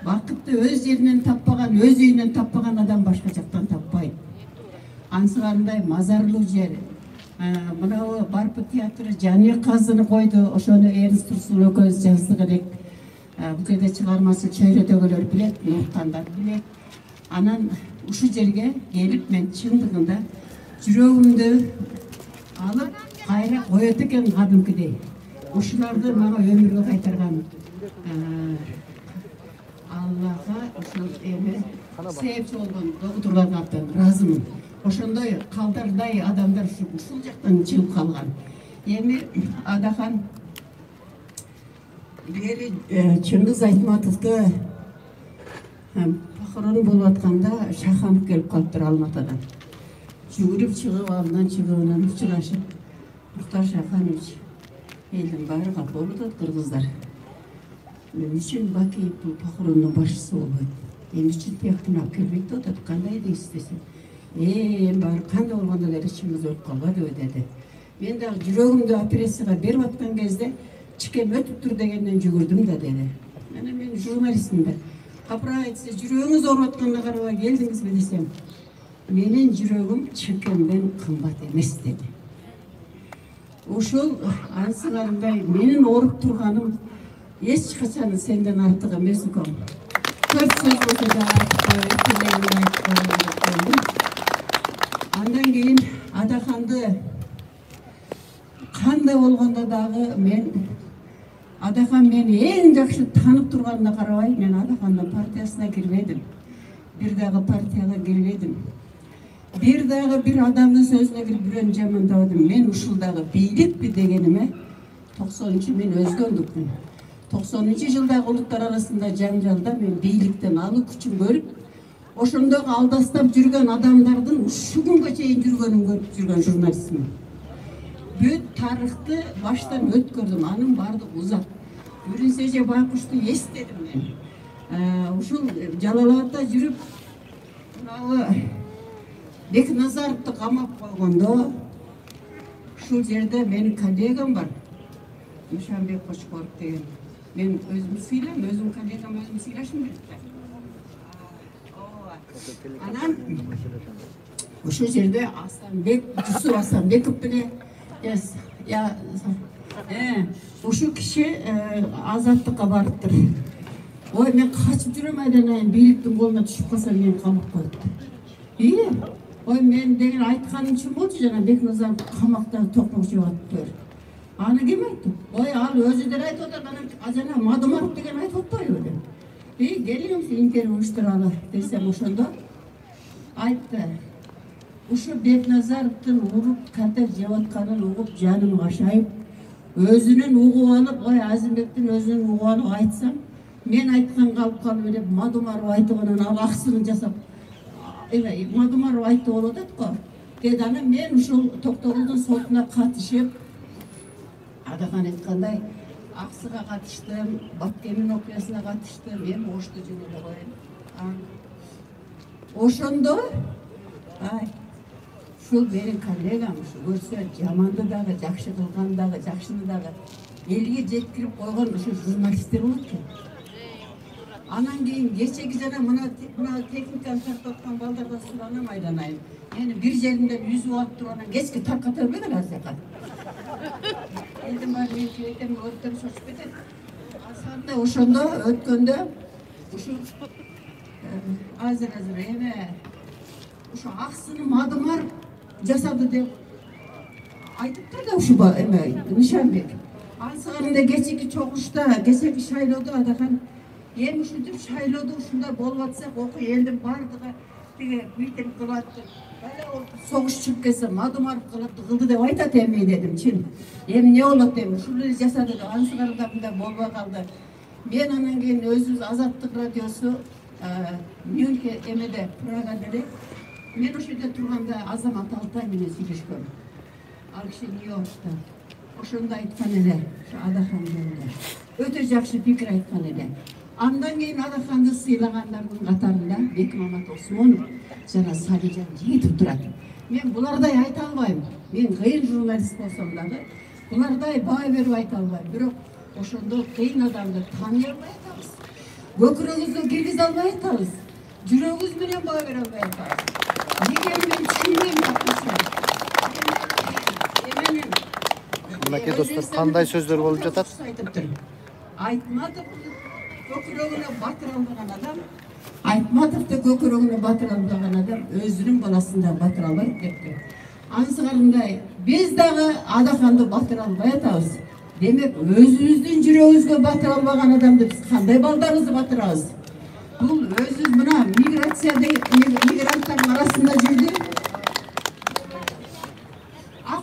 Бакытты өз жеринен таппаган, өз үйүнөн таппаган адам башка жактан таппайт. Ансыгандай мазарлуу жер. Мына Барпы театры Жаныбек Казыны койду, ошону Эрнст Турсун экөөбүз жаздык элек. Бул жерде чыгармасы чөйрөдөгүлөр билет, Нуртандар билет. Анан ушул жерге келип мен чындыгында жүрөгүмдү алып кайра коет экен кадимкидей. Ушуларды мага өмүргө кайтарган Аллага ошол эме себепчи болгон докторлорго абдан ыраазымын. Ошондой Калдардай адамдар ушул жактан чыгып калган. Эми Адахан бери Чыңгыз Айтматовду похорон болуп атканда Шаханов келип калыптыр Алматыдан. Жүгүрүп чыгып алдынан чыгыбынан учурашып, Мухтар Шаханович, элдин баары капа болуп атат кыргыздар. Мен үчүн Бакиев бул похорондун башчысы болбойт. Эми үчүн тияктан алып келбейт деп атат. Кандай дейсиз десем, эми баары кандай болгондо деле ичимиз өлүп калбадыбы деди. Мен дагы жүрөгүмдү операцияга берип аткан кезде чикем өтүп тур дегенден жүгүрдүм да деди. Мына мен журналистмин да. Капырак айтса жүрөгүңүз ооруп атканына карабай келдиңизби десем, менин жүрөгүм чекемден кымбат эмес деди. Ошол ансыгандай менин ооруп турганым эч качан сенден артык эмес укам. Төрт сөз болсо да андан кийин Адаханды кандай болгондо дагы мен Адахан мени эң жакшы таанып турганына карабай, мен Адахандын партиясына кирбедим. Бир дагы партияга кирбедим. Бир дагы бир адамдын сөзүнө кирип бирөөнү жамандабадым. Мен ушул дагы бийликпи дегениме 90 мен өзгөндүкмүн. 90-жылдагы улуттар арасында жаңжалда мен бийликтен алуу күчүн көрүп, ошондогу алдастап жүргөн адамдардын ушул күнгө чейин жүргөнүн көрүп жүргөн журналистмин. Бүт тарыхты баштан өткөрдүм, анын баардыгы узат. Бүрүнсеже Байкушту эстедим мен. Ушул Жалал-Абадта жүрүп, Бекназаровду камап койгондо, ушул жерде менин коллегам бар. Мушамбек Кочкоров деген. Мен өзүм сыйлам, өзүм коллегам өзүм сыйлашым керек. Анан ушул жерде Асанбек, Жусуп Асанбеков менен ушул киши азаттыкка барыптыр. Ой, мен качып жүрөм айдан бийликтин колуна түшүп калсам мени камап коет. Ой, мен деген айтканым үчүн болчу, жана Бекназаров камакта токмок жеп атыптыр. Аны ким айтты? Ой, ал өзү деле айтып атат, жана Мадумаров деген айтып атпайбы деп. Келиңиз интервью уюштуралы десем, ошондо айтты. Ушу Бекназаровдун уруп катер жеп атканын угуп жаным кашайып, өзүнүн угуп алып, ой, Азимбектин өзүнүн угуп алып айтсам, мен айтканга алып калып деп Мадумаров айтып анан ал аксын жасап, Мадумаров айтты болуп атат го. Деди, анан мен ушул Токтогулдун сотуна катышып, Адахан айткандай, аксыга катыштым, Баткемин окуясына катыштым, мен ошто жөнүндө коеюн. Ошондо, ушул менин коллегам, көрсө жаманды дагы, жакшы кылган дагы, жакшыны дагы элге жеткирип койгон ушул журналисттер болот экен. Анан кийин кечеги жана мына техниканы тартып аткан балдардан суранам айланайын. Мени бир жеринден үзүп алып туруп анан кечки тарката бербегиле ал жака. Элдин баары мен кебетем, өрттөн чочуп кетет. Асанда ошондо өткөндө ушул азыр ушу аксыны Мадумар жасады деп айтыптыр да ушу Нишанбек. Ансыгарында кечеги чогулушта, кечеги шайлоодо Адахан эми ушинтип шайлоодо ушундай болуп атсак, окуй элдин баардыгы тиги митинг кылат. Согуш чыгып келсе Мадумаров кылды деп айтат эми дедим, чын. Эми эмне болот эми? Ушул эле жасады деп ансыгарында мындай болбой калды. Мен анан кийин өзүбүз Азаттык радиосу Мюнхен эмеде Прагада эле мен ошол жерде турганда Азамат Алтай менен сүйлөшкөм. Ал киши Нью-Йоркта. Ошондо айткан эле, Адахан жөнүндө. Өтө жакшы пикир айткан эле. Андан кийин Адаханды сыйлагандардын катарында Бекмамат Осмонов жана Салижан Жигитов турат. Мен булардай айта албайм. Мен кыйын журналист болсом дагы булардай баа берип айта албайм. Бирок ошондо кыйын адамды тааный албай атабыз. Көкүрөгүбүздө киргизе албай атабыз. Жүрөгүбүз менен баа бере албай атабыз. Неге мен түшүнбөйм такырса. Мынакей достор, кандай сөздөр болуп жатат? Айтматов көкүрөгүнө батыра албаган адам, Айтматовду көкүрөгүнө батыра албаган адам өзүнүн баласын да батыра албайт депти. Ансыгарындай биз дагы Адаханды батыра албай атабыз. Демек өзүбүздүн жүрөгүбүзгө батыра албаган адамды биз кандай балдарыбызды батырабыз? Бул өзүбүз мына миграциядагы мигранттардын арасында жүрдү.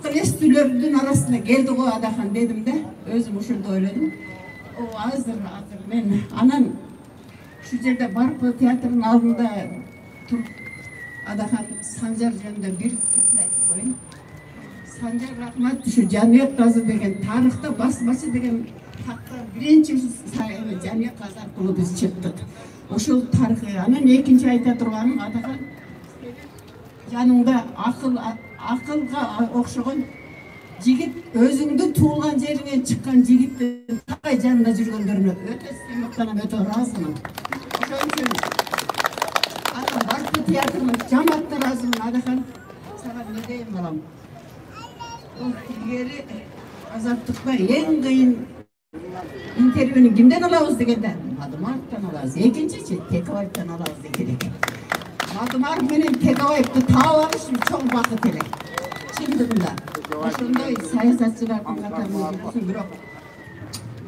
akıl estülörünün arasına geldi o Adakan dedim de özüm uşunda oyladım. O hazır ben anam şu yerde Barpa Tiyatro'nun aldığında turup Adakan Sancar jönünde bir sözler koyun. Sancar rahmat şu Caniyet Razı degen tarihte basması degen takta birinci sayılı Caniyet Kazar kulu biz çıktık. Oşul tarihi anan ekinci ayta turganım Adakan yanında akılga okşagan jigit özüңdү tuğulgan жериңен чыккан жигиттин такай жанында жүргөндөрүнө өтө сыймыктанам, өтө ыраазымын. Ошон үчүн анан Барпы театрынын жамаатына ыраазымын. Адахан сага эмне дейм балам? Бул илгери азаттыкта эң кыйын интервьюну кимден алабыз дегенде Мадымаровдон алабыз, экинчичи Текебаевден алабыз деген экен. Мадымаров менен Текебаевди таап алыш чоң бакыт элек. Чындыгында ошондой саясатчылардын катарына кирсин, бирок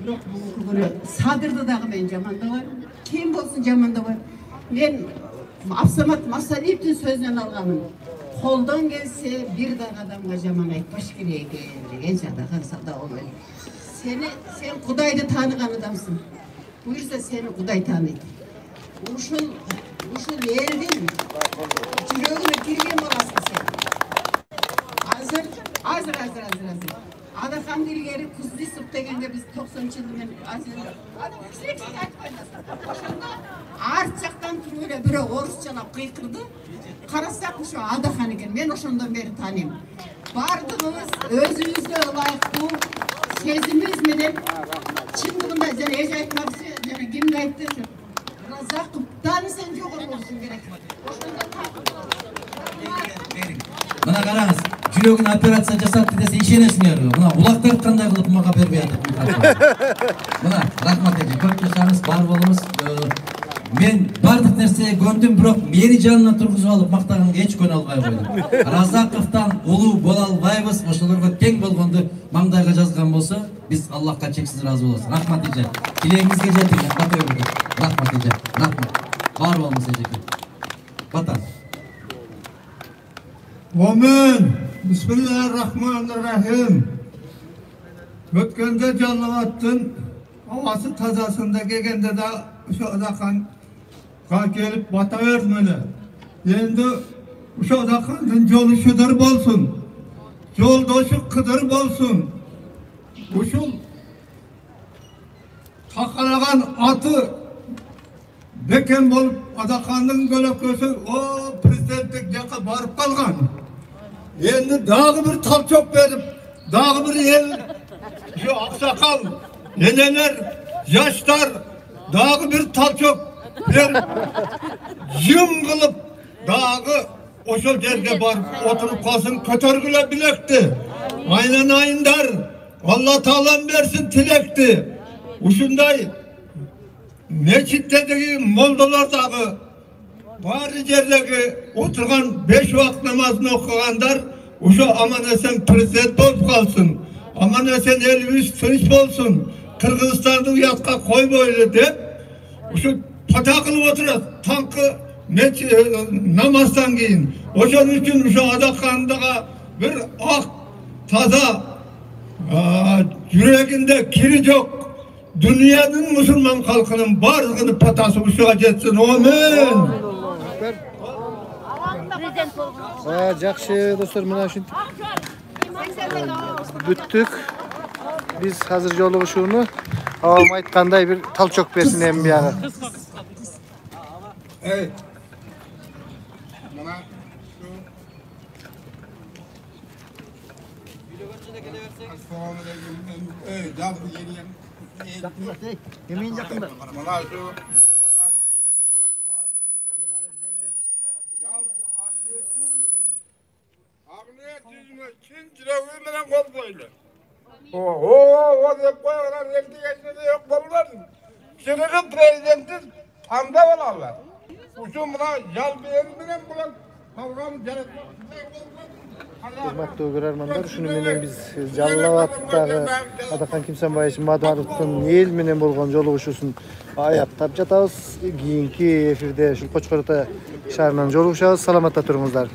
бүгүнкү күнү Садырды дагы мен жамандабайм, ким болсун жамандабайм. Мен Абсамат Масалиевдин сөзүнөн алганмын. Колдон келсе бир дагы адамга жаман айтпаш керек экен дегенчи Адахан Садабов. Sen Kuday'da tanıgan adamsın. Buyursa seni Kuday tanıydı. Uşul yeldin. Cüröğüne girgen olasın sen. Hazır. Adakan dilgeri Kuzlisip degende biz 90 yılında adam yüksek açmayın. Artçaktan turuyla biri Orusçalap kıykırdı. Karasak şu Adakan eken. Ben oşondan beri tanıyım. Bardığımız özümüzde layıklı sezimiz menen çındığında jana eş aytmakçı jana kimdi aytты Razakıptan sen jogor boluşun gerek. Мына караңыз, жүрөгүн операция жасатты десе ишенесиңерби? Мына улактар кандай кылып мага бербей атат микрофон. Мына рахмат эже, көп жашаңыз, бар болуңуз. Мен бардык нерсеге көндүм, бирок мени жанына тургузуп алып мактаганга эч көнө албай койдум. Разаковтан улуу боло албайбыз, ошолорго тең болгонду маңдайга жазган болсо, биз Аллахка чексиз ыраазы болобуз. Рахмат эже. Тилегиңизге жетиң. Рахмат эже. Рахмат. Бар болуңуз эжеке. Батан. Amin. Bismillahirrahmanirrahim. Ötkende Canlıvattın havası tazasında gelgende de şu Adakan gelip bataverdi mene. Endi şu Adakan'ın yolu şudur bolsun. Yoldaşı kıdır bolsun. Uşul takalagan atı beken bolup Adakan'ın gölökösü o prezidentlik jaka barıp kalgan. Endi dagı bir talçok verip, dagı bir el, şu aksakal, eneler, yaşlar, dagı bir talçok verip, yım kılıp, dagı oşul yerge barıp oturup kalsın, kötörgüle bilekti. Aynen ayındar, Allah Teala'm versin tilekti. Uşunday, meçittedeki moldalardagı, bari yerdeki oturgan 5 vakit namazını okuganlar uşu aman esen prezident olup kalsın. Aman esen elimiz tinç olsun. Kırgızistan'da uyatka koymaylı deyip uşu pata kılıp oturat. Tankı namazdan giyin. Oşun için şu Adakan'da bir ak, taza, yüreğinde kiri yok. Dünyanın Müslüman halkının barlığını patası uşuğa jetsin. Amin. Жақсы достор, мына ушинтип бүттүк. Биз азыр жолугушууну абам айткандай бир талчок берсин эми биягы. Evet. Bana Yemeğin yakında. Bana şu Agniyet yüzüne Çin ciravı menen kol koydu. O deyip koyarlar, eldi geçmede yok bollar. Çin'in prezidenti tamda olarlar. Uşun buna yal beğeni menen bulan kavram gerek. Hurmatly görärmanlar, şunu menen biz Жаллабаддагы Adakan Kimsenbayevич Madarovдун эл менен болгон жолугушуусун аяктап жатабыз. Кийинки эфирде ушул Кочкор Ата шаарынан жолугушабыз. Саламатта туруңуздар.